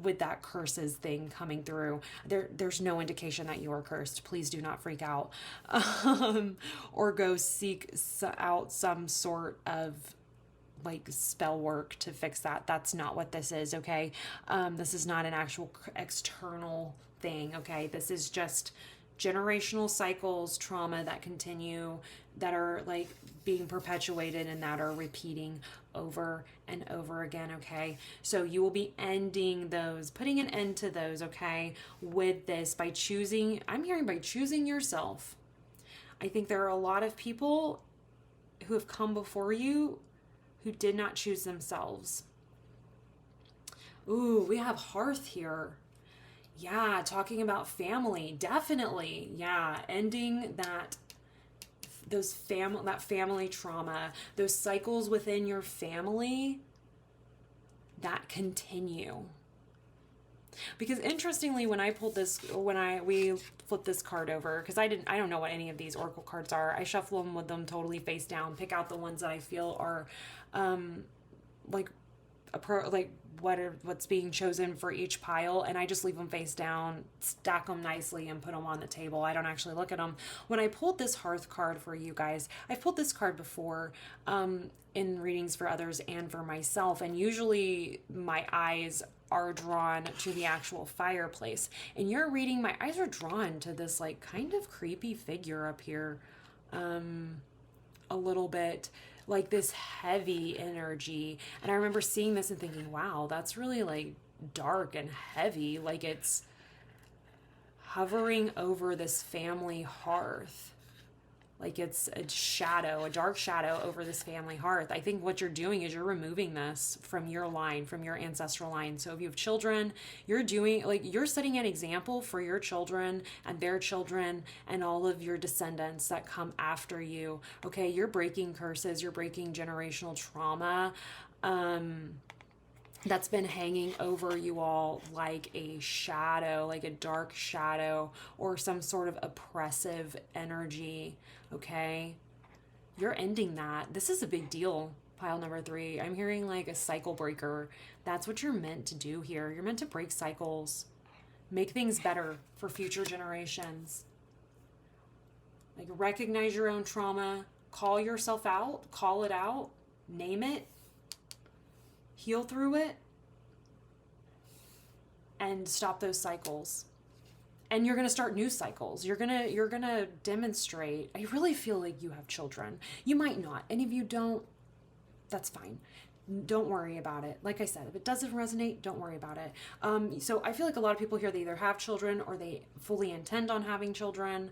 with that curses thing coming through. There's no indication that you are cursed. Please do not freak out or go seek out some sort of spell work to fix that. That's not what this is, okay? This is not an actual external thing, okay? This is just generational cycles, trauma that continue, that are being perpetuated and that are repeating over and over again, okay? So you will be ending those, putting an end to those, okay? With this, by choosing yourself. I think there are a lot of people who have come before you who did not choose themselves. Ooh, we have Hearth here. Yeah, talking about family, definitely. Yeah, ending that family trauma, those cycles within your family that continue. Because interestingly, when we flip this card over, because I don't know what any of these oracle cards are. I shuffle them with them totally face down, pick out the ones that I feel are what's being chosen for each pile, and I just leave them face down, stack them nicely, and put them on the table. I don't actually look at them. When I pulled this Hearth card for you guys, I've pulled this card before in readings for others and for myself, and usually my eyes are drawn to the actual fireplace. In your reading, my eyes are drawn to this kind of creepy figure up here, a little bit, like this heavy energy. And I remember seeing this and thinking, wow, that's really dark and heavy, like it's hovering over this family hearth. Like it's a dark shadow over this family hearth. I think what you're doing is you're removing this from your line, from your ancestral line. So if you have children, you're setting an example for your children and their children and all of your descendants that come after you. Okay, you're breaking curses, you're breaking generational trauma. That's been hanging over you all like a shadow, like a dark shadow or some sort of oppressive energy, okay? You're ending that. This is a big deal, pile number 3. I'm hearing a cycle breaker. That's what you're meant to do here. You're meant to break cycles, make things better for future generations. Recognize your own trauma, call yourself out, call it out, name it, heal through it, and stop those cycles. And you're going to start new cycles. You're going to demonstrate. I really feel like you have children. You might not. And if you don't, that's fine. don't worry about it. Like I said, if it doesn't resonate, don't worry about it. So I feel like a lot of people here, they either have children or they fully intend on having children.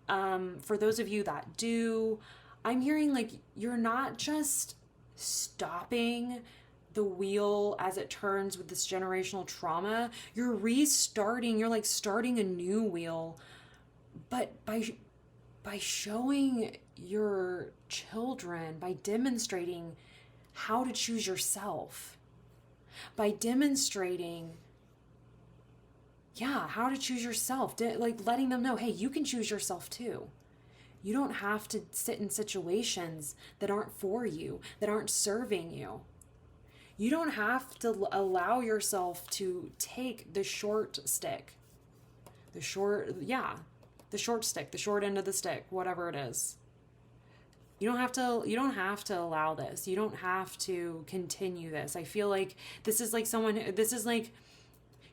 For those of you that do, I'm hearing like you're not just stopping the wheel as it turns with this generational trauma. You're restarting, you're like starting a new wheel, but by showing your children, by demonstrating how to choose yourself, by demonstrating, how to choose yourself, like letting them know, hey, you can choose yourself too. You don't have to sit in situations that aren't for you, that aren't serving you. You don't have to allow yourself to take the short stick, the short stick, the short end of the stick, whatever it is. You don't have to allow this. You don't have to continue this. I feel like this is like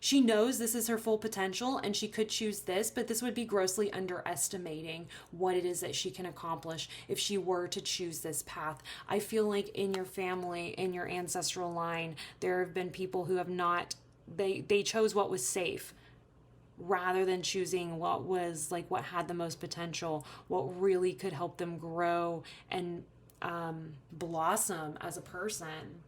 she knows this is her full potential and she could choose this, but this would be grossly underestimating what it is that she can accomplish if she were to choose this path. I feel like in your family, in your ancestral line, there have been people who have not, they chose what was safe rather than choosing what was like what had the most potential, what really could help them grow and blossom as a person.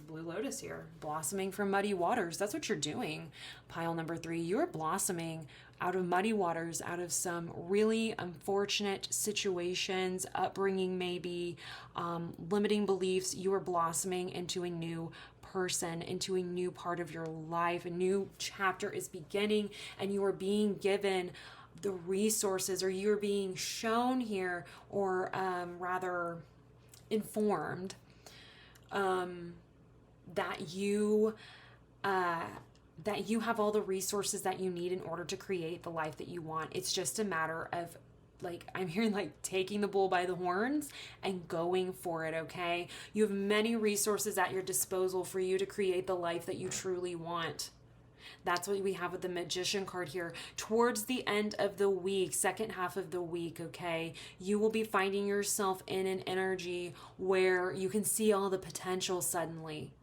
Blue Lotus here, blossoming from muddy waters. That's what you're doing. Pile number 3, you're blossoming out of muddy waters, out of some really unfortunate situations, upbringing maybe, limiting beliefs. You are blossoming into a new person, into a new part of your life. A new chapter is beginning and you are being given the resources, or you're being shown here, or rather informed, that you have all the resources that you need in order to create the life that you want. It's just a matter of, like, I'm hearing like taking the bull by the horns and going for it, okay? You have many resources at your disposal for you to create the life that you truly want. That's what we have with the Magician card here. Towards the end of the week, second half of the week, okay, you will be finding yourself in an energy where you can see all the potential suddenly.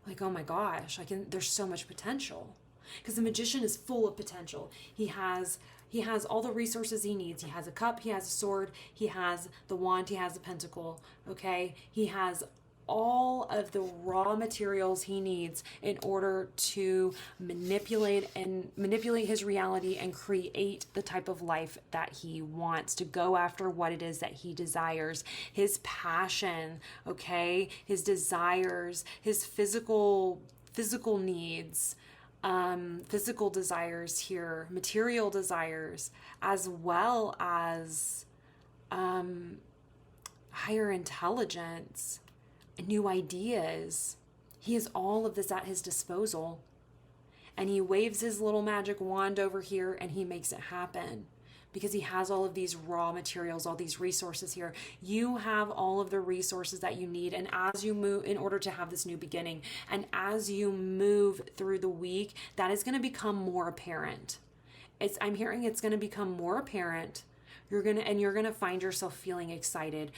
Like, oh my gosh, there's so much potential. Because the Magician is full of potential. He has all the resources he needs. He has a cup, he has a sword, he has the wand, he has a pentacle, okay? He has all of the raw materials he needs in order to manipulate his reality and create the type of life that he wants, to go after what it is that he desires, his passion, okay, his desires, his physical needs, physical desires here, material desires, as well as higher intelligence, new ideas. He has all of this at his disposal. And he waves his little magic wand over here and he makes it happen. Because he has all of these raw materials, all these resources here. You have all of the resources that you need. And as you move, in order to have this new beginning, and as you move through the week, that is going to become more apparent. I'm hearing it's going to become more apparent. You're going to find yourself feeling excited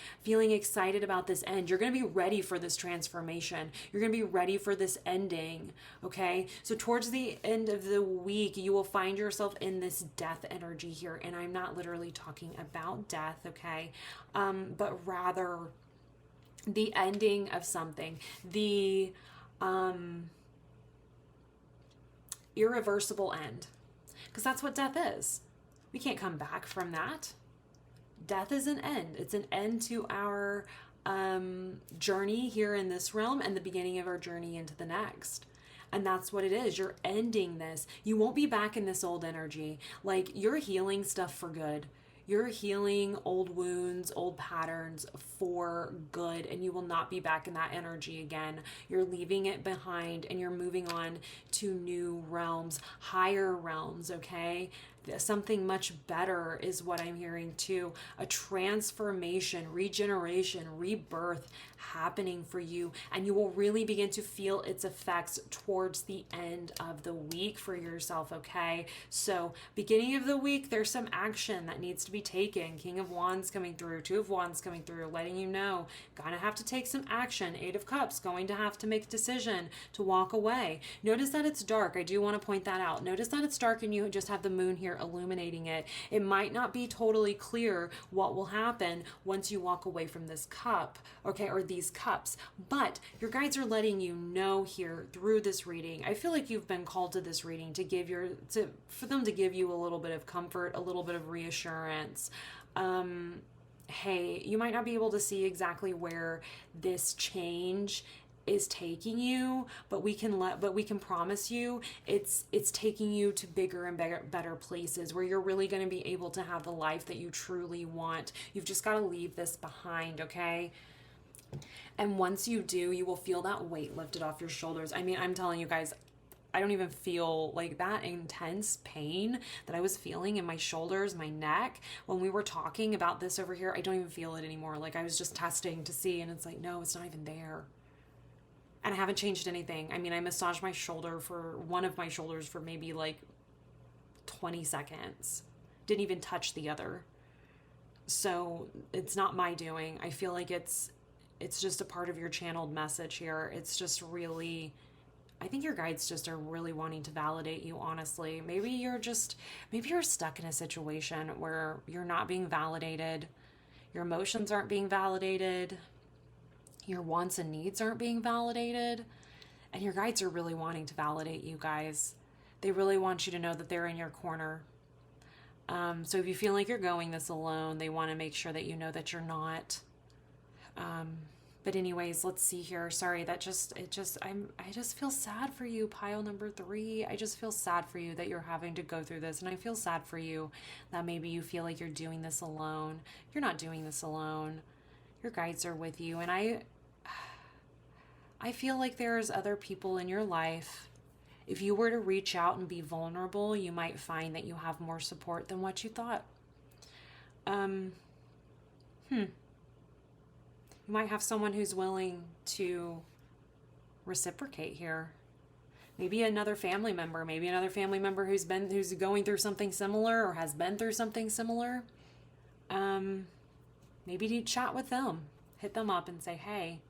about this end. You're going to be ready for this transformation. You're going to be ready for this ending. Okay. So towards the end of the week, you will find yourself in this death energy here. And I'm not literally talking about death. Okay. But rather the ending of something, the, irreversible end, because that's what death is. We can't come back from that. Death is an end. It's an end to our journey here in this realm and the beginning of our journey into the next. And that's what it is. You're ending this. You won't be back in this old energy. Like, you're healing stuff for good. You're healing old wounds, old patterns for good, and you will not be back in that energy again. You're leaving it behind and you're moving on to new realms, higher realms, okay? something much better is what I'm hearing too. A transformation, regeneration, rebirth happening for you. And you will really begin to feel its effects towards the end of the week for yourself, okay? So beginning of the week, there's some action that needs to be taken. King of Wands coming through, Two of Wands coming through, letting you know, gonna have to take some action. Eight of Cups, going to have to make a decision to walk away. Notice that it's dark. I do want to point that out. Notice that it's dark and you just have the moon here illuminating it. It might not be totally clear what will happen once you walk away from this cup, okay, or these cups, but your guides are letting you know here through this reading. I feel like you've been called to this reading for them to give you a little bit of comfort, a little bit of reassurance. Hey, you might not be able to see exactly where this change is taking you, but we can promise you it's taking you to bigger and better places where you're really going to be able to have the life that you truly want. You've just got to leave this behind, okay? And once you do, you will feel that weight lifted off your shoulders. I mean, I'm telling you guys, I don't even feel like that intense pain that I was feeling in my shoulders, my neck, when we were talking about this over here. I don't even feel it anymore. Like I was just testing to see, and it's like, no, it's not even there. And I haven't changed anything. I mean, I massaged one of my shoulders for maybe like 20 seconds. Didn't even touch the other. So it's not my doing. I feel like it's just a part of your channeled message here. It's just really, I think your guides just are really wanting to validate you, honestly. Maybe you're stuck in a situation where you're not being validated. Your emotions aren't being validated. Your wants and needs aren't being validated. And your guides are really wanting to validate you guys. They really want you to know that they're in your corner. So if you feel like you're going this alone, they want to make sure that you know that you're not. But anyways, let's see here. Sorry, I just feel sad for you, pile number 3. I just feel sad for you that you're having to go through this. And I feel sad for you that maybe you feel like you're doing this alone. You're not doing this alone. Your guides are with you. And I feel like there's other people in your life. If you were to reach out and be vulnerable, you might find that you have more support than what you thought. You might have someone who's willing to reciprocate here. Maybe another family member who's going through something similar or has been through something similar. Maybe you chat with them, hit them up and say, hey,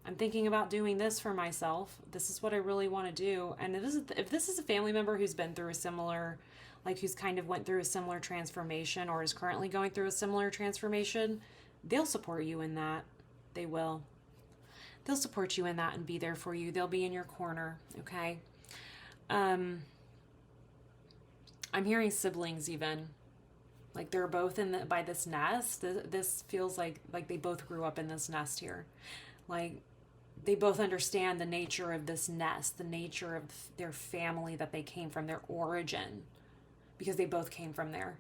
I'm thinking about doing this for myself. This is what I really want to do. And if this is a family member who's been through a similar, who's kind of went through a similar transformation or is currently going through a similar transformation, they'll support you in that. They will. They'll support you in that and be there for you. They'll be in your corner, okay? I'm hearing siblings even. Like they're both by this nest. This feels like they both grew up in this nest here. Like they both understand the nature of this nest, the nature of their family that they came from, their origin, because they both came from there.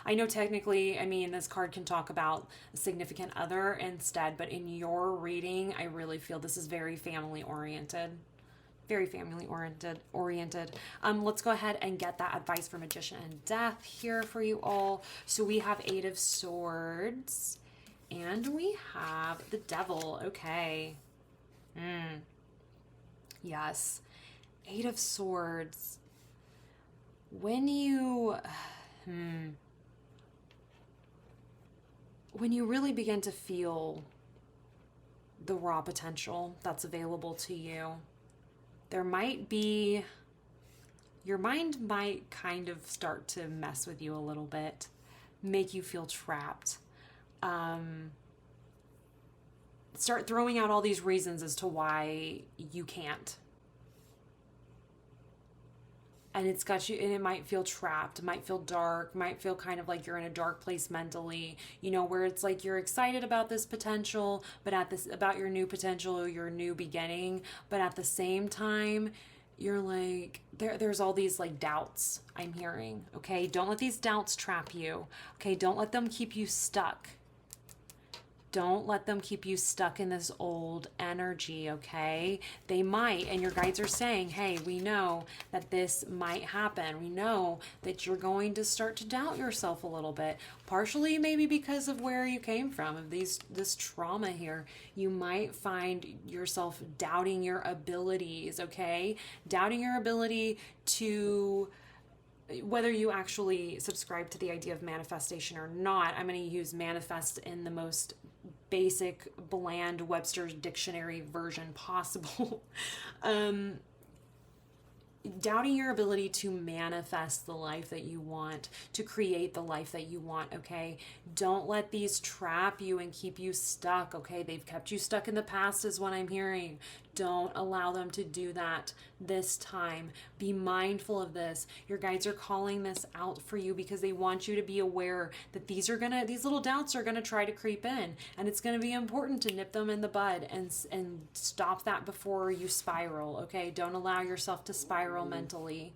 I know technically, this card can talk about a significant other instead, but in your reading, I really feel this is very family oriented. Very family oriented. Let's go ahead and get that advice for Magician and Death here for you all. So we have 8 of Swords and we have the Devil. Okay. Yes. 8 of Swords. When you really begin to feel the raw potential that's available to you, your mind might kind of start to mess with you a little bit, make you feel trapped. Start throwing out all these reasons as to why you can't. And it's got you, and it might feel trapped, it might feel dark, might feel kind of like you're in a dark place mentally, where it's like you're excited about this potential, about your new potential, your new beginning, but at the same time, you're like, there's all these like doubts I'm hearing, okay? Don't let these doubts trap you, okay? Don't let them keep you stuck. Don't let them keep you stuck in this old energy, okay? They might, and your guides are saying, hey, we know that this might happen. We know that you're going to start to doubt yourself a little bit, partially maybe because of where you came from, of this trauma here. You might find yourself doubting your abilities, okay? Doubting your ability to, whether you actually subscribe to the idea of manifestation or not. I'm going to use manifest in the most basic, bland Webster's dictionary version possible. Doubting your ability to manifest the life that you want, to create the life that you want, okay? Don't let these trap you and keep you stuck, okay? They've kept you stuck in the past is what I'm hearing. Don't allow them to do that this time. Be mindful of this. Your guides are calling this out for you because they want you to be aware that these little doubts are gonna try to creep in, and it's gonna be important to nip them in the bud and stop that before you spiral, okay? Don't allow yourself to spiral mentally.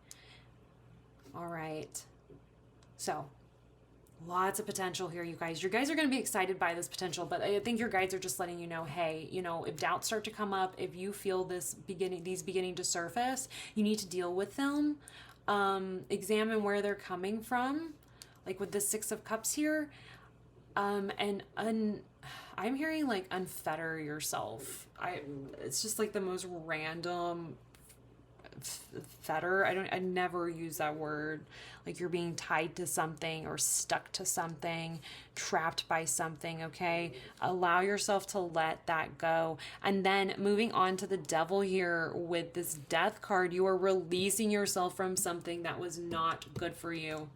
All right. So, lots of potential here, you guys. Your guys are going to be excited by this potential, but I think your guides are just letting you know, hey, if doubts start to come up, if you feel these beginning to surface, you need to deal with them. Examine where they're coming from, like with the Six of Cups here. I'm hearing like unfetter yourself. It's just like the most random fetter. I never use that word. Like you're being tied to something or stuck to something, trapped by something, okay? Allow yourself to let that go. And then moving on to the Devil here with this Death card, you are releasing yourself from something that was not good for you.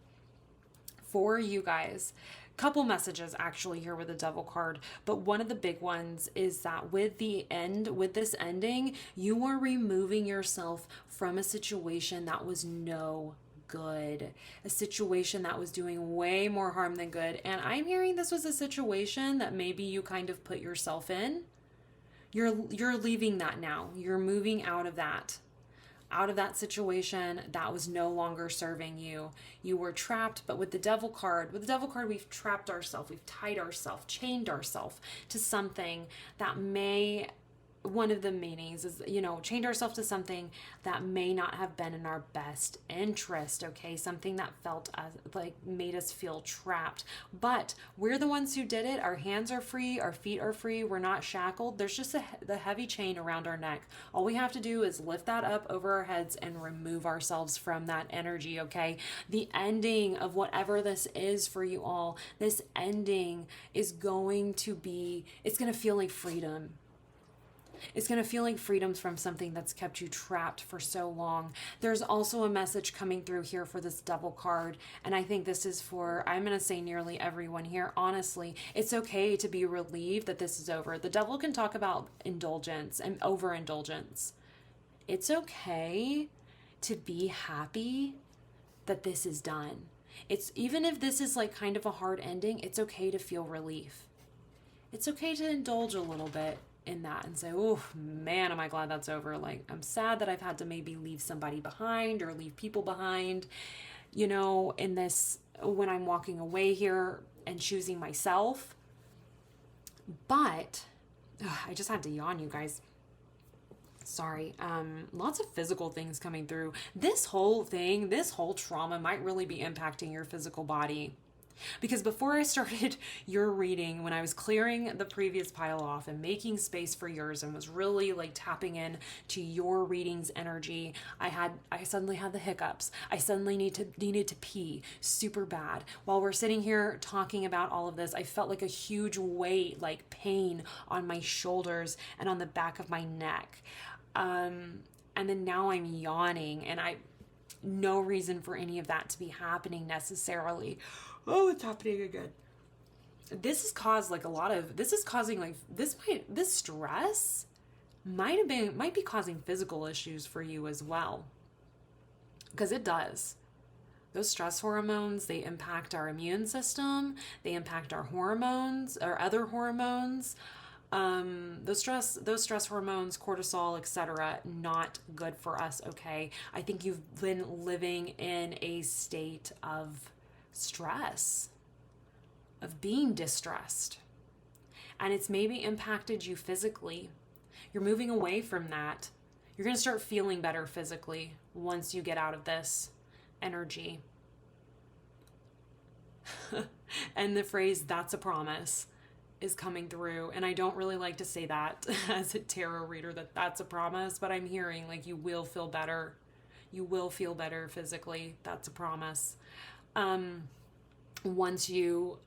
For you guys. Couple messages actually here with the Devil card, but one of the big ones is that with this ending, you are removing yourself from a situation that was no good, a situation that was doing way more harm than good. And I'm hearing this was a situation that maybe you kind of put yourself in. You're leaving that now. You're moving out of that situation that was no longer serving you. You were trapped, but with the Devil card, we've trapped ourselves, we've tied ourselves, chained ourselves to something that may, one of the meanings is, chained ourselves to something that may not have been in our best interest, okay? Something that felt made us feel trapped. But we're the ones who did it. Our hands are free, our feet are free, we're not shackled. There's just the heavy chain around our neck. All we have to do is lift that up over our heads and remove ourselves from that energy, okay? The ending of whatever this is for you all, this ending is going to feel like freedom. It's going to feel like freedom's from something that's kept you trapped for so long. There's also a message coming through here for this Devil card, and I think this is for, I'm going to say nearly everyone here. Honestly, it's okay to be relieved that this is over. The Devil can talk about indulgence and overindulgence. It's okay to be happy that this is done. It's, even if this is like kind of a hard ending, it's okay to feel relief. It's okay to indulge a little bit in that and say, oh man, am I glad that's over. Like, I'm sad that I've had to maybe leave somebody behind or leave people behind, in this, when I'm walking away here and choosing myself. But I just had to yawn, you guys. Sorry. Lots of physical things coming through. This whole trauma might really be impacting your physical body. Because before I started your reading, when I was clearing the previous pile off and making space for yours and was really like tapping in to your reading's energy, I suddenly had the hiccups. I suddenly needed to pee super bad. While we're sitting here talking about all of this, I felt like a huge weight, like pain on my shoulders and on the back of my neck. And then now I'm yawning, and no reason for any of that to be happening necessarily. Oh, it's happening again. This has caused this stress might be causing physical issues for you as well. Because it does. Those stress hormones, they impact our immune system, they impact our hormones, or other hormones. Those stress hormones, cortisol, etc., not good for us, okay? I think you've been living in a state of stress, of being distressed. and it's maybe impacted you physically. You're moving away from that. You're going to start feeling better physically once you get out of this energy. And the phrase, "that's a promise," is coming through. And I don't really like to say that as a tarot reader, that that's a promise, but I'm hearing like you will feel better. You will feel better physically. That's a promise. Once you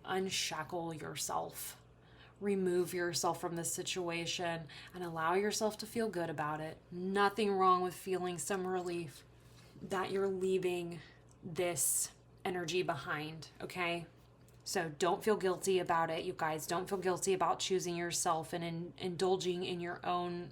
unshackle yourself, remove yourself from this situation and allow yourself to feel good about it. Nothing wrong with feeling some relief that you're leaving this energy behind, okay? So don't feel guilty about it, you guys. Don't feel guilty about choosing yourself and indulging in your own,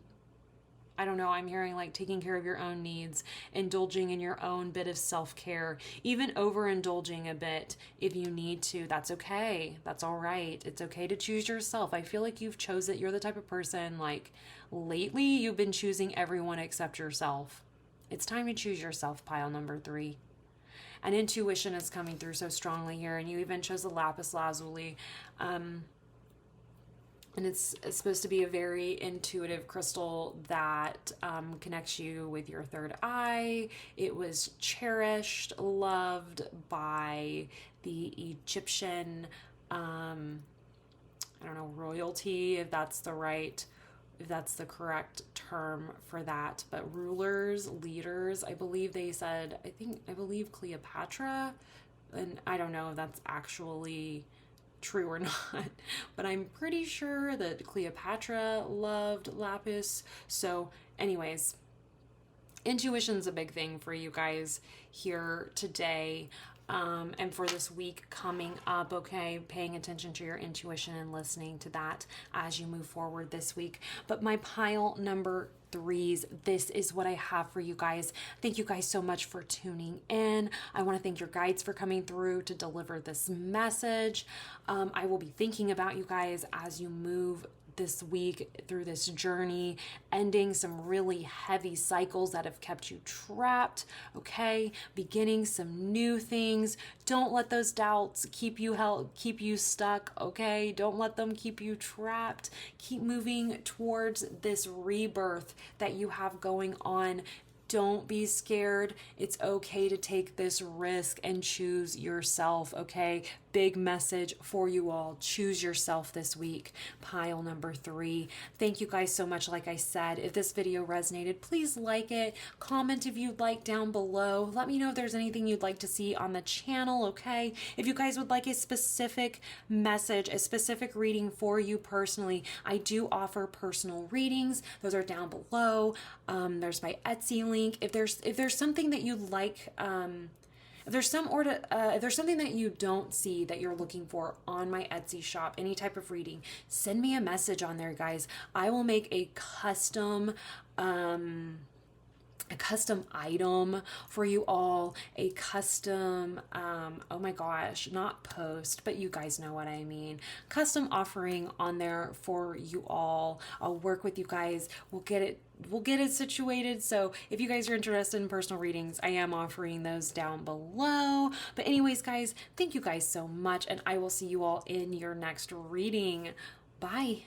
I don't know, I'm hearing like taking care of your own needs, indulging in your own bit of self-care, even overindulging a bit if you need to. That's okay. That's all right. It's okay to choose yourself. I feel like you've chosen, you're the type of person, like lately you've been choosing everyone except yourself. It's time to choose yourself, pile number 3. And intuition is coming through so strongly here, and you even chose the lapis lazuli. And it's supposed to be a very intuitive crystal that connects you with your third eye. It was cherished, loved by the Egyptian, I don't know, royalty, if that's the correct term for that, but rulers, leaders, I believe they said, I believe Cleopatra, and I don't know if that's actually true or not, but I'm pretty sure that Cleopatra loved lapis. So anyways, intuition's a big thing for you guys here today. And for this week coming up, okay, paying attention to your intuition and listening to that as you move forward this week. But my pile number 3s, this is what I have for you guys. Thank you guys so much for tuning in. I want to thank your guides for coming through to deliver this message. I will be thinking about you guys as you move this week through this journey, ending some really heavy cycles that have kept you trapped, okay? Beginning some new things. Don't let those doubts keep you stuck, okay? Don't let them keep you trapped. Keep moving towards this rebirth that you have going on. Don't be scared. It's okay to take this risk and choose yourself, okay? Big message for you all. Choose yourself this week. Pile number 3. Thank you guys so much. Like I said, if this video resonated, please like it. Comment if you'd like down below. Let me know if there's anything you'd like to see on the channel, okay? If you guys would like a specific message, a specific reading for you personally, I do offer personal readings. Those are down below. There's my Etsy link. If there's something that you'd like, if there's something that you don't see that you're looking for on my Etsy shop, any type of reading, send me a message on there, guys. I will make a custom item for you all, a custom, oh my gosh, not post, but you guys know what I mean. Custom offering on there for you all. I'll work with you guys. We'll get it situated. So if you guys are interested in personal readings, I am offering those down below. But anyways, guys, thank you guys so much, and I will see you all in your next reading. Bye.